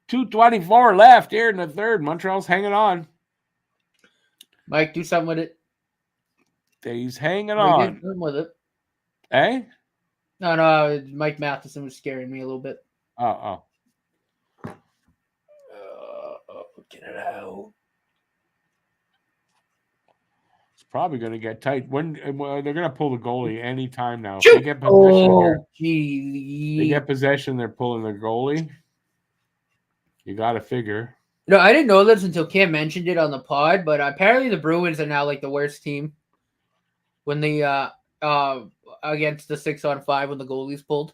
2:24 left here in the third. Montreal's hanging on. Mike, do something with it. He's hanging on. Something with it. Eh? No. Mike Matheson was scaring me a little bit. Get it out. It's probably going to get tight. When they're going to pull the goalie anytime now. Shoot! If they get possession Gee. They get possession, they're pulling the goalie. You got to figure. No, I didn't know this until Cam mentioned it on the pod, but apparently the Bruins are now like the worst team when the against the 6-on-5 when the goalies pulled.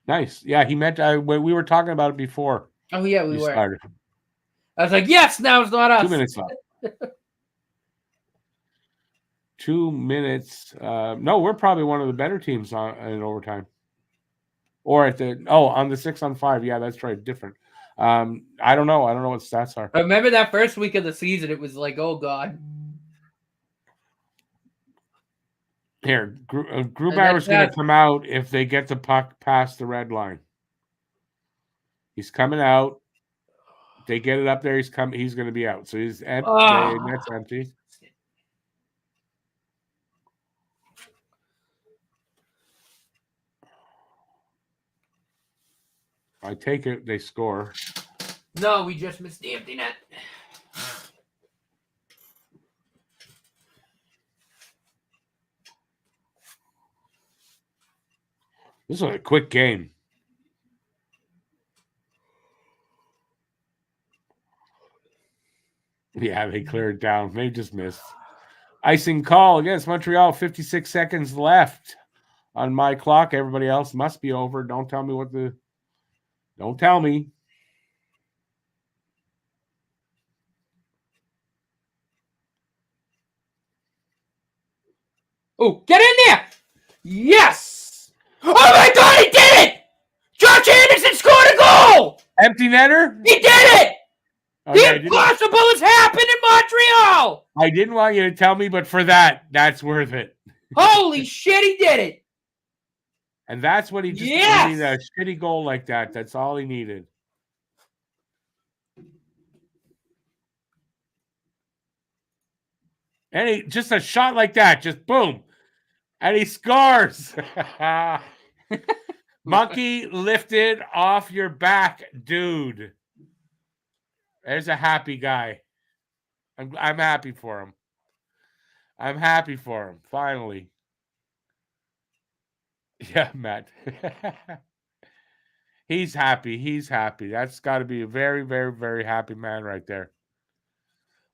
Nice. Yeah, he meant when we were talking about it before. Oh yeah, we You were. started. I was like, yes, now it's not us. 2 minutes left. 2 minutes. No, we're probably one of the better teams in overtime. Or on the 6-on-5. Yeah, that's right. Different. I don't know. I don't know what stats are. I remember that first week of the season, it was like, oh god. Here, Grubauer's going to come out if they get the puck past the red line. He's coming out. They get it up there. He's going to be out. So he's empty. That's empty. I take it they score. No, we just missed the empty net. This was a quick game. Yeah, they cleared down. They just missed. Icing call against Montreal. 56 seconds left on my clock. Everybody else must be over. Don't tell me Don't tell me. Oh, get in there! Yes! Oh my god, he did it! Josh Anderson scored a goal! Empty netter? He did it! Okay, the impossible has happened in Montreal! I didn't want you to tell me, but for that's worth it. Holy shit, he did it! And that's what he just needed, a shitty goal like that. That's all he needed. And just a shot like that, just boom. And he scores. Monkey lifted off your back, dude. There's a happy guy. I'm happy for him. I'm happy for him, finally. Yeah, Matt. He's happy. He's happy. That's got to be a very, very, very happy man right there.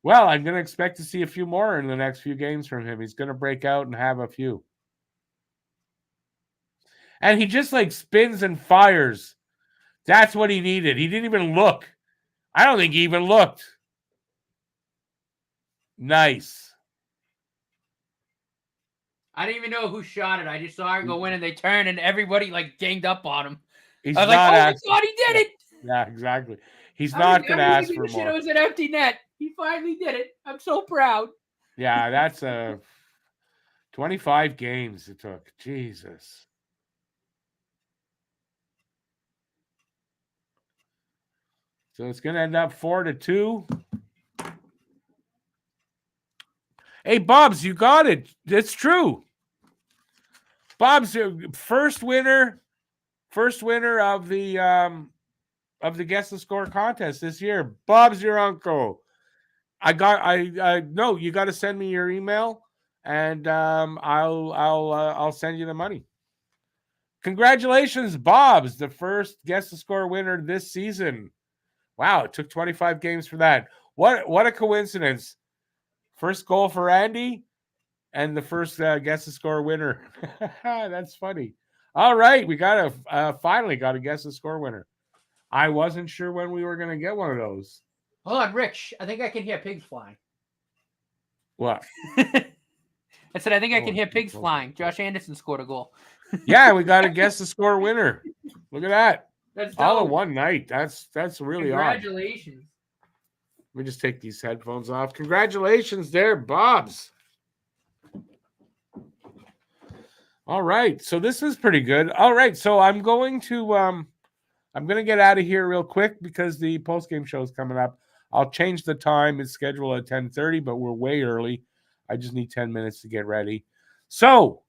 Well, I'm going to expect to see a few more in the next few games from him. He's going to break out and have a few. And he just like spins and fires. That's what he needed. He didn't even look. I don't think he even looked. Nice. I didn't even know who shot it. I just saw it go in and they turned and everybody like ganged up on him. He's I was like, oh my god, he did it! Yeah, exactly. He's not going to ask for more. It was an empty net. He finally did it. I'm so proud. Yeah, that's 25 games it took. Jesus. So it's going to end up 4-2. Hey, Bobs, you got it. It's true. Bob's first winner of the Guess the Score contest this year. Bob's your uncle. No, you got to send me your email, and I'll send you the money. Congratulations, Bob's the first Guess the Score winner this season. Wow, it took 25 games for that. What a coincidence. First goal for Andy and the first Guess the Score winner. That's funny. All right, we finally got a Guess the Score winner. I wasn't sure when we were going to get one of those. Hold on, Rich. I think I can hear pigs flying. What? I said I think I can hear pigs flying. Josh Anderson scored a goal. Yeah, we got a Guess the Score winner. Look at that. That's all in one night. That's really Congratulations. Let me just take these headphones off. Congratulations there, Bobs. All right. So this is pretty good. All right. So I'm going to get out of here real quick because the post-game show is coming up. I'll change the time. It's scheduled at 10:30, but we're way early. I just need 10 minutes to get ready. So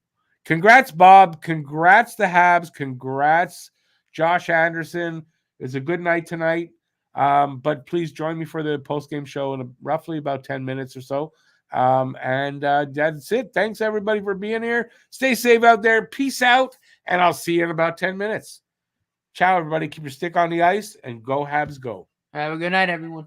congrats, Bob. Congrats the Habs. Congrats, Josh Anderson. It's a good night tonight. But please join me for the post-game show in roughly about 10 minutes or so. And that's it. Thanks, everybody, for being here. Stay safe out there. Peace out. And I'll see you in about 10 minutes. Ciao, everybody. Keep your stick on the ice and go Habs go. Have a good night, everyone.